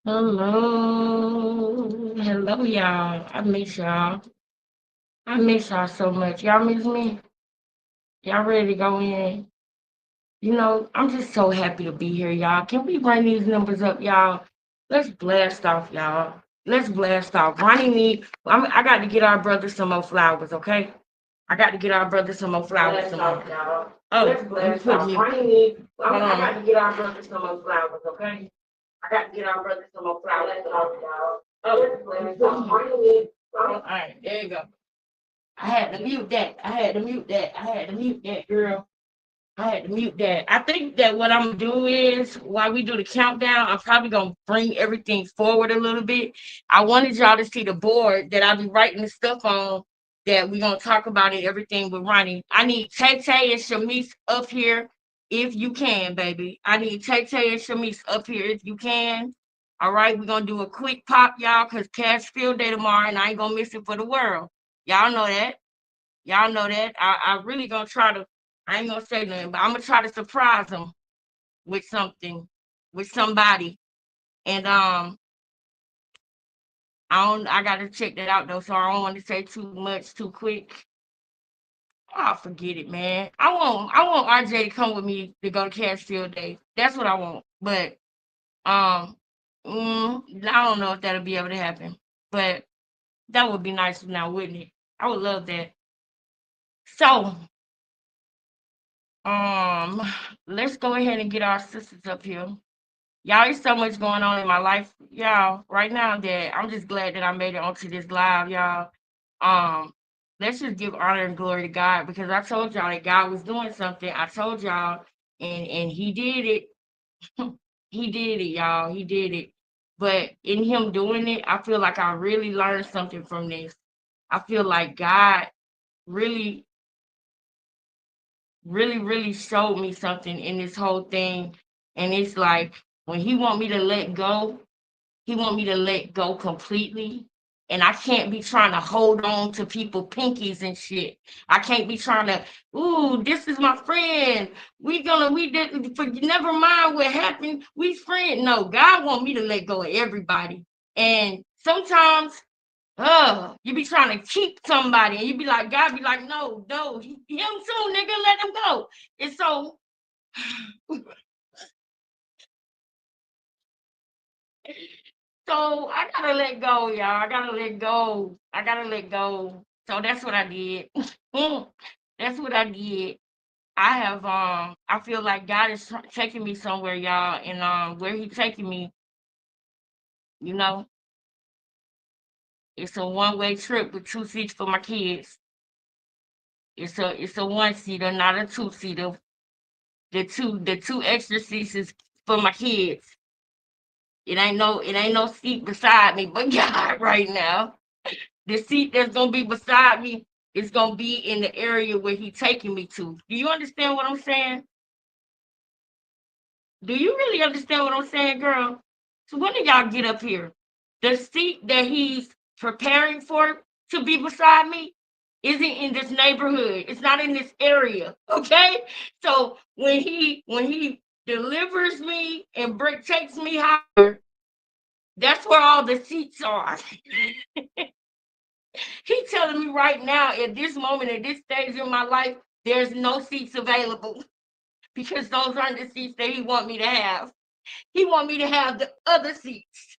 Hello, y'all. I miss y'all. I miss y'all so much. Y'all miss me? Y'all ready to go in? I'm just so happy to be here, y'all. Can we run these numbers up, y'all? Let's blast off, y'all. Let's blast off. Ronnie I got to get our brother some more flowers, okay? I got to get our brother some more flowers. Blast off, y'all. Oh, let's blast off. I got to get our brother some more flowers, okay? I got to get our brother some more flowers, y'all. Oh, let's blast off. All right, there you go. I had to mute that. Girl. I had to mute that. I think that what I'm gonna do is while we do the countdown, I'm probably gonna bring everything forward a little bit. I wanted y'all to see the board that I'll be writing the stuff on that we're gonna talk about and everything with Ronnie. I need Tay Tay and Shamise up here if you can, baby. I need Tay Tay and Shamise up here if you can. All right, we're gonna do a quick pop, y'all, because Cash Field Day tomorrow, and I ain't gonna miss it for the world. Y'all know that. Y'all know that. I really gonna try to. I ain't gonna say nothing, but I'm gonna try to surprise them with something, with somebody. And I don't. I gotta check that out though, so I don't want to say too much too quick. Oh, forget it, man. I want RJ to come with me to go to Cashfield Day. That's what I want. But um, I don't know if that'll be able to happen. But that would be nice now, wouldn't it? I would love that. So Um, let's go ahead and get our sisters up here. Y'all, there's so much going on in my life, y'all, right now that I'm just glad that I made it onto this live, y'all. Um, let's just give honor and glory to God because I told y'all that God was doing something. I told y'all, and He did it. He did it, y'all. He did it. But in Him doing it, I feel like I really learned something from this. I feel like God really really showed me something in this whole thing, and it's like when he want me to let go, he want me to let go completely, and I can't be trying to hold on to people pinkies and shit. I can't be trying to, ooh, this is my friend, we didn't for, never mind what happened, we friend. No, God want me to let go of everybody. And sometimes you be trying to keep somebody, and you be like, God be like, no, no, him too, nigga, let him go. And so, so I gotta let go, y'all. I gotta let go. I gotta let go. So that's what I did. That's what I did. I feel like God is taking me somewhere, y'all, and where He taking me, you know, it's a one-way trip with two seats for my kids. It's a one seater, not a two seater. The two extra seats is for my kids. It ain't no seat beside me, but God right now. The seat that's gonna be beside me is gonna be in the area where He taking me to. Do you understand what I'm saying? Do you really understand what I'm saying, girl? So when did y'all get up here? The seat that He's preparing for to be beside me isn't in this neighborhood. It's not in this area. Okay. So when he delivers me and takes me higher, that's where all the seats are. He's telling me right now, at this moment, at this stage in my life, there's no seats available because those aren't the seats that He want me to have. He want me to have the other seats.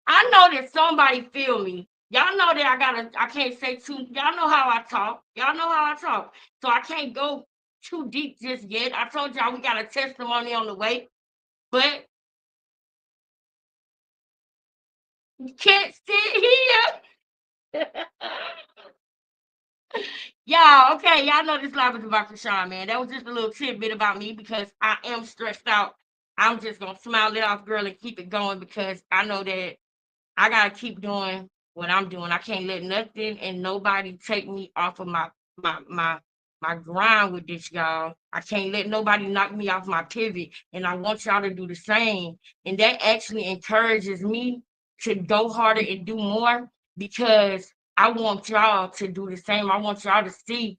I know that somebody feel me. Y'all know that I can't say too, y'all know how I talk. Y'all know how I talk. So I can't go too deep just yet. I told y'all we got a testimony on the way, but you can't sit here. Y'all, okay, y'all know this live is about Krishan, man. That was just a little tidbit about me because I am stressed out. I'm just gonna smile it off, girl, and keep it going because I know that I gotta keep doing what I'm doing. I can't let nothing and nobody take me off of my grind with this, y'all. I can't let nobody knock me off my pivot, and I want y'all to do the same. And that actually encourages me to go harder and do more because I want y'all to do the same. I want y'all to see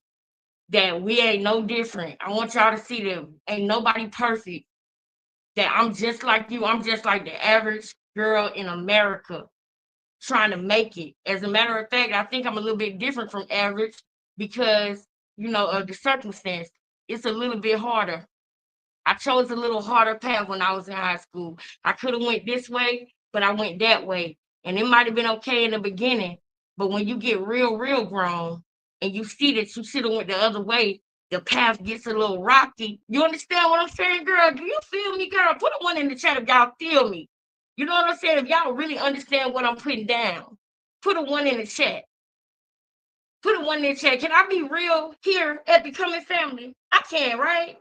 that we ain't no different. I want y'all to see that ain't nobody perfect. that I'm just like you. I'm just like the average girl in America trying to make it. As a matter of fact, I think I'm a little bit different from average because, of the circumstance. It's a little bit harder. I chose a little harder path when I was in high school. I could have went this way, but I went that way. And it might have been okay in the beginning, but when you get real, real grown and you see that you should have went the other way, the path gets a little rocky. You understand what I'm saying, girl? Do you feel me, girl? Put a one in the chat if y'all feel me. You know what I'm saying? If y'all really understand what I'm putting down, put a one in the chat. Put a one in the chat. Can I be real here at Becoming Family? I can, right?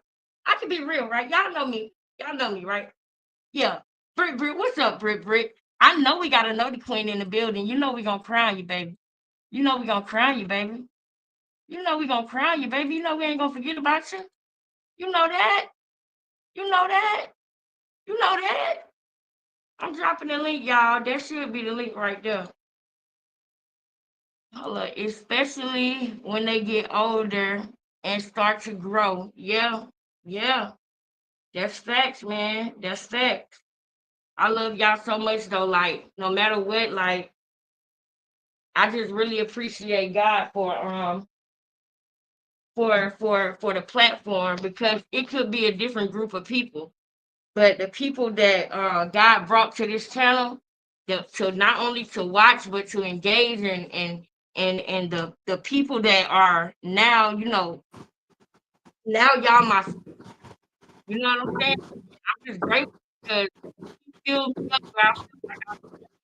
I can be real, right? Y'all know me. Y'all know me, right? Yeah. Britt, what's up, Britt? I know we got a Naughty Queen in the building. You know we gonna crown you, baby. You know we gonna crown you, baby. You know we gonna crown you, baby. You know we ain't gonna forget about you. You know that. You know that. You know that. I'm dropping the link, y'all. That should be the link right there. Hold up. Especially when they get older and start to grow. Yeah. Yeah. That's facts, man. That's facts. I love y'all so much though. Like, no matter what, like I just really appreciate God for the platform because it could be a different group of people. But the people that God brought to this channel to not only to watch but to engage and the people that are now, now y'all my, you know what I'm saying? I'm just grateful because you feel me up where I feel like I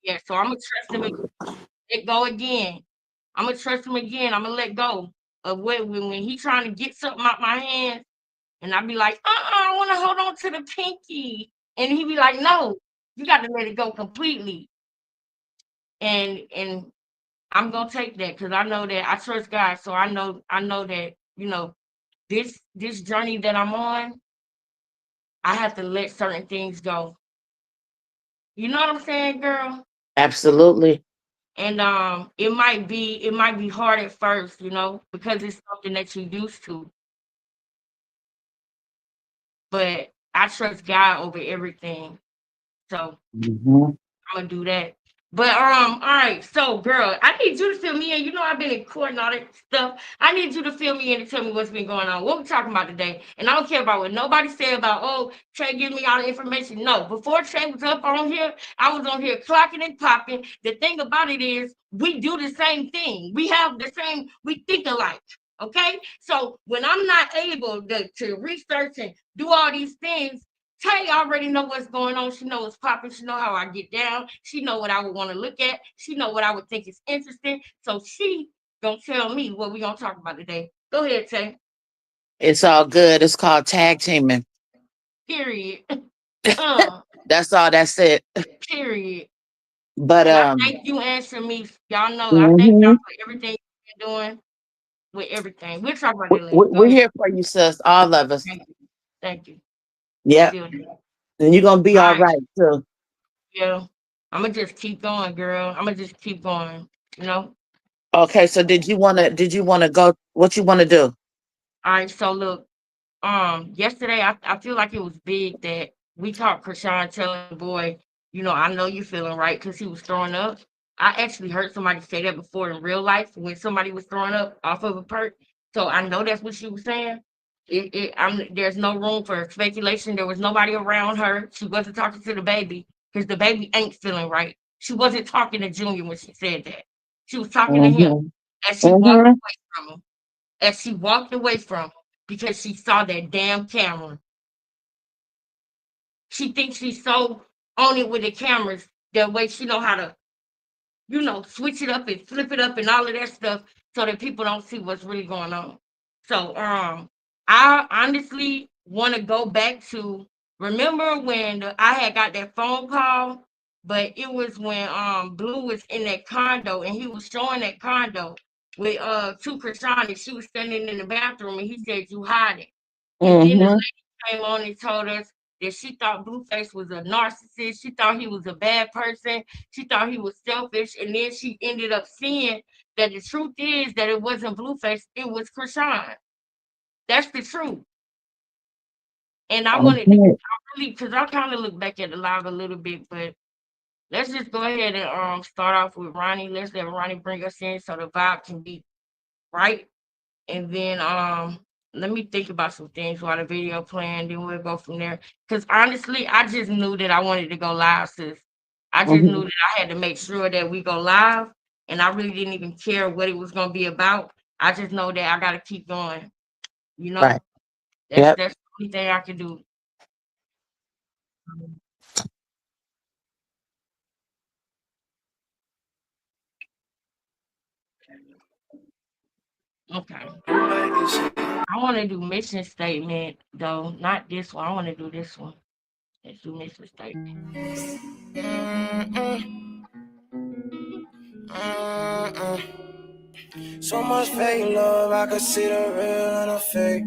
yeah. So I'm gonna trust him and let go again. I'm gonna trust him again. I'm gonna let go of what when he trying to get something out my hands, and I be like, I want to hold on to the pinky, and he be like, no, you got to let it go completely, and I'm gonna take that because I know that I trust God, so I know that this journey that I'm on, I have to let certain things go. You know what I'm saying, girl? Absolutely. And it might be hard at first, because it's something that you're used to. But I trust God over everything. So Mhm. I'm gonna do that. But all right. So, girl, I need you to fill me in. I've been in court and all that stuff. I need you to fill me in and tell me what's been going on. What we talking about today? And I don't care about what nobody said about. Oh, Trey, give me all the information. No, before Trey was up on here, I was on here clocking and popping. The thing about it is, we do the same thing. We have the same. We think alike. Okay. So when I'm not able to research and do all these things, Tay already know what's going on. She know what's popping. She know how I get down. She know what I would want to look at. She know what I would think is interesting. So she gonna tell me what we gonna talk about today. Go ahead, Tay. It's all good. It's called tag teaming. Period. Uh, That's all. That's it. period. But And I thank you answering me. Y'all know I thank y'all mhm. for everything you've been doing with everything. We'll talk about that later. Go We're ahead. here for you, sis. All of us. Thank you. Thank you. I Yep. feel that. And you're gonna be All all right. right too. Yeah. I'm gonna just keep going, girl. I'm gonna just keep going. You know. Okay. So did you wanna go? What you wanna do? All right. So look. Yesterday I feel like it was big that we caught Krishan telling the boy, I know you feeling right because he was throwing up. I actually heard somebody say that before in real life when somebody was throwing up off of a perk. So I know that's what she was saying. There's no room for speculation. There was nobody around her. She wasn't talking to the baby because the baby ain't feeling right. She wasn't talking to Junior when she said that. She was talking to him Mhm. as she walked Mhm. away from him because she saw that damn camera. She thinks she's so on it with the cameras that way she know how to, switch it up and flip it up and all of that stuff so that people don't see what's really going on. So I honestly want to go back to remember when I had got that phone call, but it was when Blue was in that condo and he was showing that condo with to Krishan and she was standing in the bathroom and he said, "You hide it." And then the Mhm. lady came on and told us that she thought Blueface was a narcissist. She thought he was a bad person. She thought he was selfish. And then she ended up seeing that the truth is that it wasn't Blueface, it was Krishan. That's the truth. And I wanted to Okay. really, because I kind of look back at the live a little bit, but let's just go ahead and start off with Ronnie. Let's let Ronnie bring us in so the vibe can be right. And then let me think about some things while the video playing, then we'll go from there. Cause honestly, I just knew that I wanted to go live, sis. I just knew Mhm. that I had to make sure that we go live, and I really didn't even care what it was gonna be about. I just know that I gotta keep going. You Right. know, that's Yep. that's the only thing I can do. Okay. I want to do mission statement though, not this one. I want to do this one. Let's do mission statement. So much fake love, I could see the real and the fake.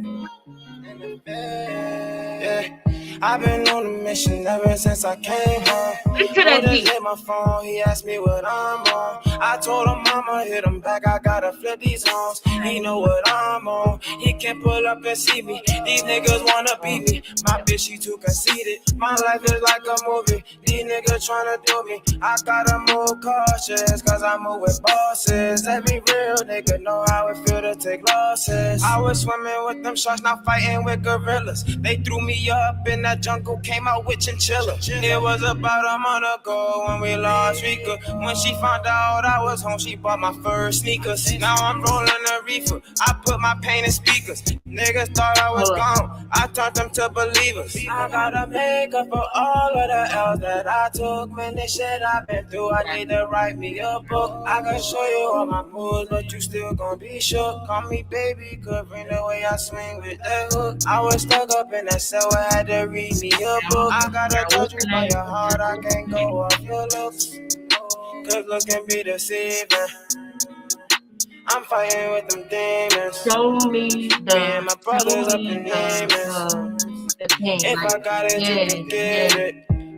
Yeah, I've been on a mission ever since I came home. Listen to Boy that just beat. hit my phone, he asked me what I'm on. I told him I'ma hit him back, I gotta flip these homes. He know what I'm on, he can pull up and see me. These niggas wanna beat me, my bitch she too conceited. My life is like a movie, these niggas tryna do me. I gotta move cautious, cause I move with bosses. Every real nigga know how it feel to take losses. I was swimming with them sharks, now fighting with gorillas. They threw me up in that jungle, came out with chinchilla. It was about a month ago when we lost Rika. When she found out I was home, she bought my first sneakers. Now I'm rolling a reefer, I put my pain in speakers. Niggas thought I was Hold up. gone, I turned them to believers. I gotta make up for all of the L's that I took. Man, this shit I've been through, I need to write me a book. I can show you all my moves, but you still gon' be shook. Call me baby, could bring the way I swing with that hook. I was stuck up in that cell, I had to read me a book. I gotta What's judge you the by name? your heart, I can't go off your looks. Cause looks can be deceiving. I'm fighting with them demons. Show me Me and my show brothers up me in demons. the pain. If Like, I got it, you yes, can yes, get it.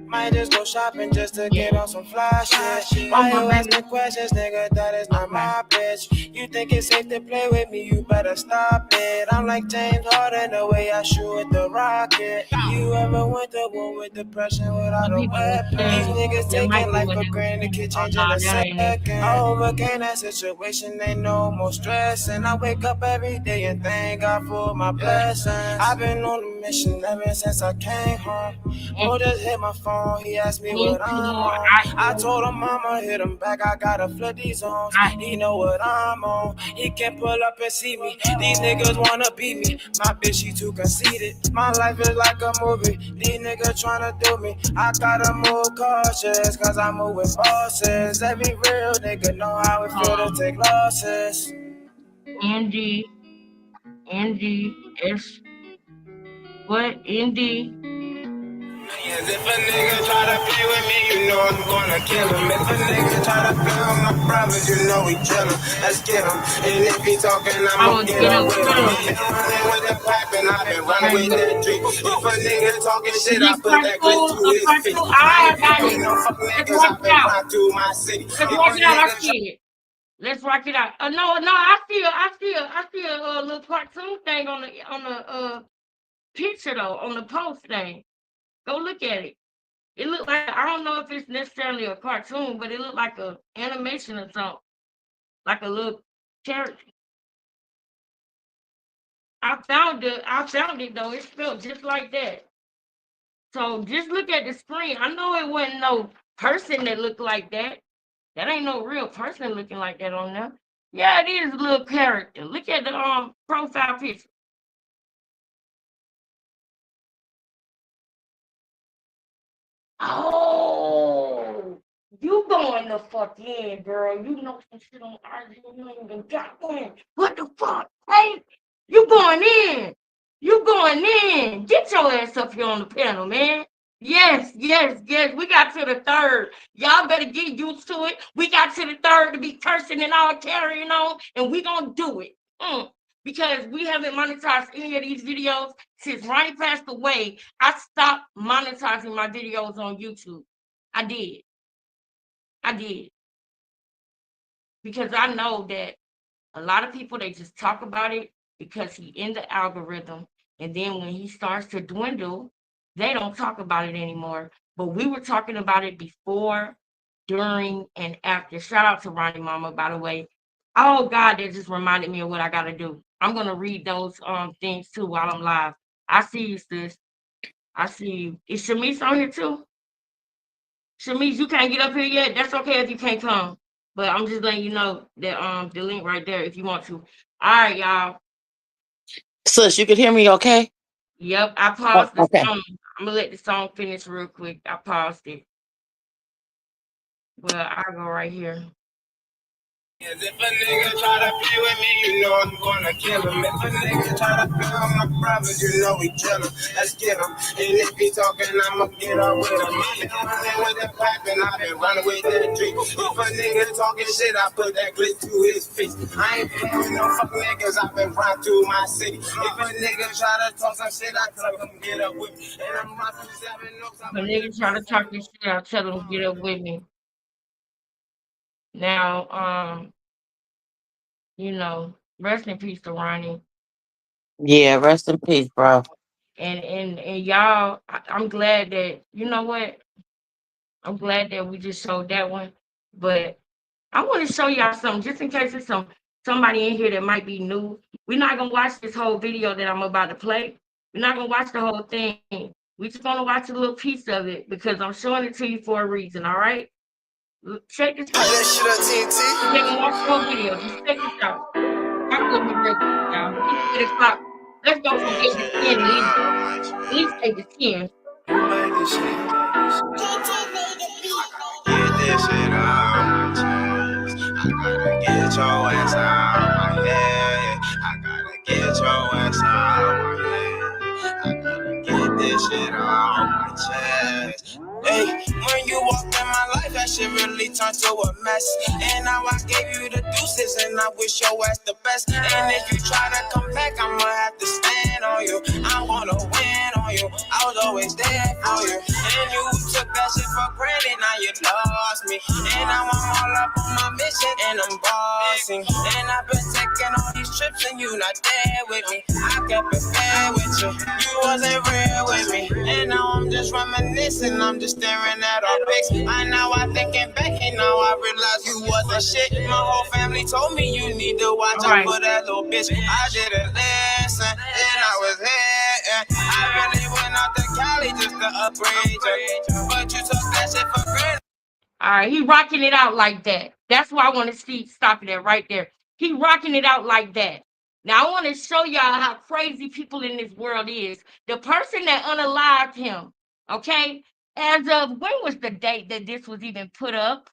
Might just go shopping just to yes. get on some fly shit. Oh Why my you baby. asking questions, nigga? That is not Okay. my bitch. You think it's safe to play with me? You better stop it. I'm like James Harden, the way I shoot with the rocket. You ever went to war with depression without Some a people will weapon? These say niggas that might taking be life what for they were granted, saying. could Oh change in no, a that ain't it. second. I overcame that situation, ain't no more stress. And I wake up every day and thank God for my blessings. I've been on a mission ever since I came home. And Bro just hit my phone, he asked me what into I'm more on. I I am told him I'ma hit him back, I gotta flip these homes. I He know what I'm on, he can pull up and see me. These niggas wanna beat me, my bitch she too conceited. My life is like a movie, these niggas tryna do me. I gotta move cautious, cause I move with bosses. Every real nigga know how it feel to take losses. ND NDS what ND Yes, if a nigga try to play with me, you know I'm gonna kill him. If a nigga try to play with my brothers, you know we kill him. Let's get him. And if he talking, I I'ma will get get up up with with him. him. He been running with that pipe and I've been running with Is that drink. If a nigga talking shit, I it put part that clip two? to A his part face. two? I I ain't got fucking it. no fuck Let's niggas, rock I've it been out. flying through my city. Let's If rock a it out. I nigga see it. Let's rock it out. No, I see a little cartoon thing on the picture though, on the post thing. Go look at it. It looked like I don't know if it's necessarily a cartoon, but it looked like a animation or something, like a little character. I found it though. It felt just like that. So just look at the screen. I know it wasn't no person that looked like that. That ain't no real person looking like that on there. Yeah, it is a little character. Look at the profile picture. Oh, you going the fuck in, girl. You know some shit on IG. You ain't even got one. What the fuck? Hey, you going in. You going in. Get your ass up here on the panel, man. Yes, yes, yes. We got to the third. Y'all better get used to it. We got to the third to be cursing and all carrying on, and we gonna do it. Because we haven't monetized any of these videos since Ronnie passed away. I stopped monetizing my videos on YouTube. I did. I did. Because I know that a lot of people they just talk about it because he in the algorithm. And then when he starts to dwindle, They don't talk about it anymore. But we were talking about it before, during, and after. Shout out to Ronnie Mama, by the way. Oh God, that just reminded me of what I gotta do. I'm gonna read those things too while I'm live. I see you, sis. I see you. Is Shamice on here too? Shamice, you can't get up here yet. That's okay if you can't come. But I'm just letting you know that the link right there if you want to. All right, y'all. Sis, you can hear me okay? Yep, I Oh, paused the okay. song. I'm gonna let the song finish real quick. I paused it. Well, I'll go right here. If a nigga try to play with me, you know I'm gonna kill him. If a nigga try to play with my brothers, you know we kill him. Let's get him. And if he talking, I'ma get up with him. I've been running with the pipe and I've been running with that drink. If a nigga talking shit, I put that clip to his face. I ain't playing with no fuck niggas, I've been riding through my city. If a nigga try to talk some shit, I tell him get up with me. And I'm rocking 7 notes. If a nigga try to talk this shit, I'll tell him get up with me. Now, you know, rest in peace to Ronnie. Yeah, rest in peace, bro. And y'all, I'm glad that, you know what? I'm glad that we just showed that one. But I want to show y'all something, just in case there's somebody in here that might be new. We're not gonna watch this whole video that I'm about to play. We're not gonna watch the whole thing. We're just gonna watch a little piece of it because I'm showing it to you for a reason, all right? Check this out. You can watch the whole video. Just check this out. Talk with me real quick, y'all. It's 8 o'clock. Let's go from 8 to 10 at least. At least 8 to 10. Get this shit out my chest. I gotta get your ass out my head. I gotta get your ass out my head. I gotta get this shit out my chest. Hey, when you walked in my life, that shit really turned to a mess. And now I gave you the deuces, and I wish your ass the best. And if you try to come back, I'ma have to stand on you. I wanna win on you. I was always there for you. And you took that shit for granted, now you lost me. And now I'm all up on my mission, and I'm bossing. And I've been taking all these trips, and you not there with me. I kept it fair with you. You wasn't real with me. And now I'm just reminiscing, I'm just staring at our pics. I now I thinking back and now I realize you wasn't shit. My whole family told me you need to watch out for that little bitch. I didn't listen, and I was here. I really went out to Cali just to upgrade you, but you took that shit for granted. All right, he rocking it out like that. That's why I want to see stop it right there. He rocking it out like that. Now I want to show y'all how crazy people in this world is. The person that unalived him, okay? As of when was the date that this was even put up?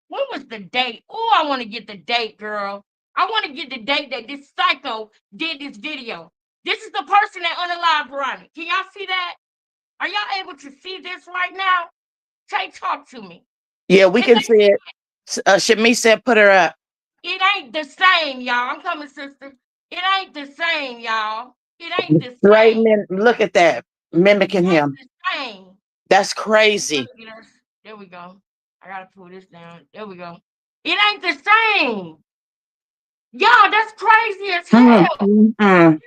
When was the date? Oh, I want to get the date, girl. I want to get the date that this psycho did this video. This is the person that unalived Ronnie. Can y'all see that? Are y'all able to see this right now? Tay, talk to me. Yeah, we can see it. Shamice said put her up. It ain't the same, y'all. I'm coming, sister. It ain't the same, y'all. It ain't the Right, same. look at that. Mimicking him. The same. That's crazy. There we go. I gotta pull this down. There we go. It ain't the same. Y'all, that's crazy as hell. Man,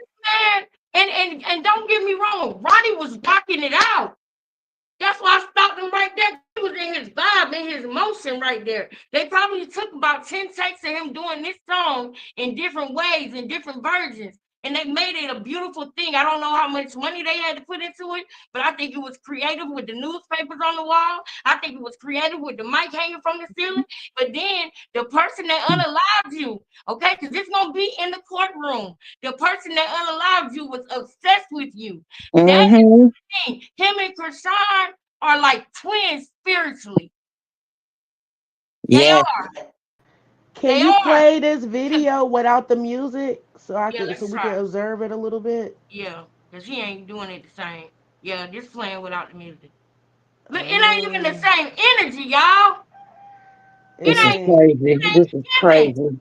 and don't get me wrong, Ronnie was rocking it out. That's why I stopped him right there. He was in his vibe, in his motion right there. They probably took about 10 takes of him doing this song in different ways, in different versions. And they made it a beautiful thing. I don't know how much money they had to put into it, but I think it was creative with the newspapers on the wall. I think it was creative with the mic hanging from the ceiling. But then the person that unalived you, okay, because it's going to be in the courtroom. The person that unalived you was obsessed with you. That's the thing. Him and Krishan are like twins spiritually. They are. Can you play this video without the music so we can observe it a little bit? Yeah, because he ain't doing it the same. Yeah, just playing without the music. But it ain't even the same energy, y'all. This is crazy. This is crazy.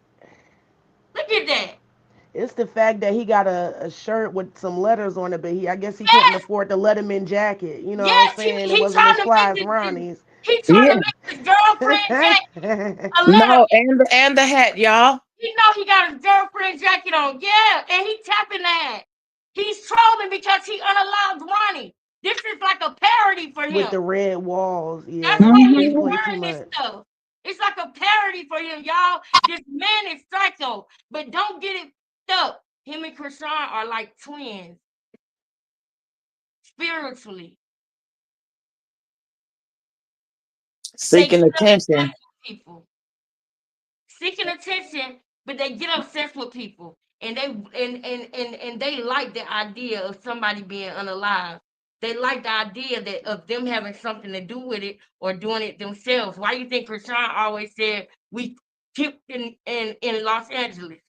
Look at that. It's the fact that he got a shirt with some letters on it, but I guess he couldn't afford the Letterman jacket. You know what I'm saying? It wasn't as fly as Ronnie's. He trying to make his girlfriend jacket a letter. No, and the hat, y'all. You know he got his girlfriend jacket on. Yeah, and he tapping that. He's trolling because he unalived Ronnie. This is like a parody for With him. the red walls, That's yeah, why it's he's Mhm. way too wearing this much. stuff. It's like a parody for him, y'all. This man is psycho, but don't get it up. Him and Krishan are like twins spiritually. They Seeking get attention. obsessed with people, seeking attention, but they get obsessed with people, and they like the idea of somebody being unalive. They like the idea that of them having something to do with it or doing it themselves. Why you think Krishan always said we kept in Los Angeles?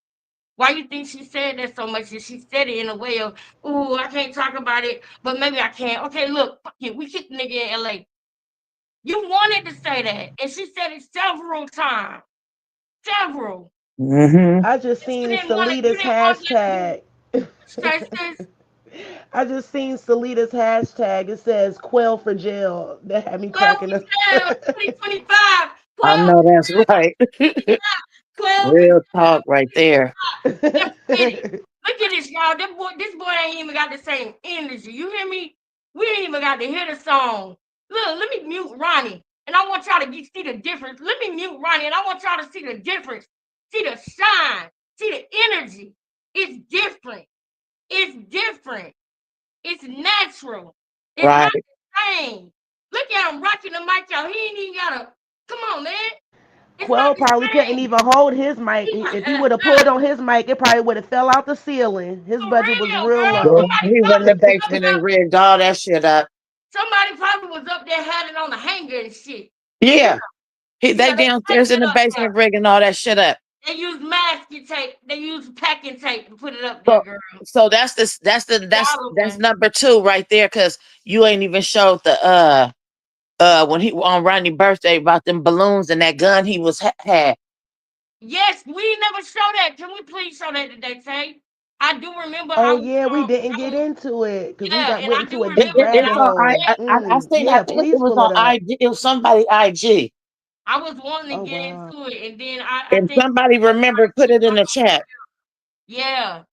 Why you think she said that so much? And she said it in a way of, "Ooh, I can't talk about it, but maybe I can." Okay, look, fuck it, we kicked the nigga in L.A. You wanted to say that, and she said it several times, several. Mm-hmm. I just But you seen didn't want to. You Salita's didn't want that to be hashtag. stressed. I just seen Salita's hashtag. It says "Quell for jail." That had me 12 cracking for up. jail, 2025. I 12 know that's right. 12 for Real jail, talk right there. 2025. Let's get it. Look at this, y'all. This boy ain't even got the same energy. You hear me? We ain't even got to hear the song. Look, let me mute Ronnie, and I want y'all to see the difference. Let me mute Ronnie, and I want y'all to see the difference. See the shine. See the energy. It's different. It's different. It's natural. It's not Right. the same. Look at him rocking the mic out. He ain't even gotta. Come on, man. It's not Quell the probably couldn't same. even hold his mic. If he would have pulled on his mic, it probably would have fell out the ceiling. His For budget was real, real girl. Girl, low. Somebody he went in probably the was up basement and there. rigged all that shit up. Somebody probably was up there had it on the hanger and shit. Yeah, Yeah. yeah. They They taped downstairs in it the up there. basement rigging all that shit up. They used masking tape. They used packing tape to put it up there, So girl. so that's Y'all, number two right there, because you ain't even showed the when he on Ronnie's birthday about them balloons and that gun he was had. yes, we never show that. Can we please show that today, Tay? I do remember Oh yeah, we didn't I get was into it because we yeah, got and went I do into a deep remember that It's rabbit I was on hole. I think I Yeah, think it please was pull it on up. IG. It was somebody IG. I was wanting Oh to get wow. into it, and then I And think somebody remember put it in the chat. yeah.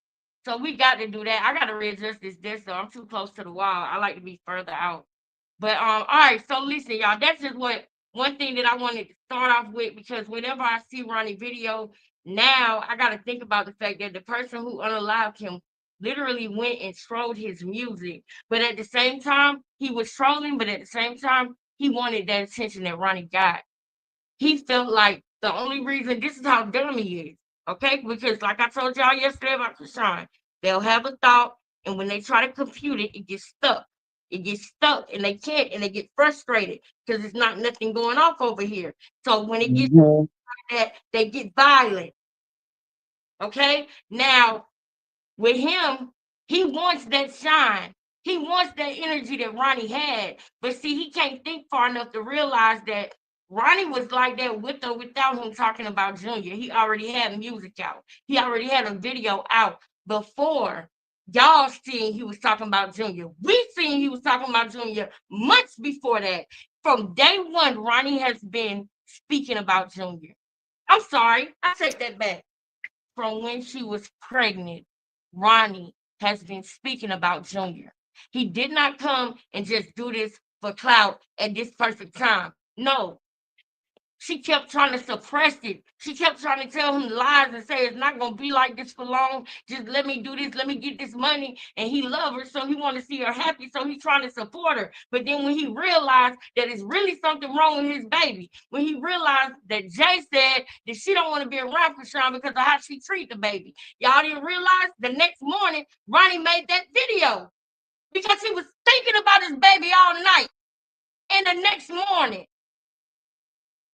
So we got to do that. I got to readjust this though. I'm too close to the wall. I like to be further out. But all right. So listen, y'all. That's just what one thing that I wanted to start off with because whenever I see Ronnie video, now I got to think about the fact that the person who unalived him literally went and trolled his music. But at the same time, he was trolling. But at the same time, he wanted that attention that Ronnie got. He felt like the only reason this is how dumb he is. Okay, because like I told y'all yesterday about Krishan, they'll have a thought, and when they try to compute it, it gets stuck. It gets stuck, and they can't, and they get frustrated because it's not nothing going off over here. So when it gets Mhm. like that, they get violent. Okay, now with him, he wants that shine. He wants that energy that Ronnie had. But see, he can't think far enough to realize that Ronnie was like that with or without him talking about Junior. He already had music out. He already had a video out before y'all seen he was talking about Junior. We seen he was talking about Junior months before that. From day one, Ronnie has been speaking about Junior. I'm sorry, I take that back from when she was pregnant, Ronnie has been speaking about Junior. He did not come and just do this for clout at this perfect time. No, she kept trying to suppress it. She kept trying to tell him lies and say it's not gonna be like this for long. Just let me do this, let me get this money. And he loved her, so he wanted to see her happy, so he's trying to support her. But then when he realized that it's really something wrong with his baby, when he realized that Jay said that she don't want to be around for Sean because of how she treat the baby, y'all didn't realize the next morning Ronnie made that video because he was thinking about his baby all night. And the next morning,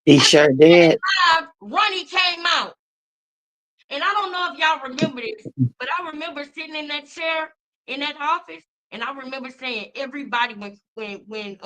He after sure did. Ronnie came out. And I don't know if y'all remember this, but I remember sitting in that chair in that office, and I remember saying everybody when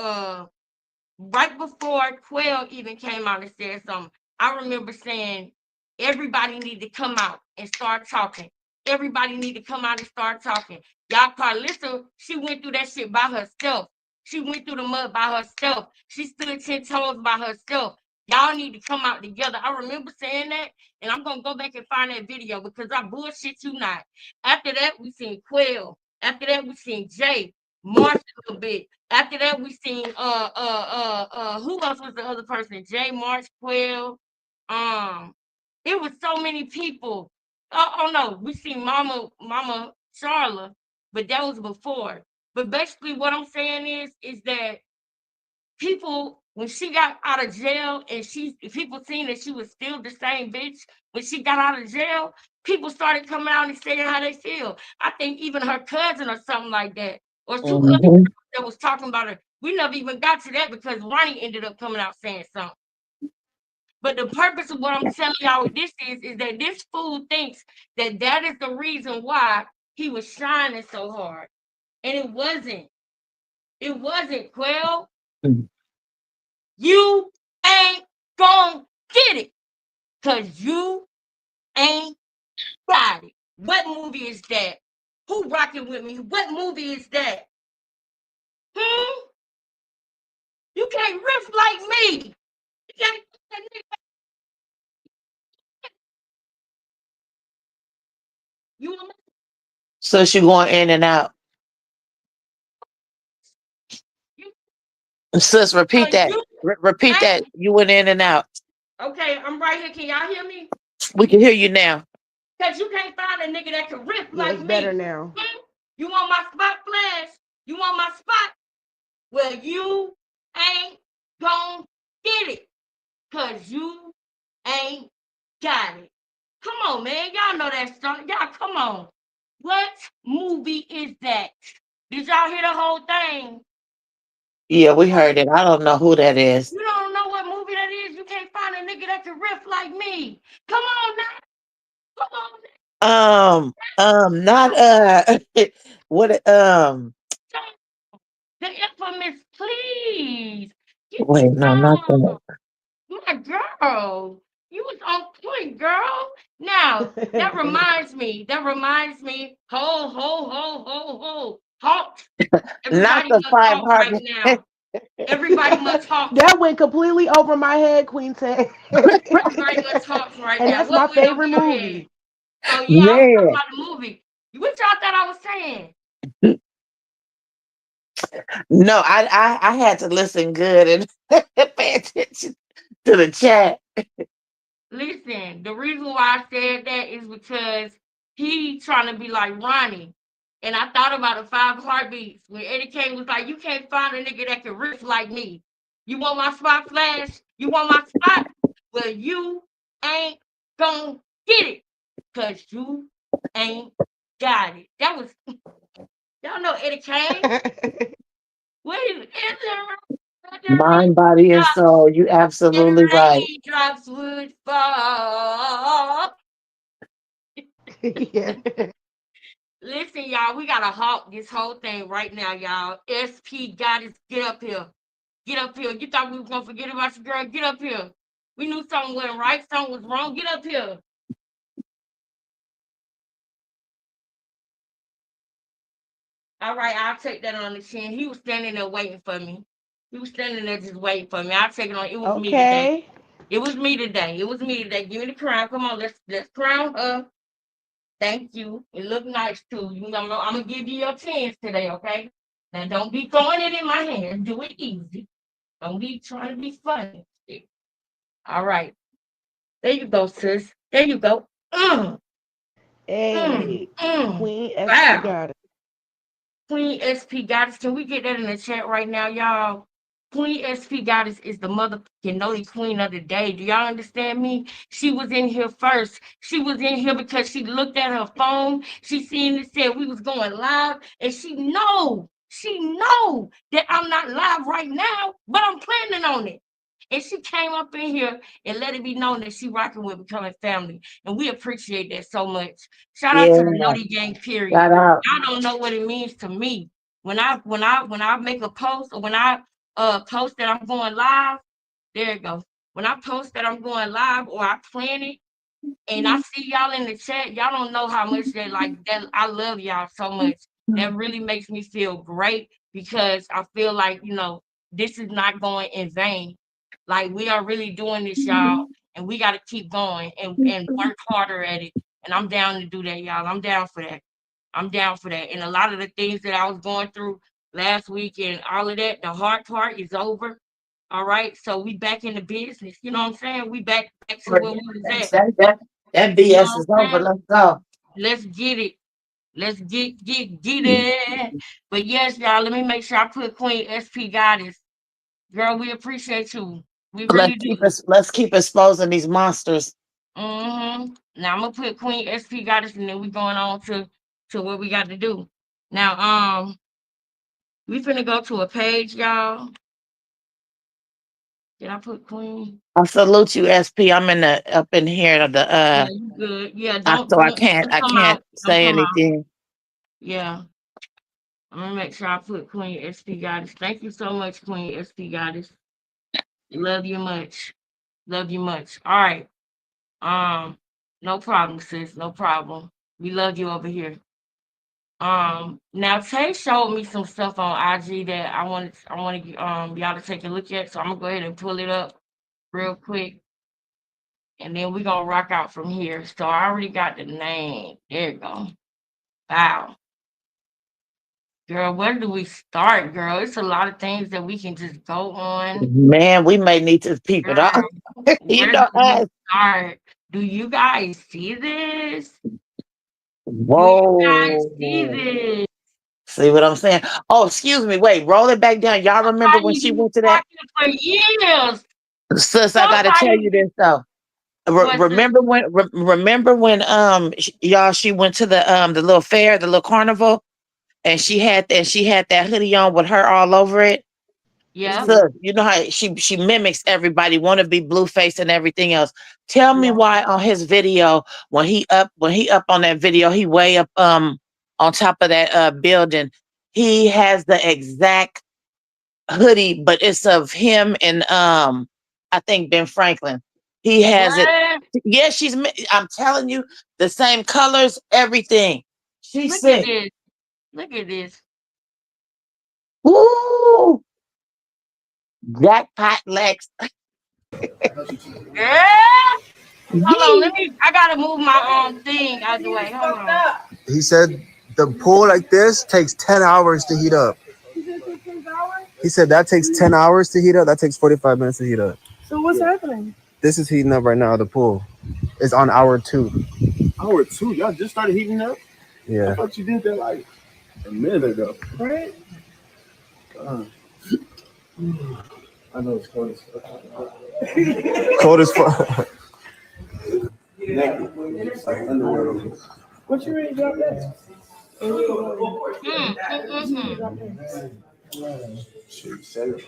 right before Quell even came out and said something, I remember saying everybody need to come out and start talking. Everybody need to come out and start talking. Y'all, Carlissa, she went through that shit by herself. She went through the mud by herself. She stood 10 toes by herself. Y'all need to come out together. I remember saying that, and I'm gonna go back and find that video because I bullshit you not. After that, we seen Quell. After that, we seen Jay. March a little bit. After that, we seen who else was the other person? Jay March 12. Um, it was so many people. Oh no, we seen Mama Charla, but that was before. But basically, what I'm saying is that people when she got out of jail and people seen that she was still the same bitch when she got out of jail, people started coming out and saying how they feel. I think even her cousin or something like that, or two other Mm-hmm. girls that was talking about her. We never even got to that because Ronnie ended up coming out saying something. But the purpose of what I'm telling y'all with this is that this fool thinks that that is the reason why he was shining so hard, and it wasn't. It wasn't, Quell. You ain't gonna get it because you ain't got it. What movie is that? Who rocking with me? What movie is that? Hmm? You can't riff like me. You can't. You want me? So she going in and out. You, Sis, repeat that. you Repeat ain't. that. You went in and out. Okay, I'm right here. Can y'all hear me? We can hear you now. Because you can't find a nigga that can riff Yeah, like it's better me. now. Hmm? You want my spot flash? You want my spot? Well, you ain't gonna get it. Cause you ain't got it. Come on, man. Y'all know that song. Y'all, come on. What movie is that? Did y'all hear the whole thing? Yeah, we heard it. I don't know who that is. You don't know what movie that is? You can't find a nigga that can riff like me. Come on now. Come on Not what now. The infamous, please. Get wait, no, not down. that. My girl. You was on point, girl. Now, that reminds me. That reminds me. Ho, ho, ho, ho, ho. Halt. Not Everybody the must five halt right heartbeat. now. Everybody must halt. That went completely over my head, Queen Tay. Everybody must halt right And now. that's What my went over favorite your head? movie. Oh, yeah, I was talking Man. about the movie. What y'all thought I was saying? No, I had to listen good and pay attention to the chat. Listen, the reason why I said that is because he trying to be like Ronnie. And I thought about the five heartbeats when Eddie Kane was like, you can't find a nigga that can riff like me. You want my spot flash? You want my spot? Well, you ain't gonna get it. Cause you ain't got it. That was y'all know Eddie Kane. What is it? Mind, body, and soul. You absolutely right. Raindrops would fall. Yeah. Listen, y'all, we gotta halt this whole thing right now, y'all. SP Goddess, get up here. Get up here. You thought we was gonna forget about your girl? Get up here. We knew something wasn't right, something was wrong. Get up here. All right, I'll take that on the chin. He was standing there waiting for me. He was standing there just waiting for me. I'll take it on. It was me today. Okay. It was me today. It was me today. Give me the crown. Come on, let's crown her. Thank you. It looked nice too. I'm gonna give you your chance today, okay? Now don't be throwing it in my hand. Do it easy. Don't be trying to be funny. All right. There you go, sis. There you go. Hey, Mm. Queen SP Wow. got it. Queen SP Goddess. Can we get that in the chat right now, y'all? Queen SP Goddess is the motherfucking Noti Queen of the day. Do y'all understand me? She was in here first. She was in here because she looked at her phone. She seen it said we was going live, and she know that I'm not live right now, but I'm planning on it. And she came up in here and let it be known that she rocking with Becoming Family. And we appreciate that so much. Shout out Yeah, to the Noti Gang, period. shout out. Y'all don't know what it means to me. When I make a post or when I post that I'm going live, there it goes. When I post that I'm going live or I plan it and I see y'all in the chat, y'all don't know how much they like that. I love y'all so much. That really makes me feel great because I feel like, this is not going in vain. Like we are really doing this, y'all, and we got to keep going and work harder at it. And I'm down to do that, y'all. I'm down for that. I'm down for that. And a lot of the things that I was going through, last week and all of that. The hard part is over. All right. So we back in the business. You know what I'm saying? We back to where we was at. That You know BS is what I'm over. saying? Let's go. Let's get it. Let's get it. But yes, y'all, let me make sure I put Queen SP Goddess. Girl, we appreciate you. We really do. Let's keep exposing these monsters. Mm-hmm. Now I'm gonna put Queen SP Goddess and then we going on to what we got to do. Now, we finna go to a page, y'all. Did I put Queen? I salute you, SP. I'm up in here the Yeah, you good. Yeah, so I don't come can't out. Don't say come out. anything. Yeah. I'm gonna make sure I put Queen SP Goddess. Thank you so much, Queen SP Goddess. Love you much. Love you much. All right. No problem, sis. No problem. We love you over here. Now Tay showed me some stuff on IG that I wanted y'all to take a look at. So I'm gonna go ahead and pull it up real quick. And then we're gonna rock out from here. So I already got the name. There you go. Wow. Girl, where do we start, girl? It's a lot of things that we can just go on. Man, we may need to peep it Girl, up. You where do know, we start? Do you guys see this? Do you guys see whoa. this? See what I'm saying? Oh, excuse me. Wait, roll it back down. Y'all remember when Somebody she been went to that? watching for years. Sis, I gotta tell Somebody you this though. was this Remember when y'all she went to the little fair, the little carnival, and she had that hoodie on with her all over it. yeah, So you know how she mimics everybody, want to be Blueface and everything else. Tell me yeah. why on his video when he up on that video, he way up on top of that building, he has the exact hoodie, but it's of him and I think Ben Franklin. He has it. What? Yeah, I'm telling you, the same colors, everything. She's Look at sick. this. Look at this. Woo! Jackpot Lex. Yeah. Hold on, Yee. I gotta move my thing out the way. Hold on. He said the pool like this takes 10 hours to heat up. He said that takes 10 hours to heat up. That takes 45 minutes to heat up. So what's happening? This is heating up right now. The pool is on hour 2. Hour 2? Y'all just started heating up? I Yeah. thought you did that like a minute ago. Right? I know it's cold as fuck. Cold as fuck. What you ready to drop that? Shit, say it.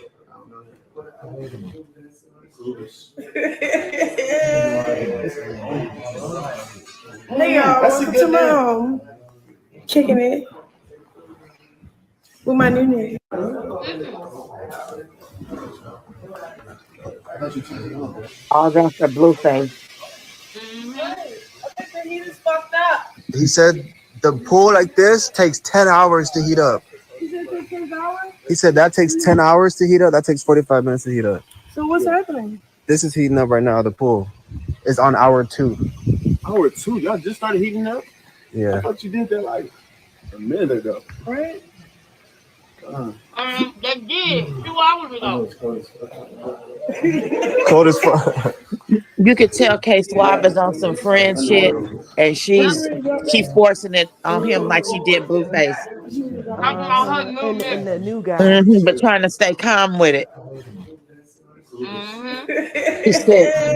Hey y'all, welcome to my home. Kicking it with my new nigga. All that's the Blueface. He just fucked up. He said the pool like this takes 10 hours to heat up. He said it takes 10 hours? He said that takes 10 hours to heat up. That takes 45 minutes to heat up. So what's happening? This is heating up right now. The pool is on hour 2. Hour 2? Y'all just started heating up? I Yeah. thought you did that like a minute ago. Right? They did 2 hours I know ago. it's cold as fuck. Cold as fuck. You could tell K Swab is on some friend shit, and she forcing it on him like she did Blueface. Talking about her new And nigga. the new guy. But trying to stay calm with it. She said,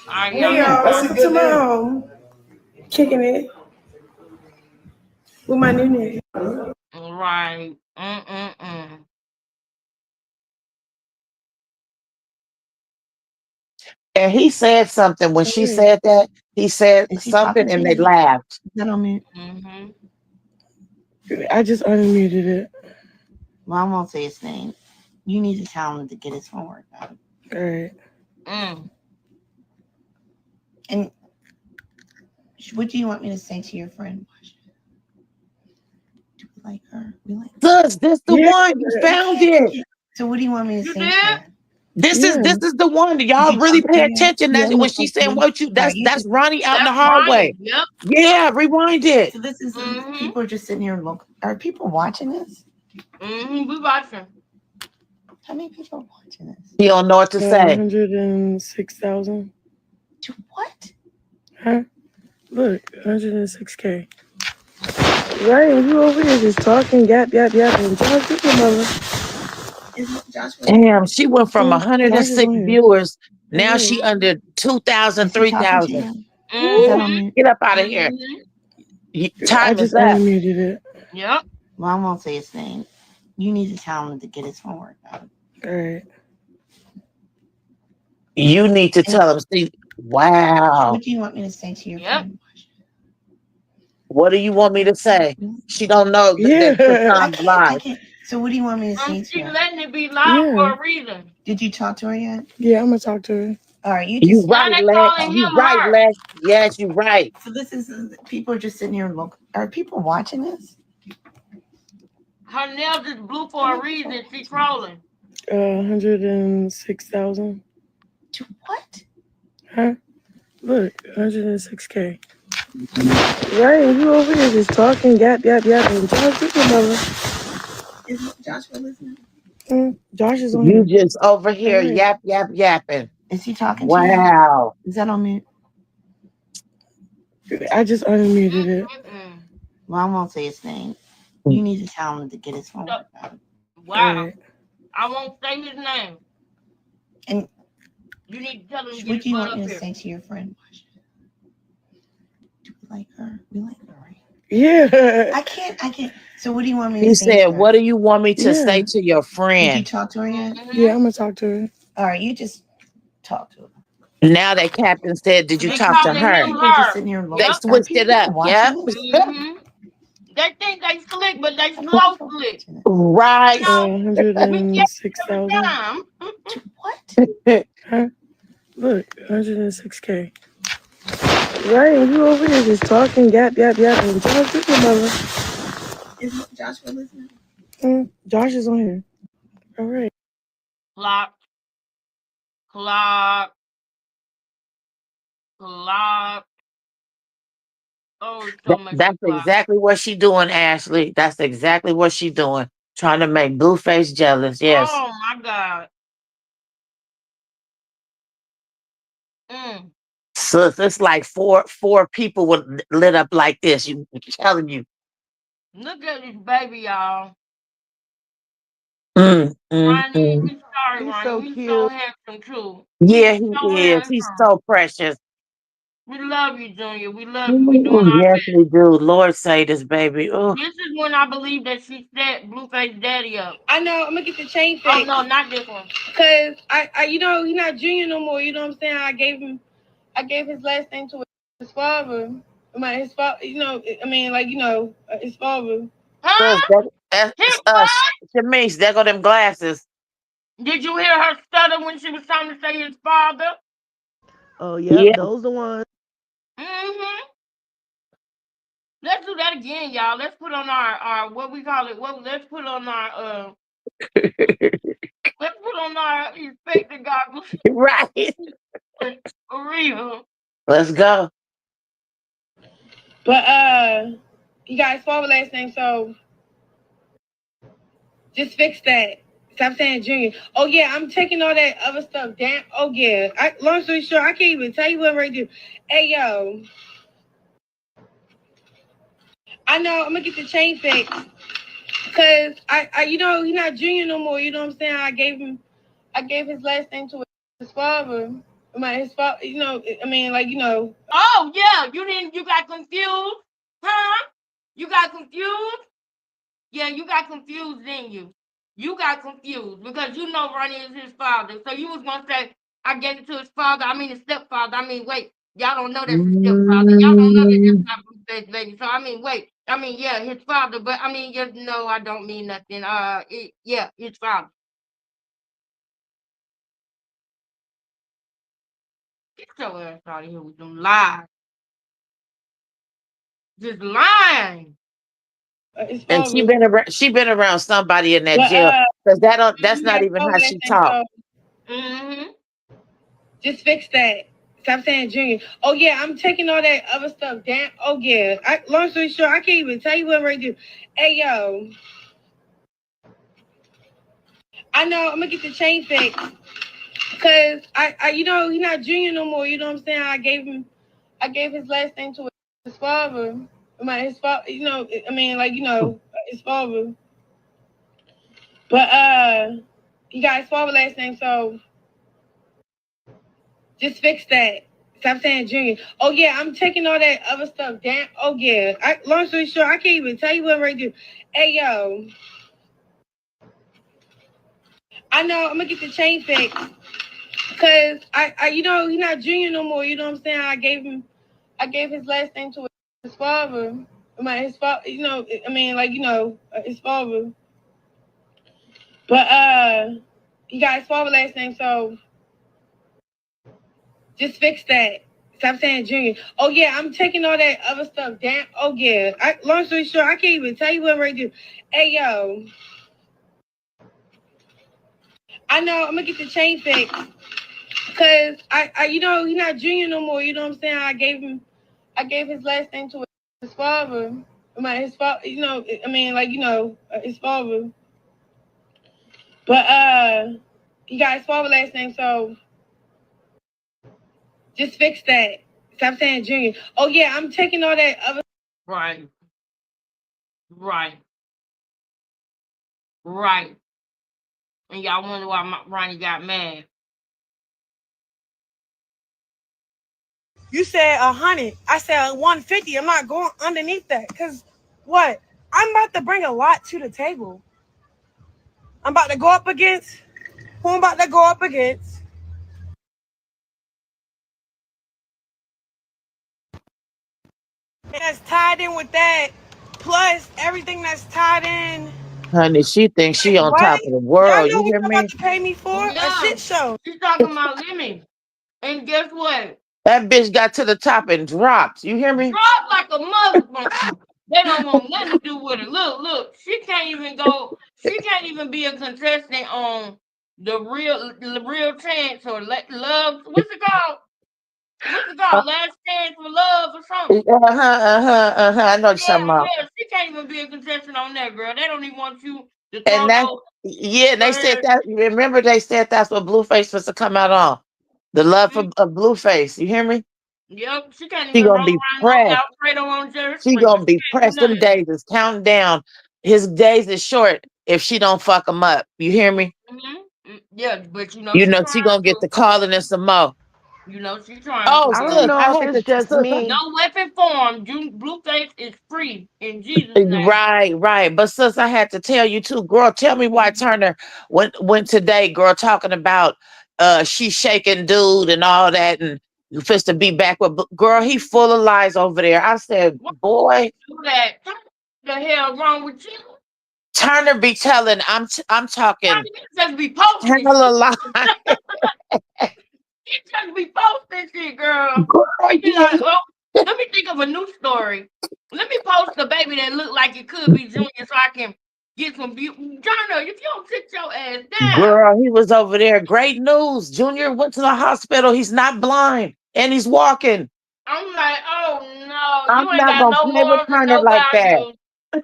Hey y'all, welcome to my home. Kicking it with my new nigga. Right. and he said something when she said that. He said something, and they laughed. That on mute. I just unmuted it. Well, I won't say his name. You need to tell him to get his homework done. All right. And what do you want me to say to your friend? Do we like her? We like her. Sus, this the one. You found it. So what do you want me to say to her? This Yeah. is the one. Did Y'all you really talk to pay her yet? attention. Yeah, That's I'm when gonna she's talk to saying her. what you. All right, you That's just Ronnie out in the That's hallway. Ronnie. Yep. Yeah, rewind it. so this is Mm-hmm. people are just sitting here. Look, are people watching this? Mm-hmm. We watching. How many people are watching this? He don't know what to say. 106,000. To what? Huh? Look, 106K. Ryan, you over here just talking, yap, and Josh, look your mother. Is Joshua? Damn, she went from Josh is 106 on here. viewers. Now Alright. she under 2,000, Is he talking to 3,000. you? Is that Mm-hmm. on mute? Get up out of here. Mm-hmm. I Time is just up. unmuted it. Yep. Well, I won't say his name. You need to tell him to get his homework done. Alright. You need to tell him. See, wow. What do you want me to say to your Yep. friend? What do you want me to say? She don't know that Yeah. Krishan's live. can't. So what do you want me to say to She her? letting it be live for Yeah. a reason. Did you talk to her yet? Yeah, I'm gonna talk to her. All right, you You just. Now right, they Les. calling You him right, her. Les. Yes, you right. So this is people are just sitting here. Look, are people watching this? Her nails is blue for a reason. She trolling. 106,000. To what? Huh? Look, 106K. Ryan, you over here just talking, yap, and Josh, look your mother. Is Joshua listening? Josh is on You here. just over here Alright. yapping. Is he talking to you? Wow. Is that on mute? I just unmuted it. Mm-mm. Well, I won't say his name. You need to tell him to get his homework done. Wow. Alright. I won't say his name. And you need to tell him to get what his do you butt want me up to here. say to your friend? Do we like her? We like her, right? Yeah. I can't. So what do you want me to He say said, to her? what do you want me to say Yeah. to your Did you friend? talk to her yet? Mhm. Yeah, I'm gonna talk to her. All right, you just talk to her. Now that Captain said, did you They talk to calling her? him People are just her. sitting here. They Yep. Are switched it people up. watching Yep. this? Mm-hmm. They think they slick, but they Are slow people slick. watching it? Right. No, we get every 106,000. time. To what? Huh? Look, 106K. Ryan, you over here just talking, yap, and Josh, look your mother. Is Joshua listening? Josh is on here. Alright. Clock. Clock. Clock. Oh, so much That's clock. exactly what she doing, Ashley. That's exactly what she doing. Trying to make Blueface jealous. Yes. Oh my God. Mm. Sis, it's like four people would lit up like this. I'm telling you. Look at this baby, y'all. Mm, mm, Ronnie, mm. we sorry, He's Ronnie. so We cute. so handsome too. Yeah, He's he so is. He's handsome. so precious. We love you, Junior. We love you. We doing our Yes, best. we do. Lord save this baby. Oh, This is when I believe that she set Blueface Daddy up. I know. I'm gonna get the chain Oh fixed. no, not this one. Cause he's not Junior no more. You know what I'm saying? I gave his last name to his father. His father. His father. Huh? that's His us. what? Shamish, there go them glasses. Did you hear her stutter when she was trying to say his father? Oh, Yeah. yep, those the ones. Mm-hmm. Let's do that again, y'all. Let's put on our what we call it. Let's put on our let's put on our inspector goggles Right. for real. Let's go. But he got his father last name, so just fix that. Stop saying Junior. Oh yeah, I'm taking all that other stuff down. Oh yeah. Long story short, I can't even tell you what right there. Hey yo. I know, I'm gonna get the chain fixed. Cause he's not Junior no more. You know what I'm saying? I gave his last name to his father. His father. Oh yeah, you got confused, huh? You got confused? Yeah, you got confused, didn't you? You got confused because you know Ronnie is his father. So you was gonna say, I gave it to his father, his stepfather. Wait, y'all don't know that's his stepfather. Y'all don't know that that's Mm, not Blueface baby. So wait. Yeah, his father, but no, I don't mean nothing. Yeah, his father. Get your ass out of here with them lies. Just lying. His and father. she been around somebody in that But jail because that's not his even father how last she name, talk. so Mm-hmm. Just fix that. Stop saying Junior. Oh yeah, I'm taking all that other stuff down. Oh yeah. Long story short, I can't even tell you what I'm ready to do. Hey yo, I know I'm gonna get the chain fixed. Cause he's not Junior no more. You know what I'm saying? I gave his last name to his father. His father, his father. But he got his father last name, so just fix that. Stop saying Junior. Oh yeah, I'm taking all that other stuff down. Oh yeah. Long story short, I can't even tell you what I'm ready to do. Hey yo, I know I'm gonna get the chain fixed. Cause he's not Junior no more. You know what I'm saying? I gave his last name to his father. His father, his father. But he got his father last name, so just fix that. Stop saying Junior. Oh yeah, I'm taking all that other stuff down. Oh yeah. Long story short, I can't even tell you what I'm ready to do. Hey yo, I know I'm gonna get the chain fixed. Cause he's not Junior no more. You know what I'm saying? I gave his last name to his father. His father, his father. But he got his father last name, so just fix that. Stop saying Junior. Oh yeah, I'm taking all that other. Right. Right. Right. And y'all wonder why Ronnie got mad. You said 100. I said 150. I'm not going underneath that. Cause what? I'm about to bring a lot to the table. I'm about to go up against who I'm about to go up against. That's tied in with that. Plus everything that's tied in. Honey, she thinks she Like on what? top of the Y'all world. know You what hear you're about me? to pay me for? A Yeah. shit show. She's talking about Lemmy. And guess what? That bitch got to the top and dropped. You hear me? Drop like a motherfucker. They don't want nothing to do with it. Look. She can't even go. She can't even be a contestant on the real chance or love. What's it called? What's it called? Last chance for love or something. I know what you're Yeah, talking about. yeah. She can't even be a contestant on that, girl. They don't even want you to And throw that, no. yeah, Go they said ahead. that. Remember, they said that's what Blueface was to come out on. The love Mm, of Blueface. You hear me? yep. She can't She even roll gonna be around no pressed. Alfredo on Jerry She Springer. gonna She be can't do pressed. Them nothing. days is counting down. His days is short if she don't fuck him up. You hear me? Yeah, but You she know she trying gonna get to. the calling and some more. She trying to, Oh, I girl. don't sis, know I if had it's to, just sis, No me. weapon form. Blueface is free in Jesus' name. right. But sis, I had to tell you too, girl. Tell me why Mhm. Turner went today, girl, talking about she shaking dude and all that, and you fist to be back with girl. He full of lies over there. I said, Why boy, you do that? What the hell wrong with you? Turner be telling. I'm Why talking you just be posting hella shit? lie, You just be posting shit, girl. girl. You be Yeah, like, oh, let me think of a new story. Let me post a baby that look like it could be Junior so I can get some views. Turner, if you don't sit your ass down. girl, he was over there. Great news. Junior went to the hospital. He's not blind and he's walking. I'm like, oh no, I'm you ain't not got gonna no play with morals and Turner no like that. values.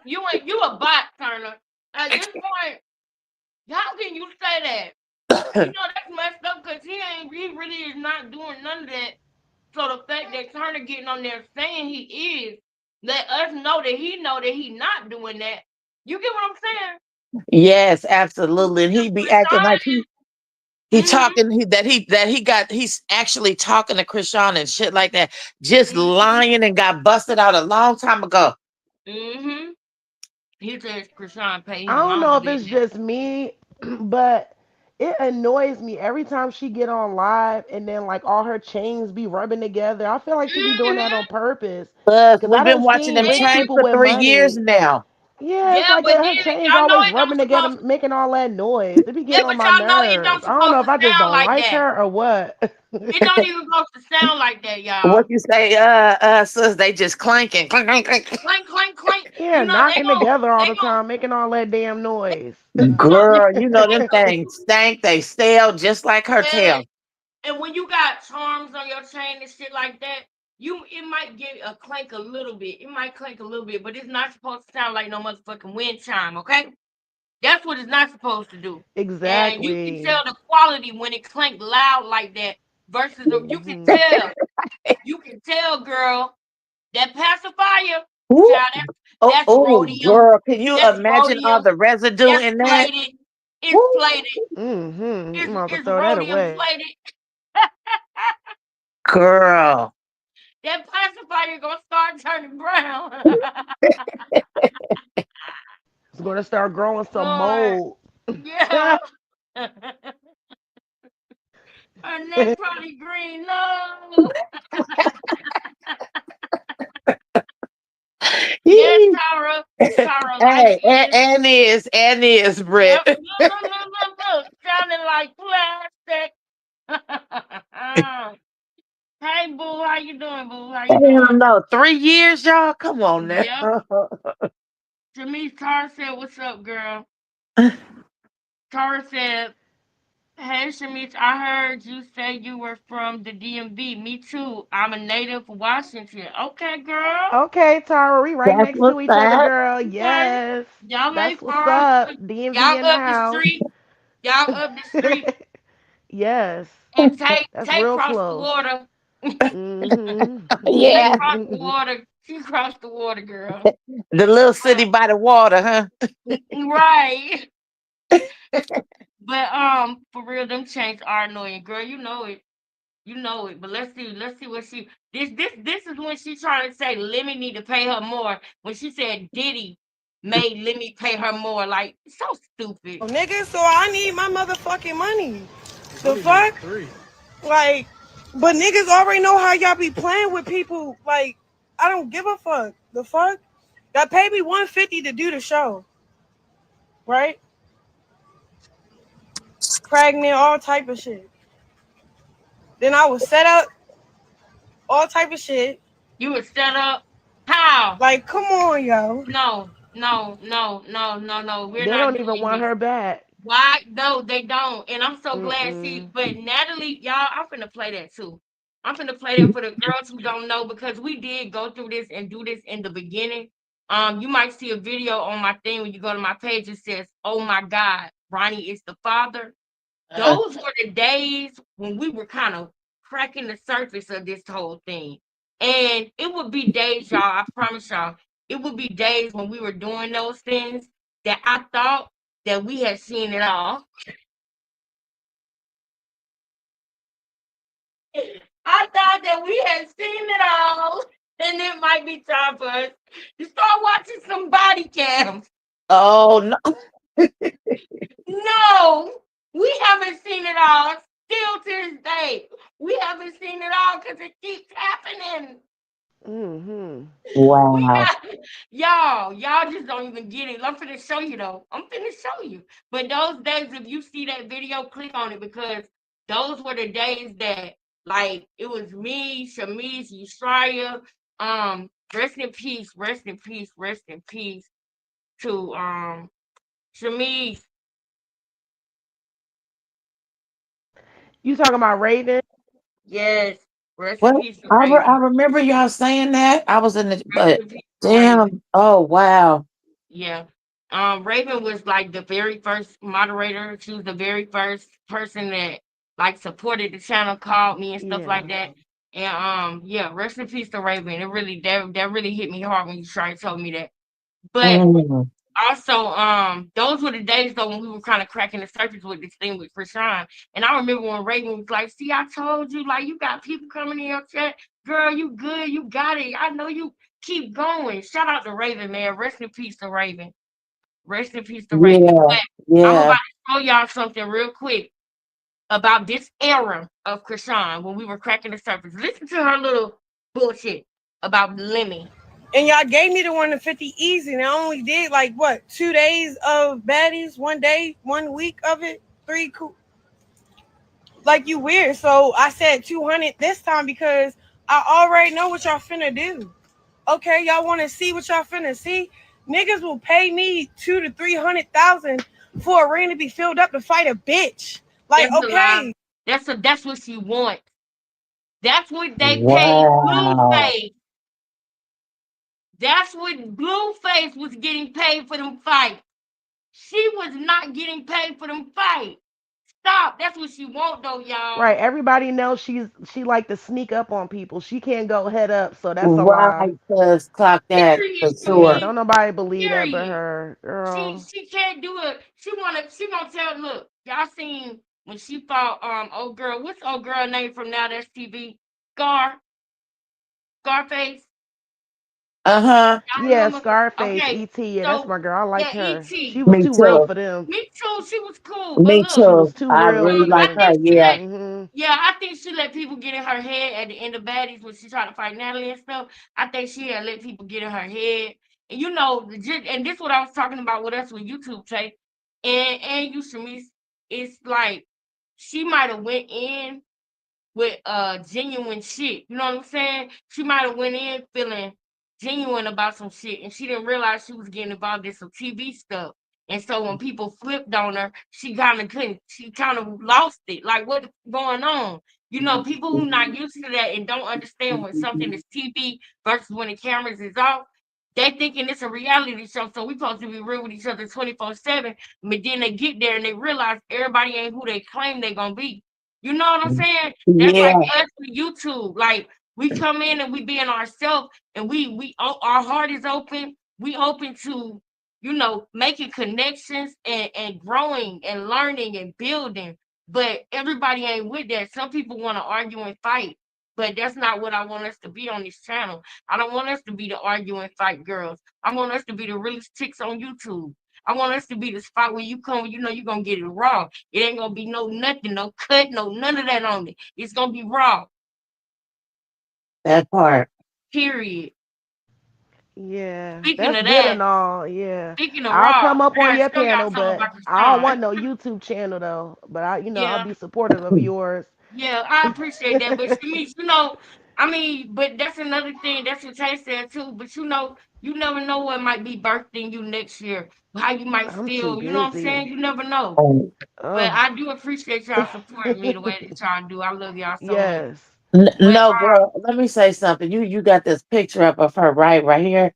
You a bot, Turner. At this point, how can you say that? That's messed up because he really is not doing none of that. So the fact that Turner getting on there saying he is, let us know that he not doing that. You get what I'm saying? Yes, absolutely. And he be acting like he Mm-hmm. talking he's actually talking to Krishan and shit like that. Just Mm-hmm. lying and got busted out a long time ago. Mm-hmm. He says Krishan paid I him. I don't don't know if believe it's just me, but it annoys me every time she get on live and then like all her chains be rubbing together. I feel like she be doing that that. on purpose. But Cause I we've been done watching seen them rich train people for with 3 years money. now. Yeah, it's Yeah, like but her then chains y'all know always it don't rubbing together, supposed. making all that noise. It be Yeah, getting on but my y'all know it don't nerves. I don't know supposed if to I just sound don't like like that. her or what. It don't even supposed to sound like that, What y'all. you say, sis? They just clanking, clink, clink, clink. Clank, clank, clank. Yeah, knocking They together all they the gon' time, making all that damn noise. Girl, you know them they gon' things stank. They stale just like her yeah. tail. And when you got charms on your chain and shit like that, it might get a clank a little bit. It might clank a little bit, but it's not supposed to sound like no motherfucking wind chime, okay? That's what it's not supposed to do. And you can Exactly. tell the quality when it clank loud like that versus Hmm. you can tell, girl, that pacifier, Ooh, child, oh, that's oh, rhodium. girl, can you That's imagine all rhodium. the residue That's in that? plated. It's Woo, plated. I'm It's about to it's throw that rhodium away. plated. girl. That pacifier gonna start turning brown. It's gonna start growing some Lord, mold. yeah. Her neck probably green. No. Yes, Yee. Tara. Tara, life Hey, is. and is, Yep. Britt. Look. Sounding like plastic. Hey, boo. How you doing, boo? How you Hell doing? no, 3 years, y'all. Come on now. Yep. Janice Tara said, "What's up, girl?" Tara said, "Hey, Shamish, I heard you say you were from the DMV. Me too. I'm a native Washington. Okay, girl. Okay, Tara, we right That's next to what's each other, up. girl. Okay. Yes. Y'all That's ain't what's far. up. DMV Y'all in the up the house. street. Y'all up the street Yes. and take That's take real cross the close. water. Take Yeah, cross the Mm-hmm. water. She crossed the water, girl. the little city by the water, huh? Right. But for real, them chains are annoying, girl. You know it. You know it. But let's see what she this is when she trying to say Lemmy need to pay her more. When she said Diddy made Lemmy pay her more. Like, so stupid. Nigga, so I need my motherfucking money. The fuck? Like, but niggas already know how y'all be playing with people. Like, I don't give a fuck. The fuck? Y'all paid me $150 to do the show, right? Pregnant, all type of shit. Then I was set up, all type of shit. You was set up. How? Like, come on, yo. No. We're They not don't even doing want this. her back. Why? No, they don't. And I'm so glad she, Mm-mm. but Natalie, y'all, I'm finna play that too. I'm finna play that for the girls who don't know because we did go through this and do this in the beginning. You might see a video on my thing when you go to my page. It says, "Oh my God, Ronnie is the father." Those were the days when we were kind of cracking the surface of this whole thing. And it would be days, y'all, I promise y'all, it would be days when we were doing those things that I thought that we had seen it all. I thought that we had seen it all. And it might be time for us to start watching some body cams. Oh no. No, we haven't seen it all. Still to this day, we haven't seen it all because it keeps happening. Mm-hmm. We Wow. got y'all just don't even get it. I'm finna show you though. I'm finna show you. But those days, if you see that video, click on it because those were the days that like it was me, Shamiz, Yushraya, rest in peace to Shamiz. You talking about Raven? Yes, rest in Well, peace to I Raven. remember y'all saying that. I was in the, Rest but in peace to Raven. damn. Oh wow. Yeah. Raven was like the very first moderator. She was the very first person that like supported the channel, called me and stuff like Yeah. that. And yeah, rest in peace to Raven. It really that really hit me hard when you tried to tell me that. But Mm. also, those were the days though when we were kind of cracking the surface with this thing with Krishan. And I remember when Raven was like, "See, I told you, like you got people coming in your chat, girl. You good, you got it. I know you keep going." Shout out to Raven, man. Rest in peace to Raven. Rest in peace to Raven. Yeah. But I'm about Yeah. to show y'all something real quick about this era of Krishan when we were cracking the surface. Listen to her little bullshit about Lemmy. And y'all gave me the 1 to 50 easy. And I only did like what 2 days of baddies, 1 day, 1 week of it, three cool. Like you weird. So I said 200 this time because I already know what y'all finna do. Okay, y'all want to see what y'all finna see? Niggas will pay me 2 to 300,000 for a ring to be filled up to fight a bitch. Like, That's a lie. okay, That's what she wants. That's what they paid Wow. Blueface. That's what Blueface was getting paid for them fights. She was not getting paid for them fights. Stop. That's what she want though, y'all. Right. Everybody knows she like to sneak up on people. She can't go head up, so that's a lie. Right, cuz clock that Period, for Yeah, sure. Shanice. don't nobody believe that but Period. her. Girl. She can't do it. She gonna tell. Look, y'all seen when she fought old girl. What's old girl name from Now That's TV? Scarface. Uh-huh. Y'all Yeah, remember? Scarface, Okay, E.T. Yeah, that's so my girl. I like yeah, her. She ET. was Me too real too. for them. Me too. She was cool, but Me look, She was too. too I real really for like I them. her. think she Yeah. let. Mhm. Yeah, I think she let people get in her head at the end of baddies when she tried to fight Natalie and stuff. I think she had let people get in her head, and and this what I was talking about with us with YouTube, Tay, and you, Shamice. It's like she might have went in with genuine shit. You know what I'm saying? She might have went in feeling genuine about some shit, and she didn't realize she was getting involved in some TV stuff. And so when people flipped on her, she kind of couldn't. She kind of lost it. Like what's going on? People who not used to that and don't understand when something is TV versus when the cameras is off. They thinking it's a reality show, so we supposed to be real with each other 24/7. But then they get there and they realize everybody ain't who they claim they gonna be. You know what I'm saying? That's like Yeah. us with YouTube. Like we come in and we being ourselves, and our heart is open. We open to making connections and growing and learning and building. But everybody ain't with that. Some people want to argue and fight, but that's not what I want us to be on this channel. I don't want us to be the argue and fight girls. I want us to be the realest chicks on YouTube. I want us to be the spot where you come, you're gonna get it raw. It ain't gonna be no nothing, no cut, no none of that on it. It's gonna be raw. That part. Period. Yeah, Speaking that's of good that, and all. Yeah, speaking of I'll raw, come up I on gotta your show y'all panel, something but about the I don't Sean. want no YouTube channel though. But I'll Yeah, be supportive of yours. yeah, I appreciate that. But Shanice, I mean, but that's another thing. That's what Tay said too. But you never know what might be birthing you next year. How you might I'm too feel. You know what I'm busy. saying? You never know. Oh, But Oh, I do appreciate y'all supporting me the way that y'all do. I love y'all so much. yes. But no, girl. Let me say something. You got this picture up of her right here.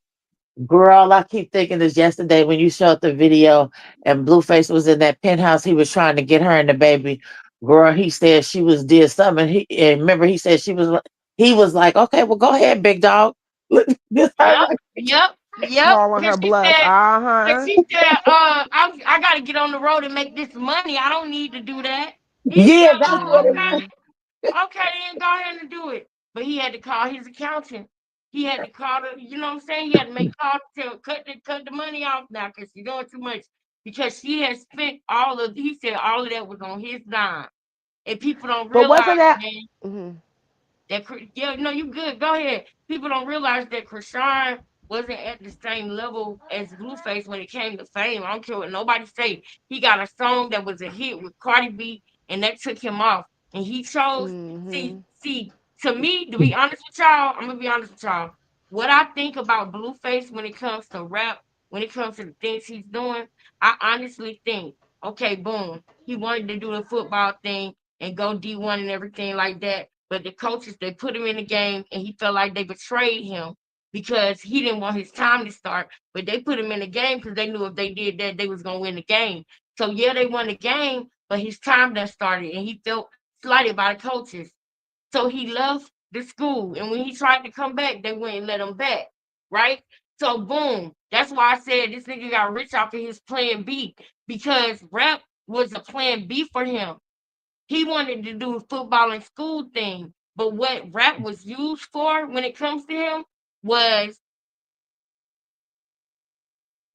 Girl, I keep thinking this yesterday when you showed the video and Blueface was in that penthouse. He was trying to get her and the baby. Girl, he said she was did something. And remember, he said he was like, okay, well, go ahead, big dog. Look, this her yep, right. yep. Calling her bluff. Uh huh. I gotta get on the road and make this money. I don't need to do that. He Yeah, said, that's oh, what it okay. was. Mhm. Okay, then go ahead and do it. But he had to call his accountant. He had to call the, you know what I'm saying? He had to make calls to cut the money off now because she's doing too much. Because she has spent he said all of that was on his dime. And people don't But wasn't realize, that? man, Mhm. yeah, no, you good. Go ahead. People don't realize that Krishan wasn't at the same level as Blueface when it came to fame. I don't care what nobody say. He got a song that was a hit with Cardi B, and that took him off. And he chose. See, Mhm. see. To me, to be honest with y'all, I'm gonna be honest with y'all. What I think about Blueface when it comes to rap, when it comes to the things he's doing, I honestly think, okay, boom, he wanted to do the football thing and go D1 and everything like that. But the coaches, they put him in the game and he felt like they betrayed him because he didn't want his time to start. But they put him in the game because they knew if they did that, they was gonna win the game. So yeah, they won the game, but his time done started and he felt slighted by the coaches. So he left the school. And when he tried to come back, they wouldn't let him back. Right? So boom. That's why I said this nigga got rich off of his plan B because rap was a plan B for him. He wanted to do a football and school thing. But what rap was used for when it comes to him was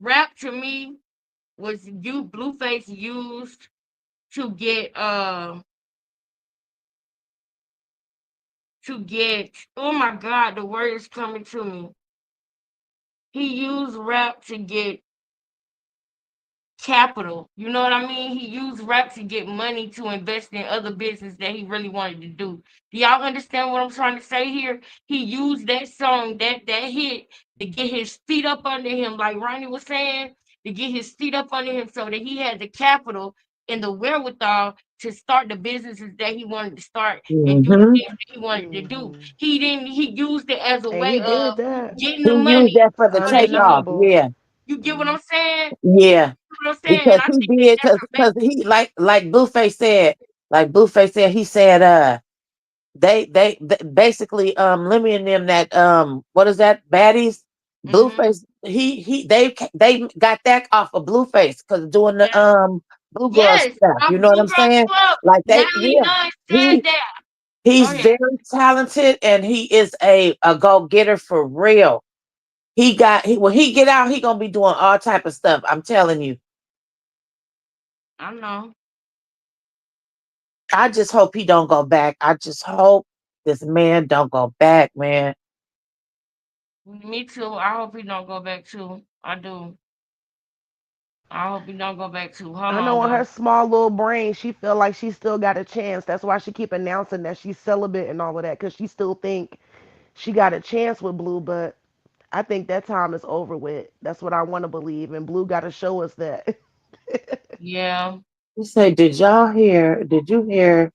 rap to me was you Blueface used to get oh my god, the word is coming to me. he used rap to get capital. You know what I mean? He used rap to get money to invest in other business that he really wanted to do. Do y'all understand what I'm trying to say here? He used that song, that hit, to get his feet up under him, like Ronnie was saying, to get his feet up under him so that he had the capital and the wherewithal to start the businesses that he wanted to start and do the Mm-hmm. things that he wanted to do. He used it as a And way he did of that. getting He the used money that for the so that he could, takeoff. Undeniable. Yeah. you get what I'm saying? Yeah. What I'm saying? Because And I he think did, that's because he like Blueface said, he said, they basically Lemmy and them that what is that, baddies, amazing. Blueface, they got that off of Blueface because doing the Yeah. Blue Girl Yes, stuff, you off know what Blue I'm Girls saying? Club. Like Natalie Nunn said he that. Go he's ahead. very talented and he is a go-getter for real. When he get out, he gonna be doing all type of stuff, I'm telling you. I know. I just hope he don't go back. I just hope this man don't go back, man. Me too. I hope he don't go back too. I do. I hope he don't go back too. Hold I know on in her though. small little brain, she feel like she still got a chance. That's why she keep announcing that she's celibate and all of that, because she still think she got a chance with Blue. But I think that time is over with. That's what I want to believe, and Blue got to show us that. Yeah. He said, did you hear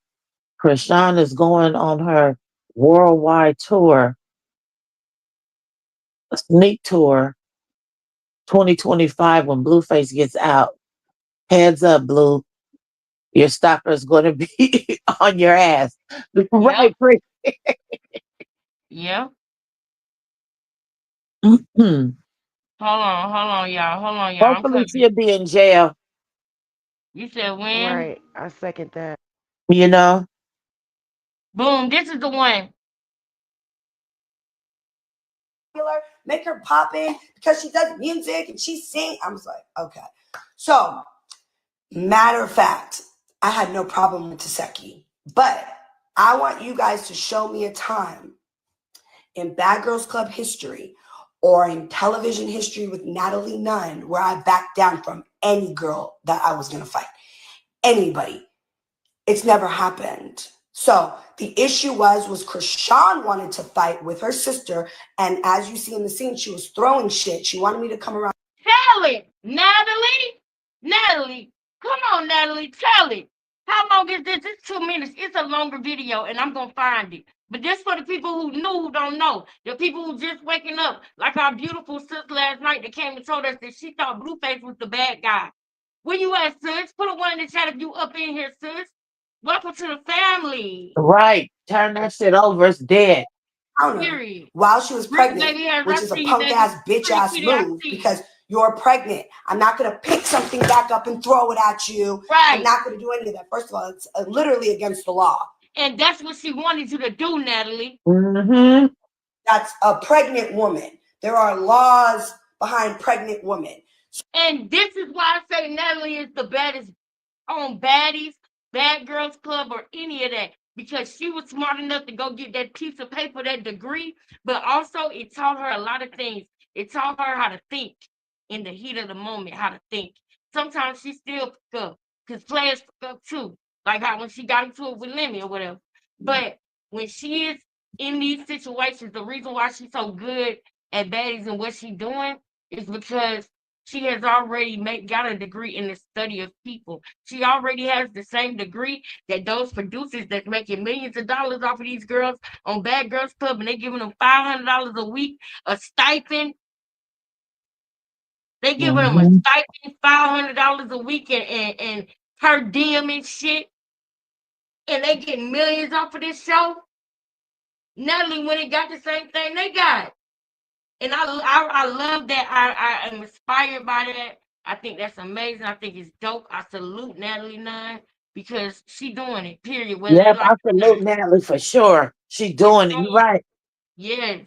Krishan is going on her worldwide tour, a sneak tour, 2025 when Blueface gets out? Heads up, Blue. Your stopper is going to be on your ass. Yep. Right, Chris? Yep. Mhm. Hold on, y'all. Hold on, y'all. I'm Hopefully coming. she'll be in jail, You said when? Right. I second that. you know? Boom. This is the one. Make her pop in because she does music and she sings. I was like, okay. So, matter of fact, I had no problem with dissection, but I want you guys to show me a time in Bad Girls Club history or in television history with Natalie Nunn where I backed down from any girl that I was going to fight. Anybody. It's never happened. So the issue was Krishan wanted to fight with her sister. And as you see in the scene, she was throwing shit. She wanted me to come around. Tell it, Natalie. Natalie. Come on, Natalie. Tell it. How long is this? It's 2 minutes. It's a longer video, and I'm gonna find it. But this for the people who knew who don't know. The people who just waking up, like our beautiful sis last night that came and told us that she thought Blueface was the bad guy. Where you at, sis? Put a one in the chat if you up in here, sis. Welcome to the family. Right. Turn that shit over. It's dead. Period. While she was Pretty pregnant, baby hairs. which I is a see you, punk baby. ass bitch Pretty ass kitty, I move see you. because you're pregnant. I'm not going to pick something back up and throw it at you. I'm Right. not going to do any of that. First of all, it's literally against the law. And that's what she wanted you to do, Natalie. Mm-hmm. That's a pregnant woman. There are laws behind pregnant women. And this is why I say Natalie is the baddest on Baddies, Bad Girls Club, or any of that. Because she was smart enough to go get that piece of paper, that degree, but also it taught her a lot of things. It taught her how to think in the heat of the moment, how to think. Sometimes she still fuck up, because players fuck up too. Like how when she got into it with Lemmy or whatever. But when she is in these situations, the reason why she's so good at Baddies and what she's doing is because she has already got a degree in the study of people. She already has the same degree that those producers that's making millions of dollars off of these girls on Bad Girls Club, and they giving them $500 a week, a stipend. They giving them a Mm-hmm. stipend, $500 a week, and per diem and shit, and they getting millions off of this show. Natalie, when it got the same thing they got. And I love that. I am inspired by that. I think that's amazing. I think it's dope. I salute Natalie Nunn because she doing it. Period. Whether they Yep, like I it or not, salute Natalie for sure. She she's doing it. doing You're it. right. Yes.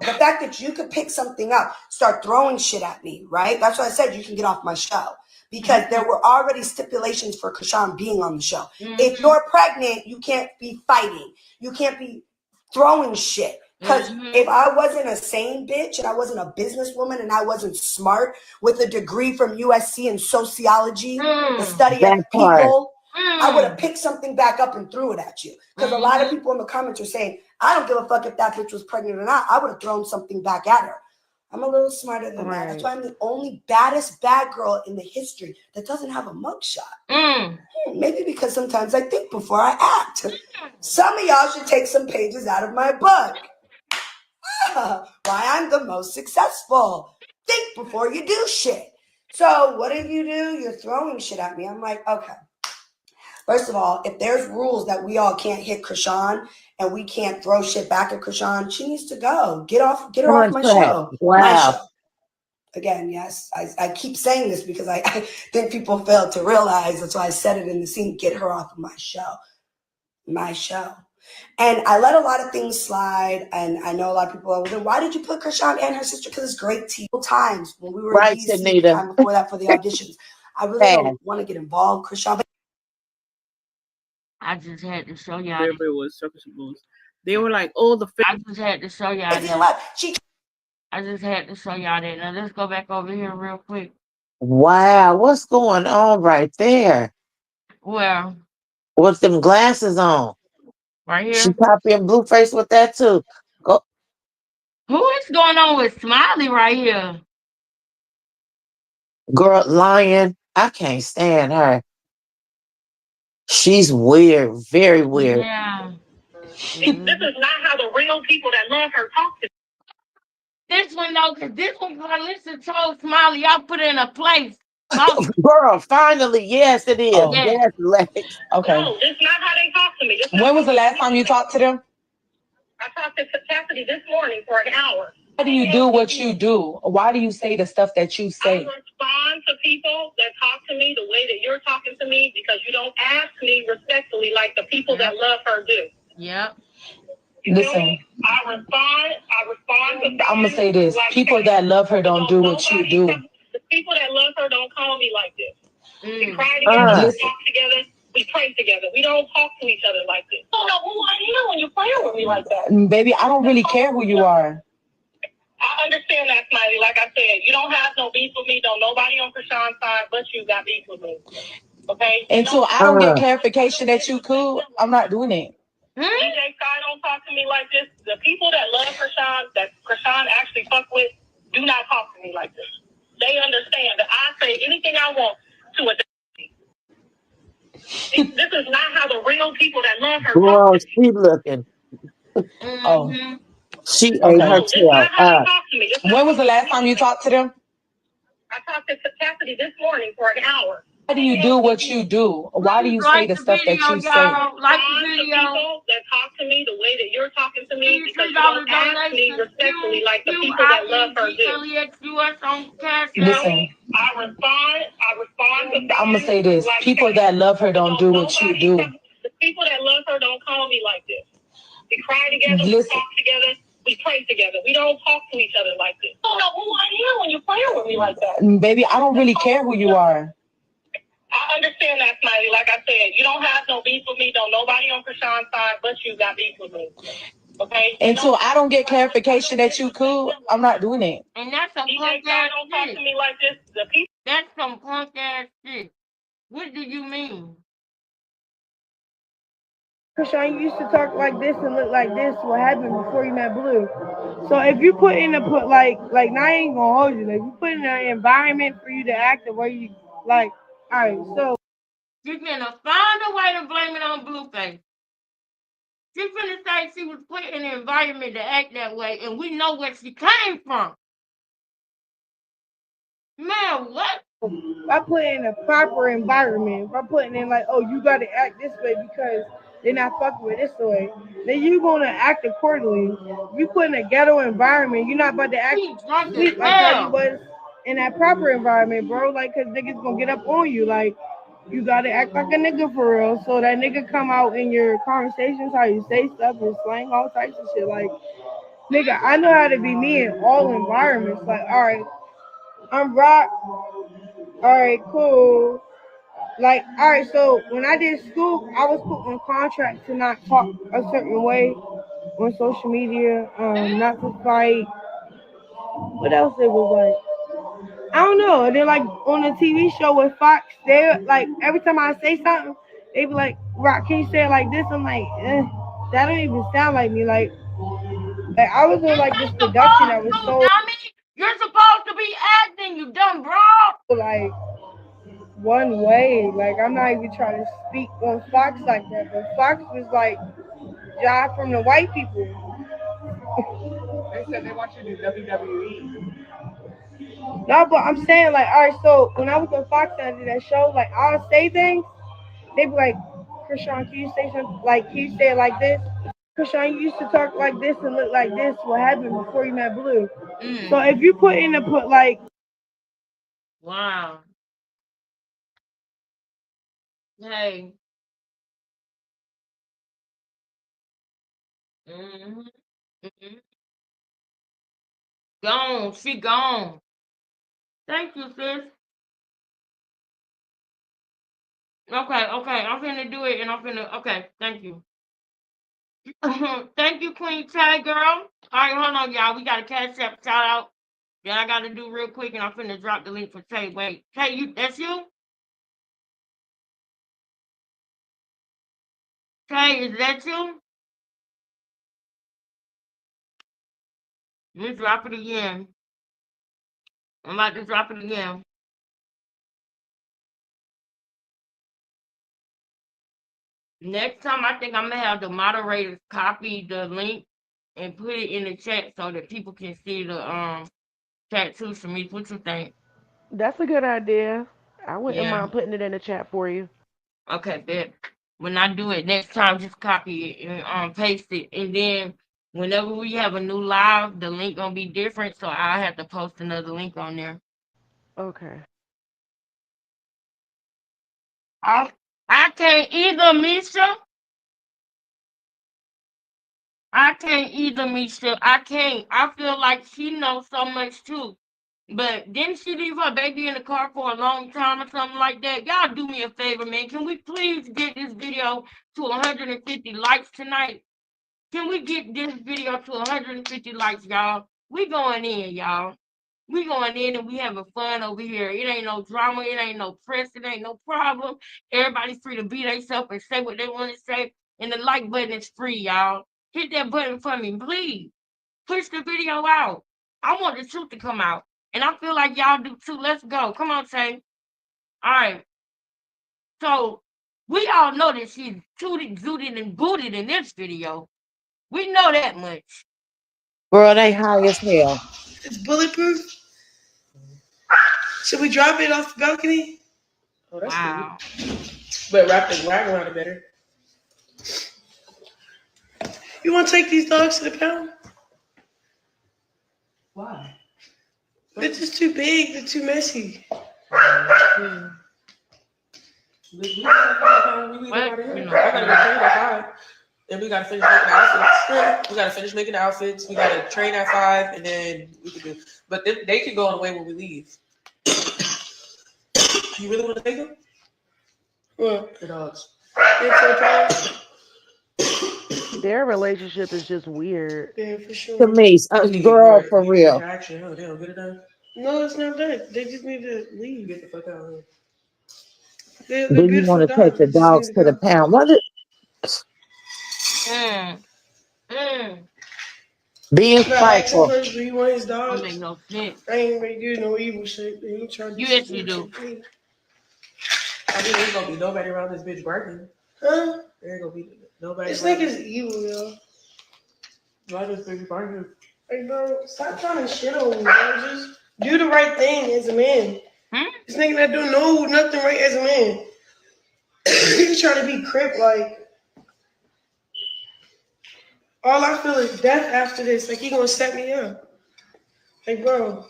The fact that you could pick something up, start throwing shit at me, right? That's why I said you can get off my show. Because there were already stipulations for Krishan being on the show. If you're pregnant, you can't be fighting. You can't be throwing shit. Because if I wasn't a sane bitch and I wasn't a businesswoman and I wasn't smart with a degree from USC in sociology, the study of people, I would have picked something back up and threw it at you. Because a lot of people in the comments are saying, I don't give a fuck if that bitch was pregnant or not. I would have thrown something back at her. I'm a little smarter than that. That's why I'm the only baddest bad girl in the history that doesn't have a mugshot. Maybe because sometimes I think before I act. Some of y'all should take some pages out of my book. Why I'm the most successful. Think before you do shit. So what do? You're throwing shit at me. I'm like, okay. First of all, if there's rules that we all can't hit Krishan and we can't throw shit back at Krishan, she needs to go. Get her off my show. Wow. My show. Again, yes, I keep saying this because I think people fail to realize. That's why I said it in the scene. Get her off of my show. My show. And I let a lot of things slide. And I know a lot of people are wondering, why did you put Krishan and her sister? Because it's great times when we were in DC the time before that for the auditions. I really don't want to get involved, Krishan. I just had to show y'all. Whatever it was, circus moves. They were like, oh, the. I just had to show y'all. I just had to show y'all that. Now let's go back over here real quick. Wow, what's going on right there? Well, with them glasses on. Right here. She copying Blueface with that too. Go. Who is going on with Smiley right here? Girl, Lion. I can't stand her. She's weird, very weird. Yeah. This is not how the real people that love her talk to. This one though, because this one Carlissa told Smiley, y'all put it in a place. Girl, finally, yes, it is. Oh. Yes, Lex. Okay. No, this is not how they talk to me. When was the last time you talked to them? I talked to Cassidy this morning for an hour. Why do you do what you do? Why do you say the stuff that you say? I respond to people that talk to me the way that you're talking to me because you don't ask me respectfully like the people that love her do. Yep. Listen. I respond to I'm gonna say this: people that love her don't do what you do. The people that love her don't call me like this. We cry together, we talk together, we pray together. We don't talk to each other like this. You don't know who I am when you're playing with me like that. Baby, I don't really care who you are. I understand that, Smiley. Like I said, you don't have no beef with me. Don't nobody on Krishan's side but you got beef with me. Okay? Until I don't get clarification that you cool, I'm not doing it. DJ Sky don't talk to me like this. The people that love Krishan, that Krishan actually fuck with, do not talk to me like this. They understand that I say anything I want to a. This is not how the real people that love her. Girl, she looking. Oh. She ate her tail up. When was the last time you talked to them? I talked to Cassidy this morning for an hour. Why do you do what you do? Why do you say the stuff that you say? Like the video. People that talk to me the way that you're talking to me because you don't ask me respectfully like the people that love her do. Listen. I respond to I'm gonna say this: people that love her don't do what you do. The people that love her don't call me like this. We cry together, we talk together, we pray together. We don't talk to each other like this. You don't know who I am when you're playing with me like that. Baby, I don't really care who you are. I understand that, Smiley. Like I said, you don't have no beef with me. Don't nobody on Krishan's side but you got beef with me. Okay? Until I don't get clarification that you cool, I'm not doing it. And that's some punk ass shit. Don't talk to me like this. The people. That's some punk ass shit. What do you mean? Krishan, you used to talk like this and look like this. What happened before you met Blue? So if you put in like now I ain't gonna hold you. Like you put in an environment for you to act the way you like. All right, so She's gonna find a way to blame it on Blueface. She's gonna say she was put in an environment to act that way, and we know where she came from. Man, what? If I put in a proper environment, if I'm putting in like, oh, you gotta act this way because they're not fucking with this way, then you gonna act accordingly. If you put in a ghetto environment, you're not about to act sweet like how you was in that proper environment, bro. Like, cause niggas gonna get up on you. Like, you gotta act like a nigga for real, so that nigga come out in your conversations, how you say stuff and slang all types of shit. Like, nigga, I know how to be me in all environments. Like, all right, I'm rock. All right, cool. Like, all right, so when I did school, I was put on contract to not talk a certain way on social media, not to fight. What else it was like? I don't know. And then like on the TV show with Fox, they like every time I say something, they be like, "Rock, can you say it like this?" I'm like, that don't even sound like me. Like I was on like this It's production supposed that was to, so dummy. You're supposed to be acting, you dumb bro. like one way. Like I'm not even trying to speak on Fox like that, but Fox was like job from the white people. They said they want you to do WWE. No, but I'm saying like, all right. So when I was on Fox and I did that show, like I'll say things, they be like, "Krishan, can you say something? Like, can you say it like this?" Krishan, you used to talk like this and look like this. What happened before you met Blue? So if you put like, Wow. Hey. Mm-hmm. Mm-hmm. Gone. She gone. Thank you, sis. Okay, okay. I'm finna do it and I'm finna. Okay, thank you. Thank you, Queen Tay, girl. All right, hold on, y'all. We got a cash app shout out that I got to do real quick and I'm finna drop the link for Tay. Wait, Tay, that's you? Tay, is that you? Let me drop it again. I'm about to drop it again. Next time, I think I'm gonna have the moderators copy the link and put it in the chat so that people can see the chat too. Shamiz, what you think? That's a good idea. I wouldn't Yeah. mind putting it in the chat for you. Okay, bet. When I do it next time, just copy it and paste it, and then whenever we have a new live, the link gonna be different, so I have to post another link on there. Okay. I I can't either, Misha. I can't either, Misha. I can't. I feel like she knows so much too. But didn't she leave her baby in the car for a long time or something like that? Y'all do me a favor, man. Can we please get this video to 150 likes tonight? Can we get this video to 150 likes, y'all? We going in, y'all. We going in and we having fun over here. It ain't no drama. It ain't no press. It ain't no problem. Everybody's free to be themselves and say what they want to say. And the like button is free, y'all. Hit that button for me, please. Push the video out. I want the truth to come out. And I feel like y'all do too. Let's go. Come on, Tay. All right. So we all know that she's tooted, zooted, and booted in this video. We know that much. Girl, they high as hell. it's bulletproof. Should we drop it off the balcony? Oh, that's Wow. cool. But wrap the rag around it better. You want to take these dogs to the pound? Why? They're just too big. They're too messy. We leave out of here. I gotta go train at 5. Then we gotta finish making the outfits. We gotta finish making the outfits. We gotta train at 5, and then we can do. But they can go on the way when we leave. You really want to take them? What? The dogs. Their relationship is just weird. Yeah, for sure. To me, girl, for real. Action. Oh, they don't get it done. No, it's not that. They just need to leave. Get the fuck out of here. They're Do you beautiful want to take dogs. the They just dogs need to the go. pound? What is being No, I asked him spiteful? first, do he want his Don't dogs? make no sense. I ain't ready to do no evil shit. He ain't trying to do Yes, some you evil do. shit. I mean, there's gonna be nobody around this bitch barking. Huh? There ain't gonna be nobody. This nigga's evil, yo. Why this bitch barking? Hey, bro, stop trying to shit on me, bro. Just do the right thing as a man. This nigga not doing nothing right as a man. He's trying to be crip like. All I feel is death after this. Like he gonna set me up. Like, bro.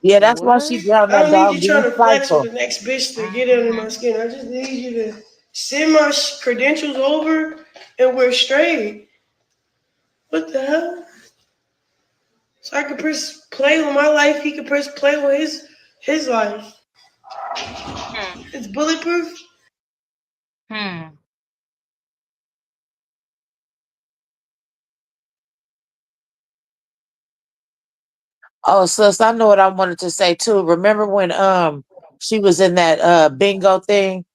Yeah, that's why she What? grabbed I that don't need dog you trying being to flex with spiteful. the next bitch to get under my skin. I just need you to send my credentials over and we're straight. What the hell? So I could press play with my life. He could press play with his life. It's bulletproof. Oh, sis, I know what I wanted to say too. Remember when she was in that bingo thing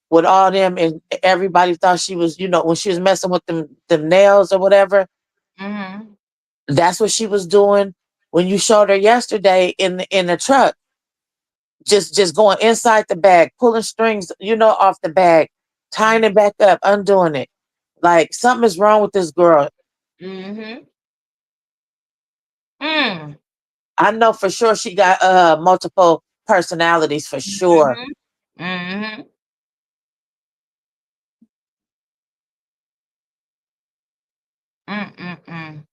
with all them and everybody thought she was, when she was messing with them nails or whatever. Mm-hmm. That's what she was doing when you showed her yesterday in the truck. Just going inside the bag, pulling strings, off the bag, tying it back up, undoing it. Like something is wrong with this girl. Mm-hmm. Mm. I know for sure she got multiple personalities for sure. Mm-hmm. Mm-hmm. Mm-mm-mm.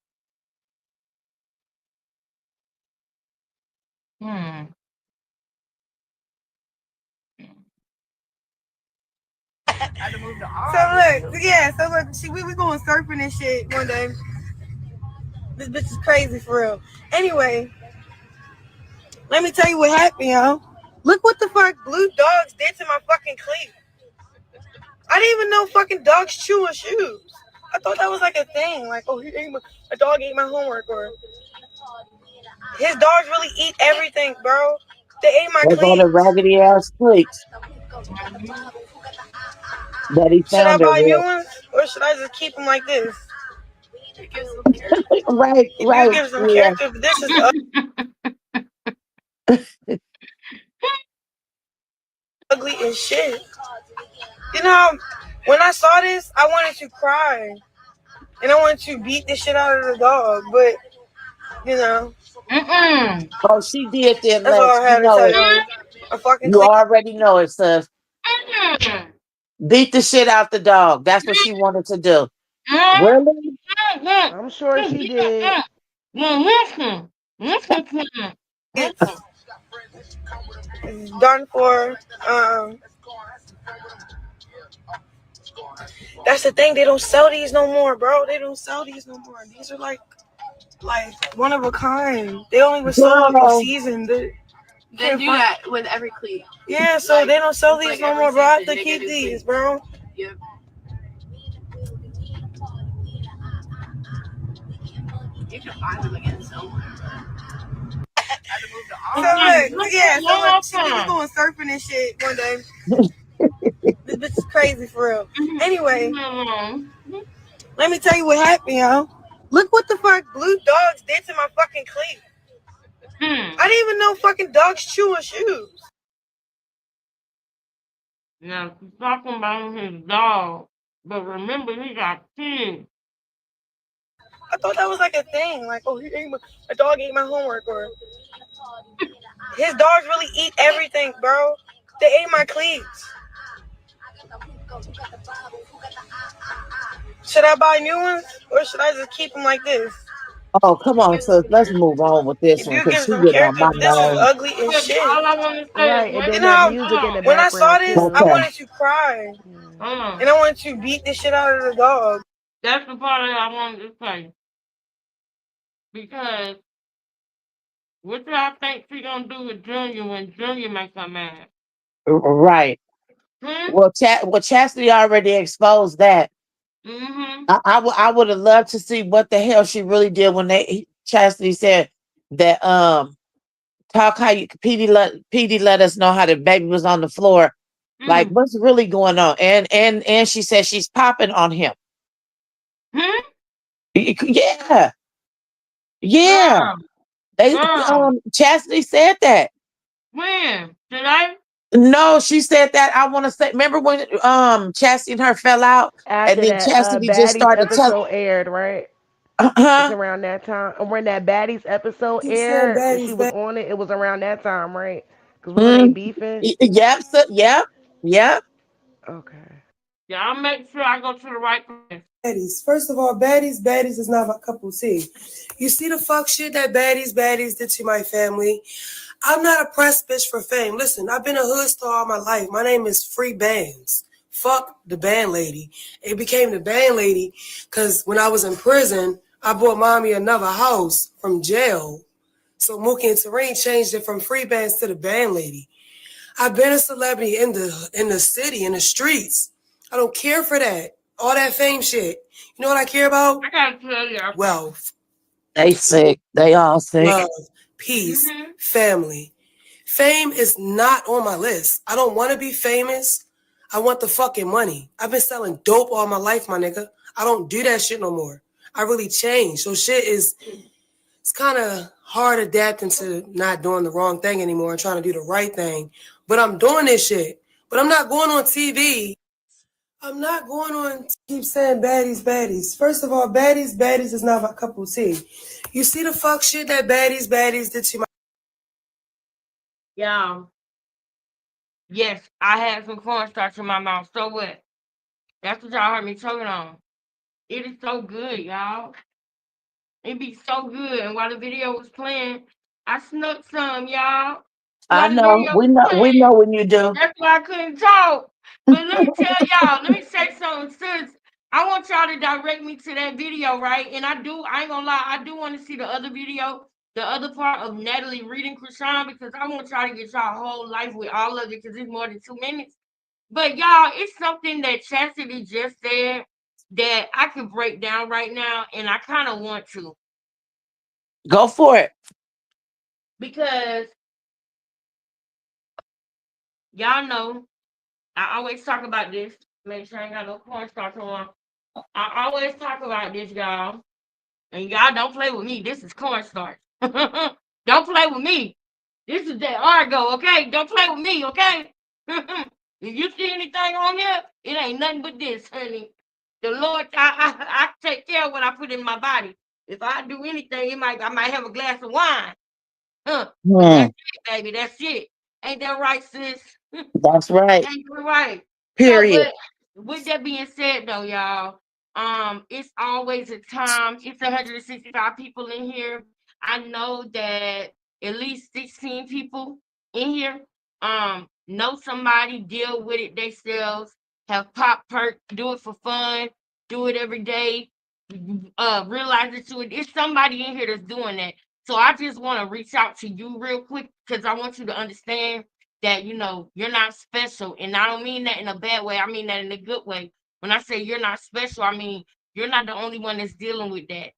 Mm. So look, we was going surfing and shit one day. This bitch is crazy for real. Anyway, let me tell you what happened, yo. Look what the fuck blue dogs did to my fucking cleat. I didn't even know fucking dogs chew on shoes. I thought that was like a thing. Like, oh, a dog ate my homework, or his dogs really eat everything, bro. They ate my They're going to cleats. raggedy ass cleats that he Should I found her buy new with. ones, or should I just keep them like this? Right, It do right, give some yeah. character, but this is ugly as shit. You know, when I saw this, I wanted to cry. And I wanted to beat the shit out of the dog. But, you know, Mm-mm. Oh, she did that, that's all Lex. I You had to know tell it. y'all. A fucking You clean. already know it, sis. Mm-mm. Beat the shit out the dog. That's what she wanted to do. Mm-mm. Really? I'm sure she did. Listen. Listen to me. Listen. It's done for. That's the thing. They don't sell these no more, bro. They don't sell these no more. These are like one of a kind. They only were sold in Girl. season. They do that with every cleat. Yeah, so they don't sell these no more, bro. I have to keep these, bro. Yep. You can find them again somewhere. So look, we was going surfing and shit one day. This bitch is crazy for real. Anyway, let me tell you what happened, yo. Look what the fuck blue dogs did to my fucking cleat. I didn't even know fucking dogs chew on shoes. Now she's talking about his dog, but remember he got kids. I thought that was like a thing. Like, oh, a dog ate my homework, or his dogs really eat everything, bro. They ate my cleats. Should I buy new ones, or should I just keep them like this? Oh, come on, sis. Let's move on with this It one do because give she some getting on character, my but this is nerves. ugly as shit. All I want to say is Right, and wait, then You that know, music in the when I saw background this, too. I Okay. wanted to cry. And I wanted to beat the shit out of the dog. that's the part that I wanted to say. Because what y'all think she gonna do with Junior when Junior makes her mad? Right. Hmm? Well, Chastity already exposed that. Mm-hmm. I would have loved to see what the hell she really did when Chastity said that talk how you PD let us know how the baby was on the floor. Like Mm. what's really going on? And she said she's popping on him. Hmm? Yeah. Yeah. Girl. They Girl. Chastity said that. When? Today? No, she said that. I want to say. Remember when Chastity and her fell out, and After then that Chastity just Baddies started telling, episode aired, right? It's huh? around that time. And when that Baddies episode Keep saying aired and she baddies, was baddies. on it, it was around that time, right? Because wasn't they Mm, beefing? yep, yep, yep. Okay. Y'all make sure I go to the right place. Baddies. First of all, baddies is not my cup of tea. You see the fuck shit that baddies did to my family. I'm not a press bitch for fame. Listen, I've been a hood star all my life. My name is Free Bands. Fuck the band lady. It became the band lady because when I was in prison, I bought mommy another house from jail. So Mookie and Terrain changed it from Free Bands to the band lady. I've been a celebrity in the city, in the streets. I don't care for that. All that fame shit. You know what I care about? I gotta tell you, Wealth, They sick. They all sick. love, peace, family. Fame is not on my list. I don't want to be famous. I want the fucking money. I've been selling dope all my life, my nigga. I don't do that shit no more. I really changed. So shit is, it's kind of hard adapting to not doing the wrong thing anymore and trying to do the right thing. But I'm doing this shit. But I'm not going on TV. I'm not going on keep saying baddies, baddies. First of all, baddies, baddies is not my cup of tea. You see the fuck shit that baddies, baddies did to my... Yeah. Yes, I had some cornstarch in my mouth. So what? That's what y'all heard me choking on. It is so good, y'all. It be so good. And while the video was playing, I snuck some, y'all. I While the know. video We was know. We playing. know when you do. That's why I couldn't talk. But let me tell y'all, let me say something, sis. I want y'all to direct me to that video, right? And I ain't gonna lie, I do want to see the other video, the other part of Natalie reading Krishan, because I want y'all to get y'all whole life with all of it, because it's more than 2 minutes. But y'all, it's something that Chastity just said that I could break down right now, and I kind of want to. Go for it. Because y'all know, I always talk about this. Make sure I ain't got no cornstarch on. I always talk about this, y'all. And y'all don't play with me. This is cornstarch. Don't play with me. This is that Argo, okay? Don't play with me, okay? If you see anything on here, it ain't nothing but this, honey. The Lord, I take care of what I put in my body. If I do anything, I might have a glass of wine. But that's it, baby. That's it. Ain't that right, sis? That's right. Ain't that right? Period. So, but with that being said, though, y'all, it's always a time. It's 165 people in here. I know that at least 16 people in here know somebody, deal with it themselves, have pop perk, do it for fun, do it every day, realize that it's somebody in here that's doing that. So I just want to reach out to you real quick because I want you to understand that you're not special, and I don't mean that in a bad way. I mean that in a good way. When I say you're not special, I mean you're not the only one that's dealing with that.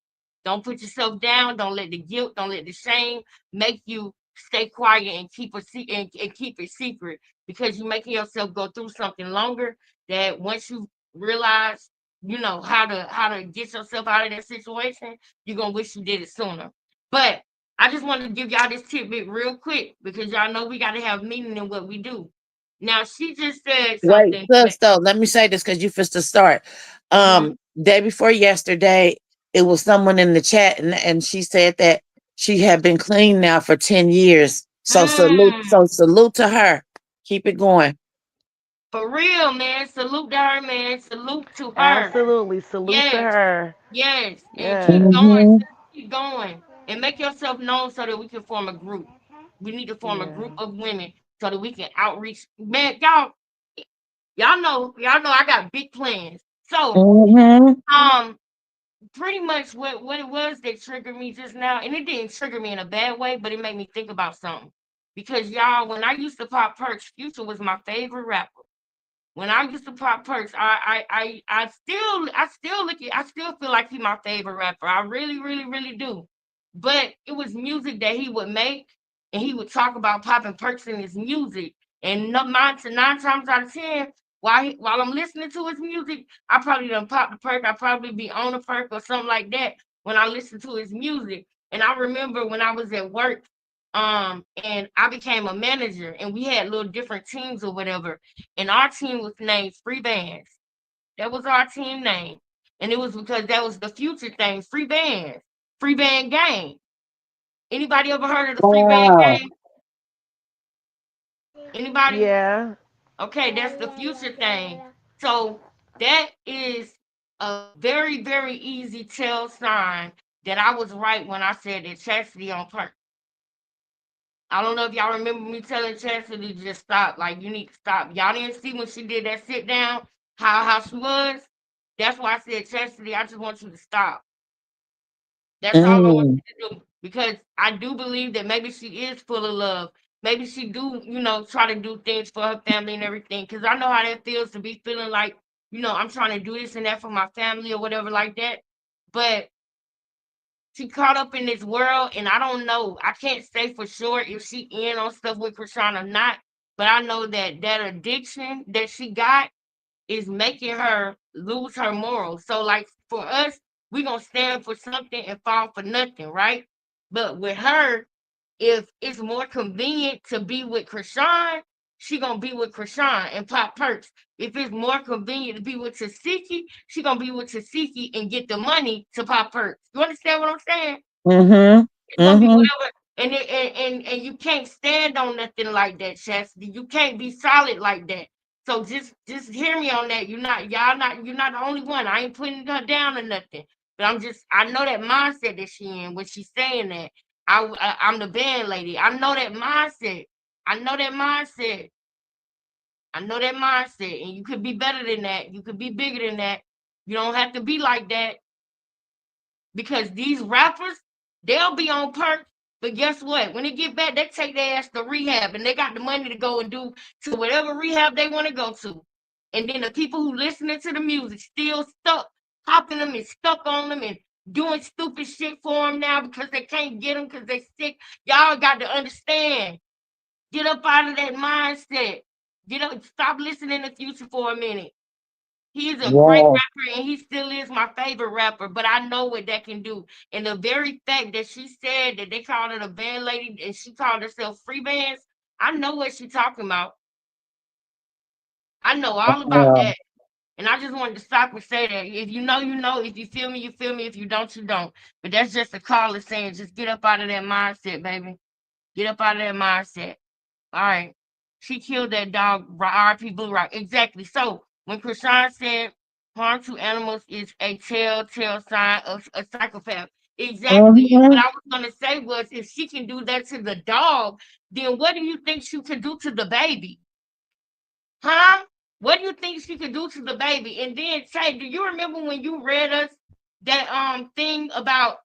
Don't put yourself down. Don't let the guilt, don't let the shame make you stay quiet and keep it secret, because you're making yourself go through something longer. That once you realize, how to get yourself out of that situation, you're gonna wish you did it sooner. But I just wanted to give y'all this tidbit real quick because y'all know we got to have meaning in what we do. Now, she just said Wait, something. sis, though, let me say this because you first to start. Day before yesterday, it was someone in the chat, and she said that she had been clean now for 10 years. So salute to her. Keep it going. For real, man. Salute to her, man. Salute to her. Absolutely. Salute to her. Yes. And keep Yes. going. Sis. Keep going. And make yourself known so that we can form a group. We need to form a group of women so that we can outreach. Man, y'all know I got big plans. So, pretty much what it was that triggered me just now, and it didn't trigger me in a bad way, but it made me think about something. Because y'all, when I used to pop perks, Future was my favorite rapper. When I used to pop perks, I still feel like he's my favorite rapper. I really, really, really do. But it was music that he would make, and he would talk about popping perks in his music. And nine times out of 10, while I'm listening to his music, I probably done pop the perk. I probably be on a perk or something like that when I listen to his music. And I remember when I was at work, and I became a manager, and we had little different teams or whatever. And our team was named Free Bands. That was our team name. And it was because that was the Future thing, Free Bands, Free Band Gang. Anybody ever heard of the Free Band Gang? Anybody? Yeah. Okay, that's the Future thing. So that is a very, very easy tell sign that I was right when I said that Chastity on purpose. I don't know if y'all remember me telling Chastity to just stop. Like, you need to stop. Y'all didn't see when she did that sit down, how she was. That's why I said, Chastity, I just want you to stop. That's all I want you to do. Because I do believe that maybe she is full of love. Maybe she do, try to do things for her family and everything. Because I know how that feels to be feeling like, I'm trying to do this and that for my family or whatever like that. But she caught up in this world, and I don't know. I can't say for sure if she in on stuff with Krishan or not, but I know that that addiction that she got is making her lose her morals. So, like for us, we gonna stand for something and fall for nothing, right? But with her, if it's more convenient to be with Krishan, she gonna be with Krishan and pop perks. If it's more convenient to be with Tasiki, she gonna be with Tasiki and get the money to pop perks. You understand what I'm saying? Mm-hmm. It's gonna be Mm-hmm. whatever, and you can't stand on nothing like that, Chastity. You can't be solid like that. So just hear me on that. You're not the only one. I ain't putting her down or nothing. But I know that mindset that she in when she's saying that. I'm the band lady. I know that mindset. I know that mindset. I know that mindset. And you could be better than that. You could be bigger than that. You don't have to be like that because these rappers, they'll be on perks. But guess what? When they get back, they take their ass to rehab and they got the money to go and do to whatever rehab they want to go to. And then the people who listening to the music still stuck, popping them and stuck on them and doing stupid shit for them now because they can't get them because they sick. Y'all got to understand. Get up out of that mindset. Get up, stop listening to Future for a minute. He is a great Yeah. rapper and he still is my favorite rapper, but I know what that can do. And the very fact that she said that they called her a band lady and she called herself free bands, I know what she's talking about. I know all about Yeah. that. And I just wanted to stop and say that. If you know, you know. If you feel me, you feel me. If you don't, you don't. But that's just a caller saying, just get up out of that mindset, baby. Get up out of that mindset. All right. She killed that dog, R.P. Blue Rock. Exactly. So when Krishan said harm to animals is a telltale sign of a psychopath. Exactly. And what Mm-hmm. I was gonna say was if she can do that to the dog, then what do you think she could do to the baby? Huh? What do you think she could do to the baby? And then say, do you remember when you read us that thing about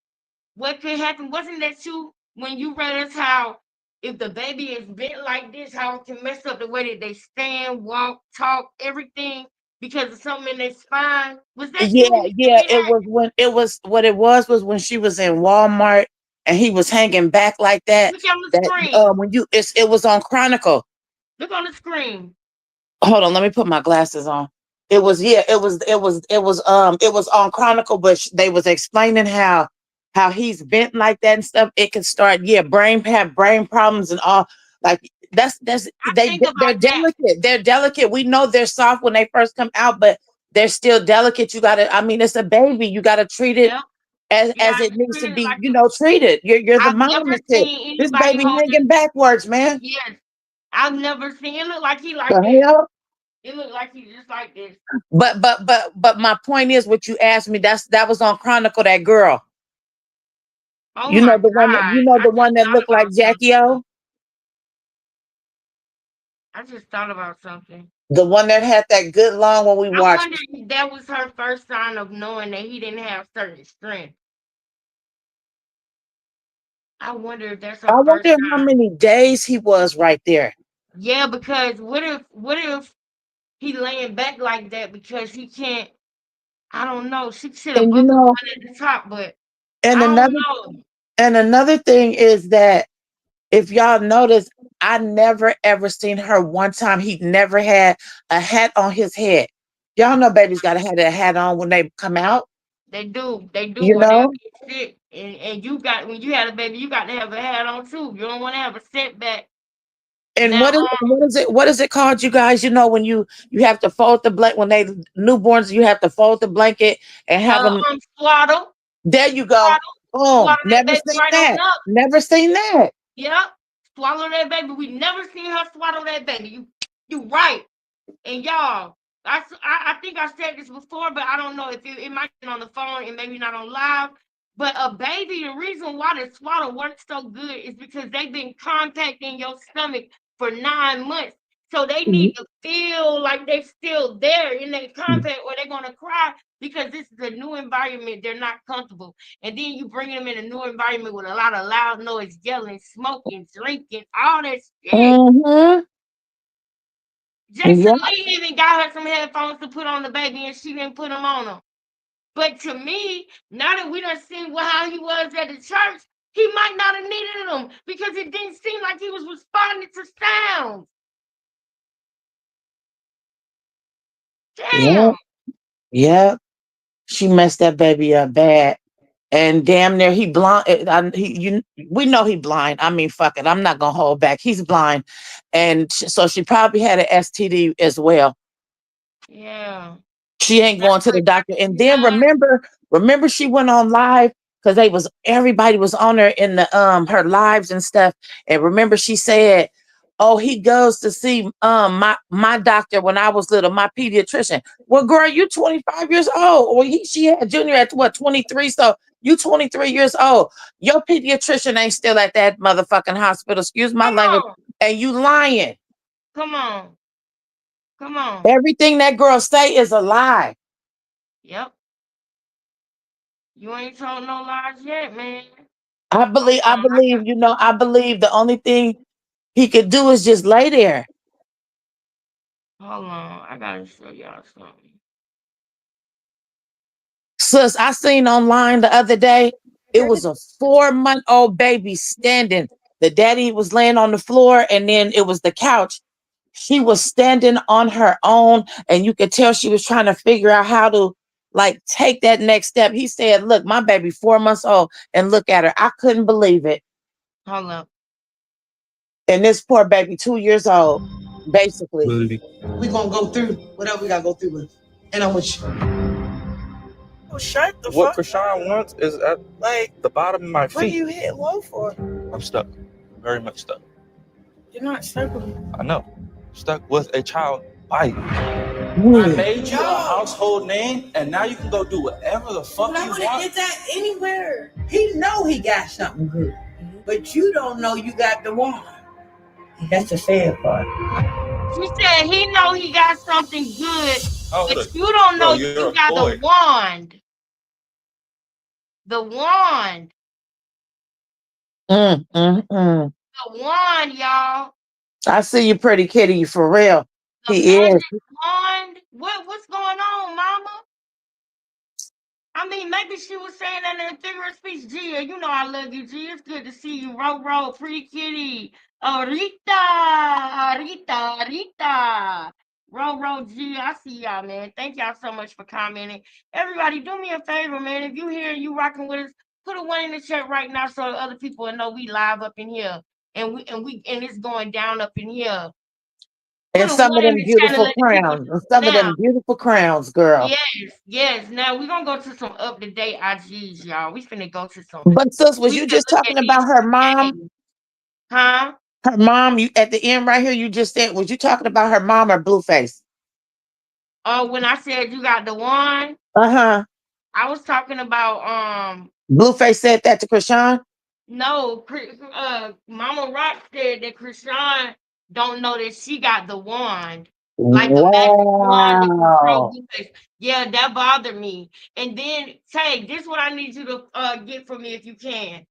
what could happen? Wasn't that you when you read us how if the baby is bent like this, how it can mess up the way that they stand, walk, talk, everything because of something in their spine? Was that Yeah, you when you yeah. read It that? was when it was what it was when she was in Walmart and he was hanging back like that. Look on the That screen. when you it was on Chronicle. Look on the screen. Hold on, let me put my glasses on. It was yeah, it was on Chronicle, but they was explaining how he's bent like that and stuff. It can start have brain problems and all. Like that's I think they're about that. delicate. They're delicate. We know they're soft when they first come out, but they're still delicate. You gotta. I mean, it's a baby. You gotta treat it Yep. You as gotta it needs to treat it be. like You know, treated. You're the I've mom never and shit. seen This anybody baby holding. hanging backwards, man. Yes, I've never seen it look like he like The this. hell? It looked like he just like this. But my point is what you asked me, that was on Chronicle, that girl. Oh my God. You know I the just one that thought looked like about Jackie something. O? I just thought about something. The one that had that good long when we I watched. wonder if that was her first sign of knowing that he didn't have certain strength. I wonder if that's I her first wonder how sign. many days he was right there. Yeah, because what if he laying back like that because he can't I don't know. She should have And booked the one at the top, but and I don't another know. another thing is that if y'all notice, I never ever seen her one time. He never had a hat on his head. Y'all know babies gotta have that hat on when they come out, They do, you or they'll know? get sick. And you got when you had a baby, you got to have a hat on too. You don't want to have a setback. And Now, what is it called, you guys? You know when you have to fold the blanket when they newborns, you have to fold the blanket and have them. swaddle, There you go. swaddle, Boom. swallow that Never baby seen right on that. up. Never seen that. Yep, swallow that baby. We never seen her swallow that baby. You right. And y'all, I think I said this before, but I don't know if it might be on the phone and maybe not on live. But a baby, the reason why the swaddle works so good is because they've been compacting your stomach for 9 months. So they need to feel like they're still there in their compact or they're gonna cry because this is a new environment. They're not comfortable. And then you bring them in a new environment with a lot of loud noise, yelling, smoking, drinking, all that shit. Mm-hmm. Jason Yeah. Lee even got her some headphones to put on the baby, and she didn't put them on them. But to me, now that we done seen how he was at the church, he might not have needed them because it didn't seem like he was responding to sounds. Damn. Yeah. She messed that baby up bad. And damn near he blind. We know he blind. I mean, fuck it. I'm not gonna hold back. He's blind, and so she probably had an STD as well. Yeah. She ain't going to the doctor. And then remember she went on live because everybody was on her in the her lives and stuff. And remember she said, "Oh, he goes to see my doctor when I was little, my pediatrician." Well, girl, you 25 years old. Well, she had Junior at what 23, so you 23 years old. Your pediatrician ain't still at that motherfucking hospital. Excuse my language. And you lying. Come on. Everything that girl say is a lie. Yep. You ain't told no lies yet, man. I believe, I believe the only thing he could do is just lay there. Hold on. I gotta show y'all something. Sis, I seen online the other day, it was a 4-month-old baby standing. The daddy was laying on the floor, and then it was the couch. She was standing on her own, and you could tell she was trying to figure out how to take that next step. He said, "Look, my baby 4 months old, and look at her." I couldn't believe it. Hold up. And this poor baby, 2 years old, basically. We gonna go through whatever we gotta go through with. And I'm with you. Oh, shut the what fuck Krishan wants is at the bottom of my feet. What do you hit low for? I'm stuck. Very much stuck. You're not stuck with me. I know. Stuck with a child bite. Ooh. I made you a household name, and now you can go do whatever the fuck you want. I want to get that anywhere. He know he got something good, but you don't know you got the one. That's the sad part. She said he know he got something good, but you don't know you got the wand. The wand. The wand, y'all. I see you, pretty kitty, for real. The he magic is. wand. What's going on, mama? I mean, maybe she was saying that in a figure of speech. Gia, you know I love you, Gia. It's good to see you. Ro, pretty kitty. Oh, Rita. Ro, Gia, I see y'all, man. Thank y'all so much for commenting. Everybody, do me a favor, man. If you here and you rocking with us, put a 1 in the chat right now so other people will know we live up in here. And it's going down up in here. And some of them beautiful crowns. Some of them beautiful crowns, girl. Yes. Now we're gonna go to some up-to-date IGs, y'all. We finna go to some. But sis, was you just talking about her mom? Huh? Her mom, you at the end right here, you just said, was you talking about her mom or Blueface? Oh, when I said you got the one? Uh-huh. I was talking about Blueface said that to Krishan? No, Mama Rock said that Krishan don't know that she got the wand. Like the magic wand that control Blueface. Yeah, that bothered me. And then, Tay, this is what I need you to get from me if you can.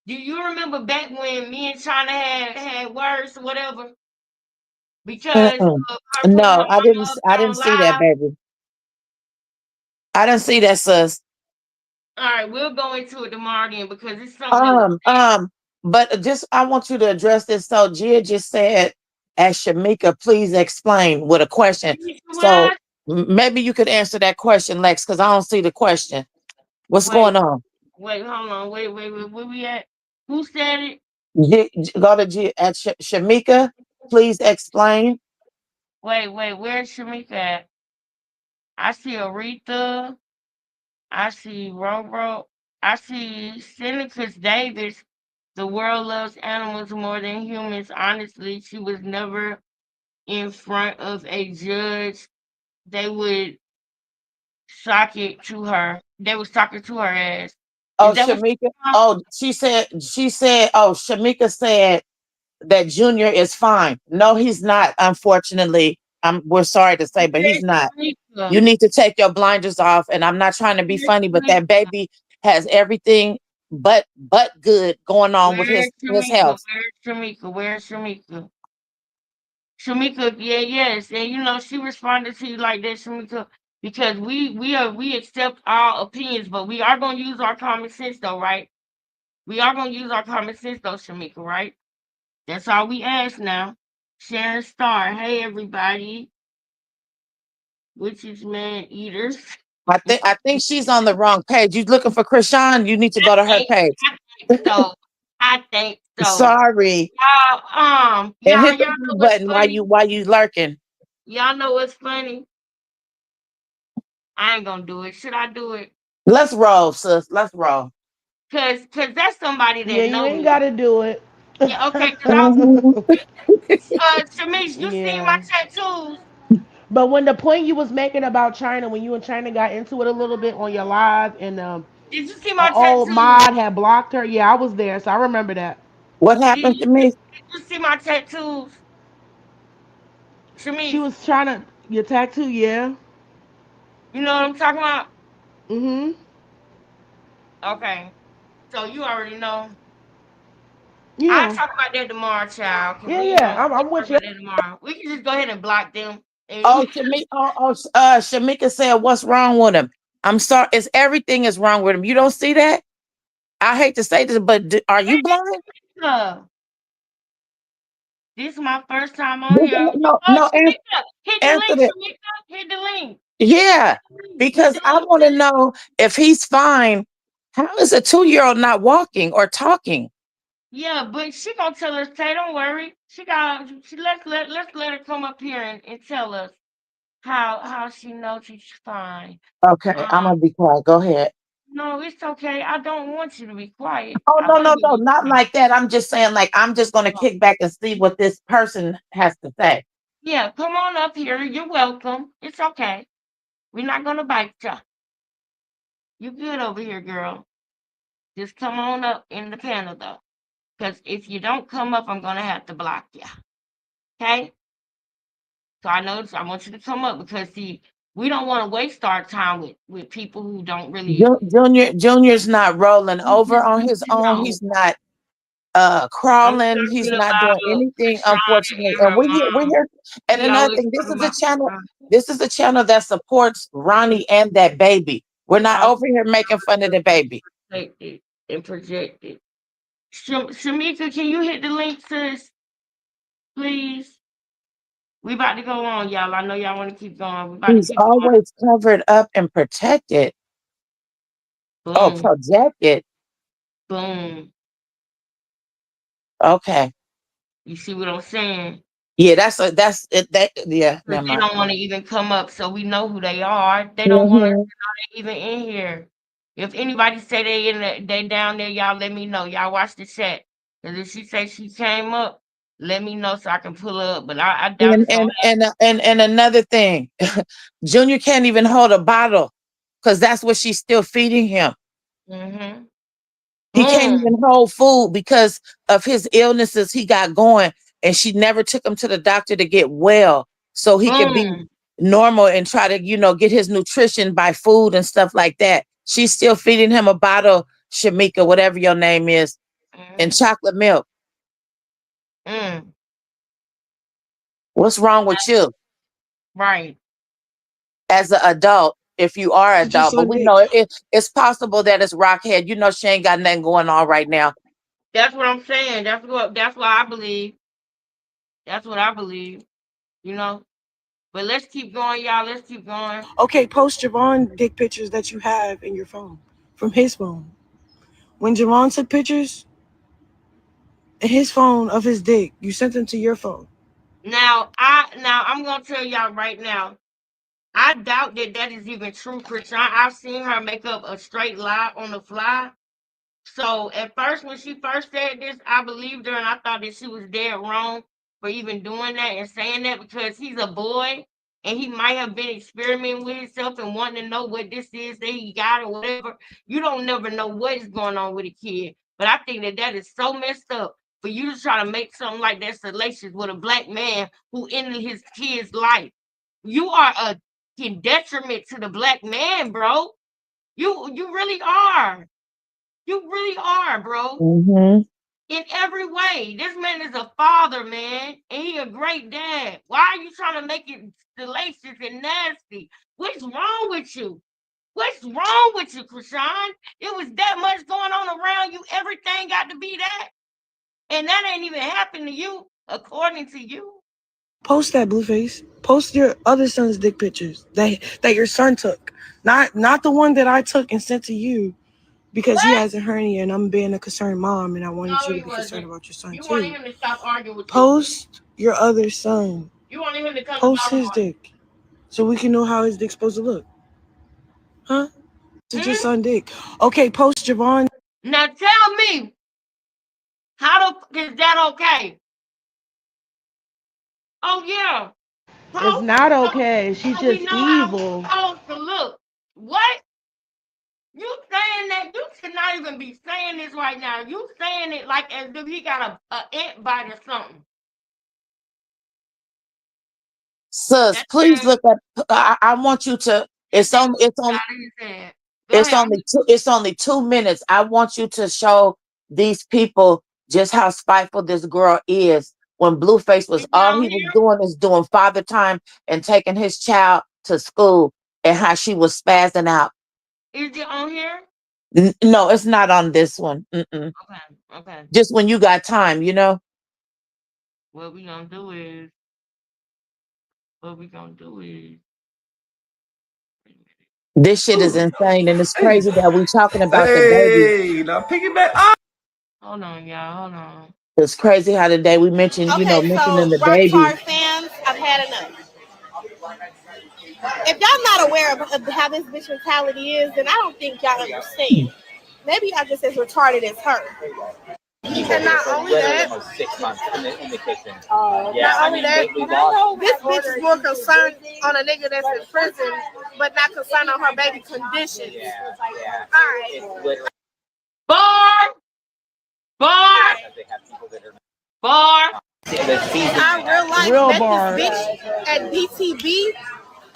Do you remember back when me and China had words or whatever? Because no, I didn't see that, baby. I didn't see that, sis. All right, we'll go into it tomorrow then because it's something. But just I want you to address this. So Gia just said, "As Shamika, please explain," with a question. So maybe you could answer that question, Lex, because I don't see the question. What's going on? Wait, hold on. Wait. Where we at? Who said it? Go to Shamika, please explain. Wait. Where's Shamika at? I see Aretha. I see Ro. I see Seneca Davis. The world loves animals more than humans. Honestly, she was never in front of a judge. They would sock it to her. They would sock it to her ass. Oh, Shamika. Oh, she said. Oh, Shamika said that Junior is fine. No, he's not. Unfortunately, we're sorry to say, but he's not. You need to take your blinders off. And I'm not trying to be funny, but that baby has everything but good going on with his health. Where's Shamika? Shamika, yes. And you know, she responded to you like that, Shamika. because we accept all opinions, but we are gonna use our common sense though, right? We are gonna use our common sense though, Shamika, right? That's all we ask now. Sharon Star, hey everybody, witches, man eaters. I think she's on the wrong page. You looking for Krishan? You need to go to her page. I think so. I think so. Sorry. And Y'all hit the know blue what's button funny? while you lurking. Y'all know what's funny? I ain't gonna do it. Should I do it? Let's roll, sis. Let's roll. Cause that's somebody Yeah, that you know ain't me. gotta do it. Yeah, okay. Cause Mhm. Shamish, you see my Yeah. tattoos? But when the point you was making about China, when you and China got into it a little bit on your live, and Did you see an my old tattoos? mod had blocked her, yeah, I was there, so I remember that. What Did happened you, to me? did you see my tattoos? She Shamish, was trying to your tattoo, yeah. you know what I'm talking about? Mhm. Okay. So you already know. I'll Yeah. talk about that tomorrow, child. Cause Yeah, we ain't yeah. gonna I'm talk with you. about that tomorrow. We can just go ahead and block them. Oh, And Shamika said, "What's wrong with him?" I'm sorry. It's everything is wrong with him. You don't see that? I hate to say this, but are you blind? This is my first time on here. No, Oh, no. Shamika, hit the Answer link, that. Shamika. Hit the link. Yeah, Hit because the I link. want to know if he's fine. How is a 2-year-old not walking or talking? Yeah, but she gonna tell us, say, don't worry. Let's let her come up here and tell us how she knows she's fine. Okay, I'm gonna be quiet. Go ahead. No, it's okay. I don't want you to be quiet. Oh I no, want no, to no, be not quiet. like that. I'm just saying, like, I'm just gonna kick back and see what this person has to say. Yeah, come on up here. You're welcome. It's okay. We're not gonna bite you. You good over here, girl. Just come on up in the panel though. Because if you don't come up, I'm gonna have to block you. Okay? So I want you to come up because see, we don't want to waste our time with people who don't really Junior's not rolling over on his you own. know. He's not I'm crawling. He's talking not doing about anything, Krishan unfortunately. and And her we're mom. here. And We another always thing, talk about Krishan. this is a channel that supports Ronnie and that baby. We're not over here making fun of the baby. Projected and projected. Shamika, can you hit the link, sis? Please. We about to go on, y'all. I know y'all want to keep going. We about to He's keep always covered up and protected. Oh, going. Boom. projected. Boom. Okay. You see what I'm saying? Yeah, that's it. Yeah, Because never they mind. don't want to even come up, so we know who they are. They don't want us to Mhm. know they even in here. If anybody say they down there, y'all let me know. Y'all watch the chat. Because if she say she came up, let me know so I can pull her up. But I doubt And it's gonna another thing, Junior can't even hold a bottle because that's what she's still feeding him. happen. He can't Boom. even hold food because of his illnesses he got going, and she never took him to the doctor to get well so he could be Boom. normal and try to, get his nutrition by food and stuff like that. She's still feeding him a bottle, Shamika, whatever your name is, and chocolate milk. Mm. What's wrong with you Right. as an adult? If you are an She just adult, but we wanted. know it's possible that it's Rockhead. She ain't got nothing going on right now. That's what I'm saying. That's what I believe. That's what I believe. You know? But let's keep going, y'all. Let's keep going. Okay, post Javon dick pictures that you have in your phone from his phone. When Javon took pictures in his phone of his dick, you sent them to your phone. Now I'm gonna tell y'all right now. I doubt that is even true, Christian. I've seen her make up a straight lie on the fly. So at first, when she first said this, I believed her and I thought that she was dead wrong for even doing that and saying that because he's a boy and he might have been experimenting with himself and wanting to know what this is that he got or whatever. You don't never know what is going on with a kid. But I think that is so messed up for you to try to make something like that salacious with a black man who ended his kid's life. You are a detriment to the black man, bro. You really are. You really are, bro. Mm-hmm. in every way. This man is a father, man, and he a great dad. Why are you trying to make it salacious and nasty? What's wrong with you? What's wrong with you, Krishan? It was that much going on around you. Everything got to be that. And that ain't even happened to you, according to you. Post that, Blueface. Post your other son's dick pictures that your son took. Not the one that I took and sent to you because he has a hernia and I'm being a concerned mom and I wanted you to be concerned about your son You too. wanted him to stop arguing with you. Post your other son. You wanted him to come Post to his dick so we can know how his dick's supposed to look. Huh? It's your son dick. Okay, post Javon. Now tell me, is that okay? Oh yeah. It's not okay. She's We just know evil. how it's supposed to look. What? You saying that? You should not even be saying this right now. You saying it like as if he got a ant bite or something. Sis, please look up. I want you to. It's only 2 minutes. I want you to show these people just how spiteful this girl is. When Blueface was all he was doing is doing father time and taking his child to school, and how she was spazzing out. Is it on here? No, it's not on this one. Mm-mm. Okay. Just when you got time, you know. What we gonna do is. This shit is insane, and it's crazy that we talking about the baby. Hey, now piggyback. Hold on, y'all. Hold on. It's crazy how today we mentioned, mentioning the baby. Rockstar fans, I've had enough. If y'all not aware of how this bitch mentality is, then I don't think y'all understand. Maybe y'all just as retarded as her. And not only that, this bitch is more concerned on a nigga that's in prison, but not concerned on her baby conditions. All right. Bar. I real life met this bitch at DTB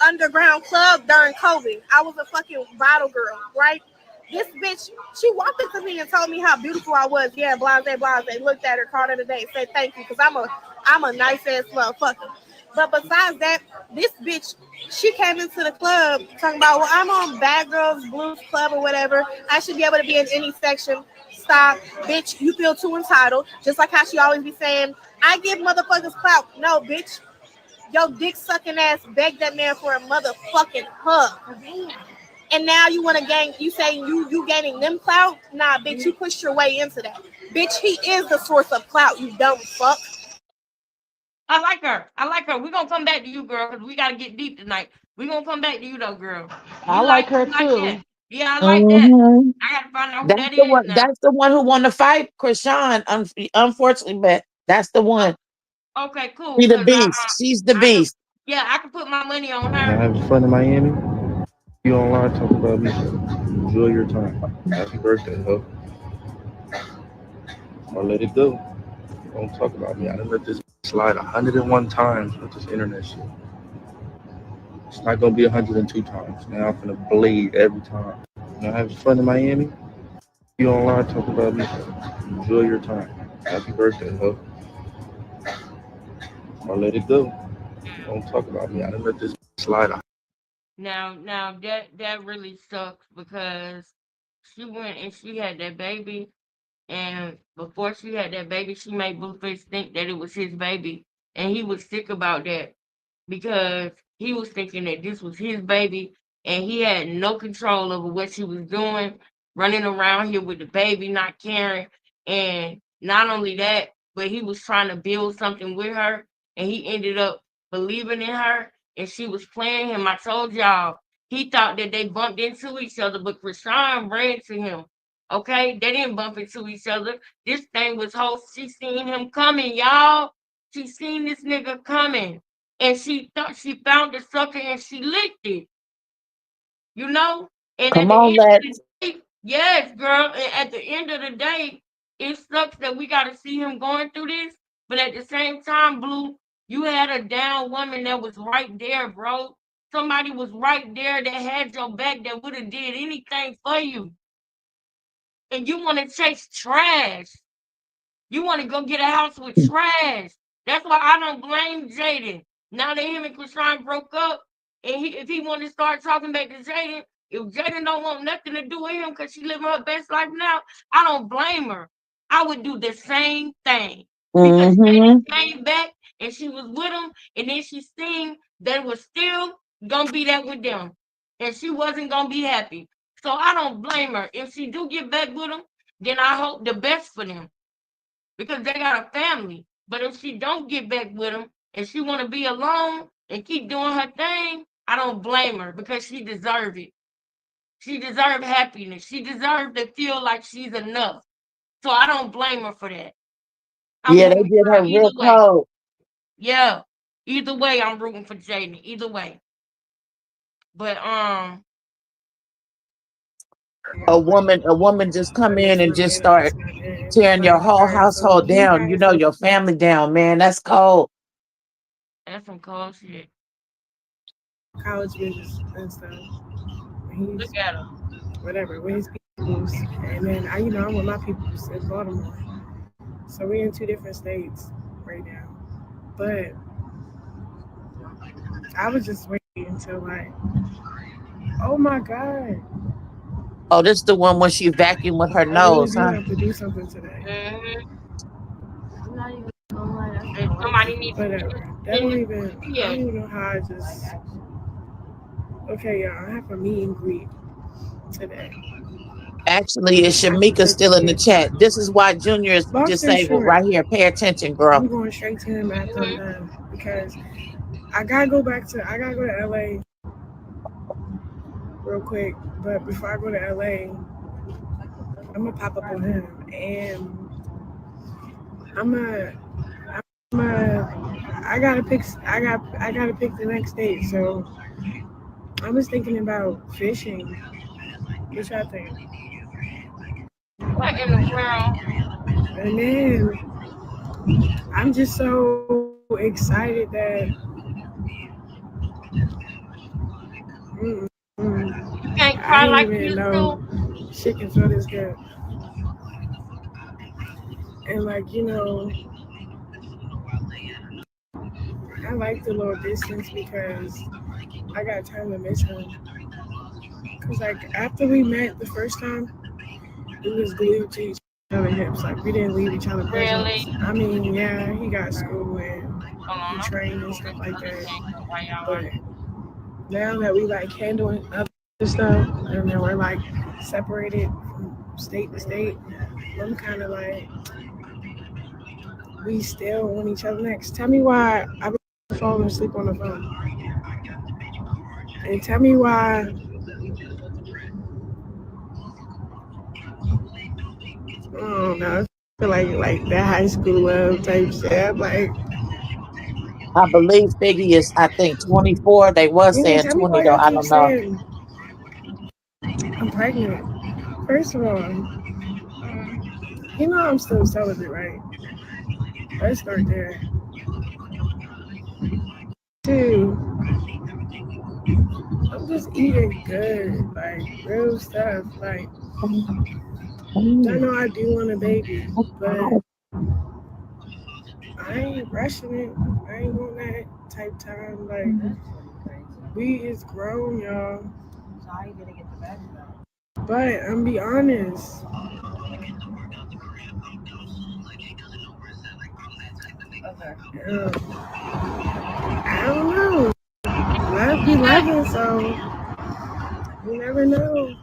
Underground Club during COVID. I was a fucking bottle girl, right? This bitch, she walked up to me and told me how beautiful I was. Yeah, blase, blase. Looked at her, called her today, said thank you, because I'm a nice ass motherfucker. But besides that, this bitch, she came into the club talking about, well, I'm on Bad Girls Blues Club or whatever. I should be able to be in any section. Stop, bitch, you feel too entitled. Just like how she always be saying, I give motherfuckers clout. No, bitch, your dick sucking ass begged that man for a motherfucking hug. And now you want to gang, you saying you gaining them clout? Nah, bitch, you pushed your way into that. Bitch, he is the source of clout, you dumb fuck. I like her. We're going to come back to you, girl, because we got to get deep tonight. We're going to come back to you, though, girl. I like her, too. That. Yeah, I like that. I got to find out who that is now. That's the one who won the fight, Krishan. Unfortunately, but that's the one. Okay, cool. She's the beast. She's the beast. I can put my money on her. I have fun in Miami. You online talk about me. Enjoy your time. Happy birthday, ho. I'll let it go. Don't talk about me. I done let this slide 101 times with this internet shit. It's not gonna be 102 times. Now I'm gonna bleed every time. I have fun in Miami. You online talk about me. Enjoy your time. Happy birthday, ho. I'll let it go. Don't talk about me. I done let this slide. Now that really sucks because she went and she had that baby, and before she had that baby, she made Blueface think that it was his baby, and he was sick about that because he was thinking that this was his baby, and he had no control over what she was doing, running around here with the baby, not caring, and not only that, but he was trying to build something with her, and he ended up believing in her, and she was playing him. I told y'all, he thought that they bumped into each other, but Krishan ran to him. Okay, they didn't bump into each other. This thing was whole. She seen him coming, y'all. She seen this nigga coming, and she thought she found the sucker and she licked it. You know, and Come on, let's. Yes, girl. And at the end of the day, it sucks that we got to see him going through this. But at the same time, Blue, you had a down woman that was right there, bro. Somebody was right there that had your back that would have did anything for you. And you want to chase trash. You want to go get a house with trash. That's why I don't blame Jaden. Now that him and Krishan broke up, and if he want to start talking back to Jaden, if Jaden don't want nothing to do with him because she living her best life now, I don't blame her. I would do the same thing. Because Jaden came back and she was with him, and then she seen that was still gonna be that with them. And she wasn't gonna be happy. So I don't blame her. If she do get back with him, then I hope the best for them. Because they got a family. But if she don't get back with him and she wanna be alone and keep doing her thing, I don't blame her because she deserved it. She deserved happiness. She deserved to feel like she's enough. So I don't blame her for that. I'm Yeah, they rooting did for her her either real way. cold. Yeah. Either way, I'm rooting for Jaden. Either way. But A woman just come in and just start tearing your whole household down, you know, your family down, man. That's cold. That's some cold shit. College visits and stuff. Look at her. Whatever, with his peoples. And then I'm with my peoples in Baltimore. So we're in two different states right now. But I was just waiting until oh my God. Oh, this is the one when she vacuumed with her nose, huh? I have to do something today. I'm not even gonna lie. Somebody needs to I don't even know how I just. Okay, y'all, I have a meet and greet today. Actually, is Shamika still in the chat? This is why Junior is disabled right here. Pay attention, girl. I'm going straight to him after I'm done because I gotta go to LA real quick. But before I go to LA, I'm gonna pop up on him and I gotta pick the next date. So I was thinking about fishing. What y'all think? What in the world? And then I'm just so excited that You can't cry like you used to. Shit can feel this good. And I like the little distance because I got time to miss him. Cause after we met the first time, we was glued to each other's hips. We didn't leave each other presence. Really? I mean, yeah, he got school and he trained and stuff like that. But now that we handling other stuff and then we're separated from state to state, I'm kind of we still want each other next. Tell me why I've been falling asleep on the phone. And tell me why oh no, I feel like that high school love type shit. I believe Figgy is, I think, 24. They was saying 20 though. I don't know. I'm pregnant. First of all, I'm still celibate, right? Let's start there. 2, I'm just eating good, real stuff. I know I do want a baby, but I ain't rushing it. I ain't want that type time. We is grown, y'all. So how you gonna get the baby though? But I'm be honest. Okay. I don't know. Love be loving, so you never know.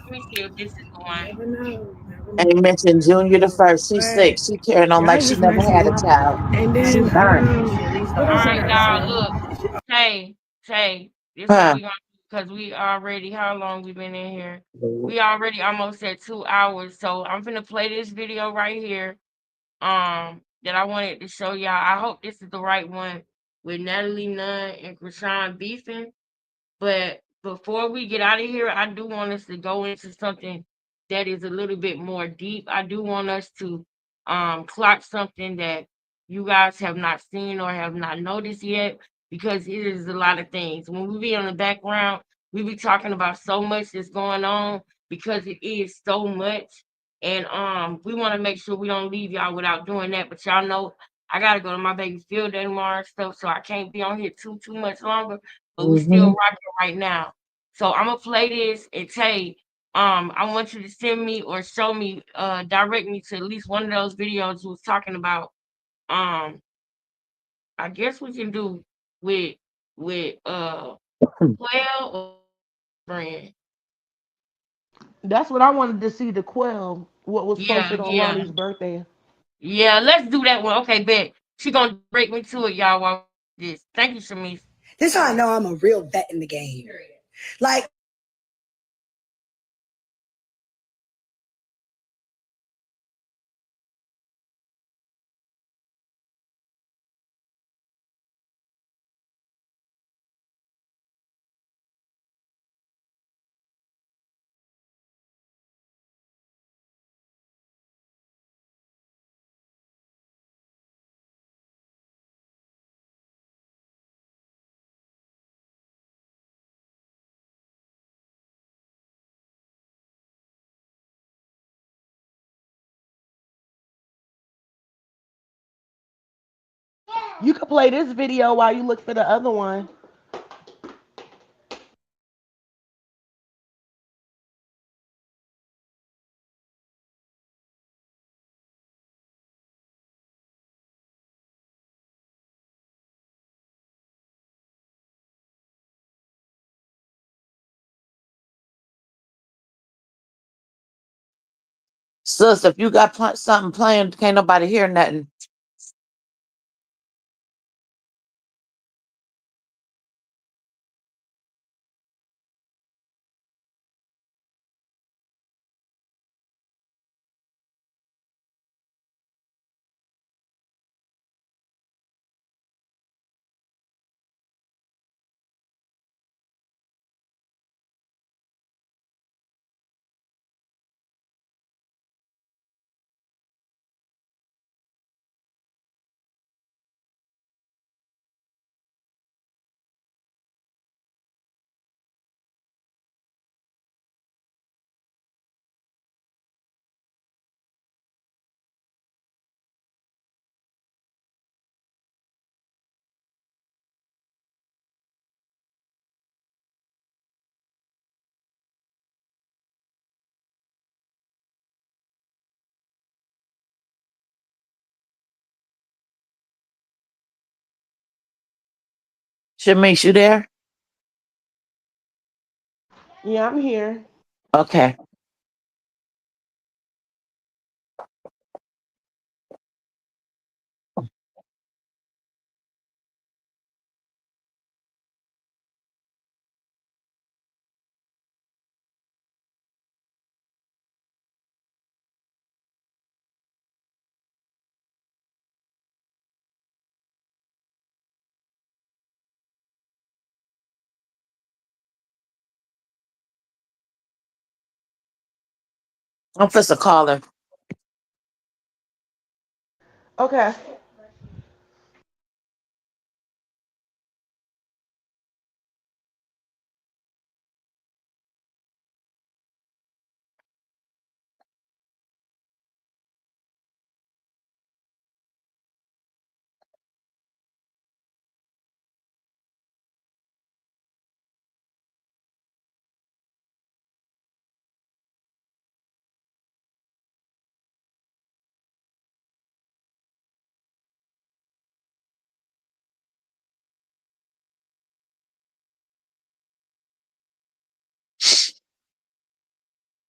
Let me see if this is the one. Never know. And you mentioned Junior the first. She's 6. She carrying on like she never had a child. And then, She burnt. All right, y'all. Look, Tay, this is what we gonna do because we already. How long we been in here? We already almost at 2 hours. So I'm gonna play this video right here. That I wanted to show y'all. I hope this is the right one with Natalie Nunn and Krishan beefing. But before we get out of here, I do want us to go into something that is a little bit more deep. I do want us to clock something that you guys have not seen or have not noticed yet, because it is a lot of things. When we be on the background, we be talking about so much that's going on because it is so much. And we want to make sure we don't leave y'all without doing that. But y'all know I gotta go to my baby field day tomorrow and stuff, so I can't be on here too much longer. But we still Mm-hmm. rocking right now. So I'm gonna play this and Tay. I want you to send me or show me, direct me to at least one of those videos you was talking about. Um, I guess we can do with Quail or brand. That's what I wanted to see, the quail, what was Yeah, posted on yeah. Ronnie's birthday. Yeah, let's do that one. Okay, bet. She gonna break me to it, y'all, while this. Thank you, Shamise. This is how I know I'm a real vet in the game. Like, You could play this video while you look for the other one. Sis, if you got something playing, can't nobody hear nothing. Shamish, you there? Yeah, I'm here. Okay. I'm supposed to call her. Okay.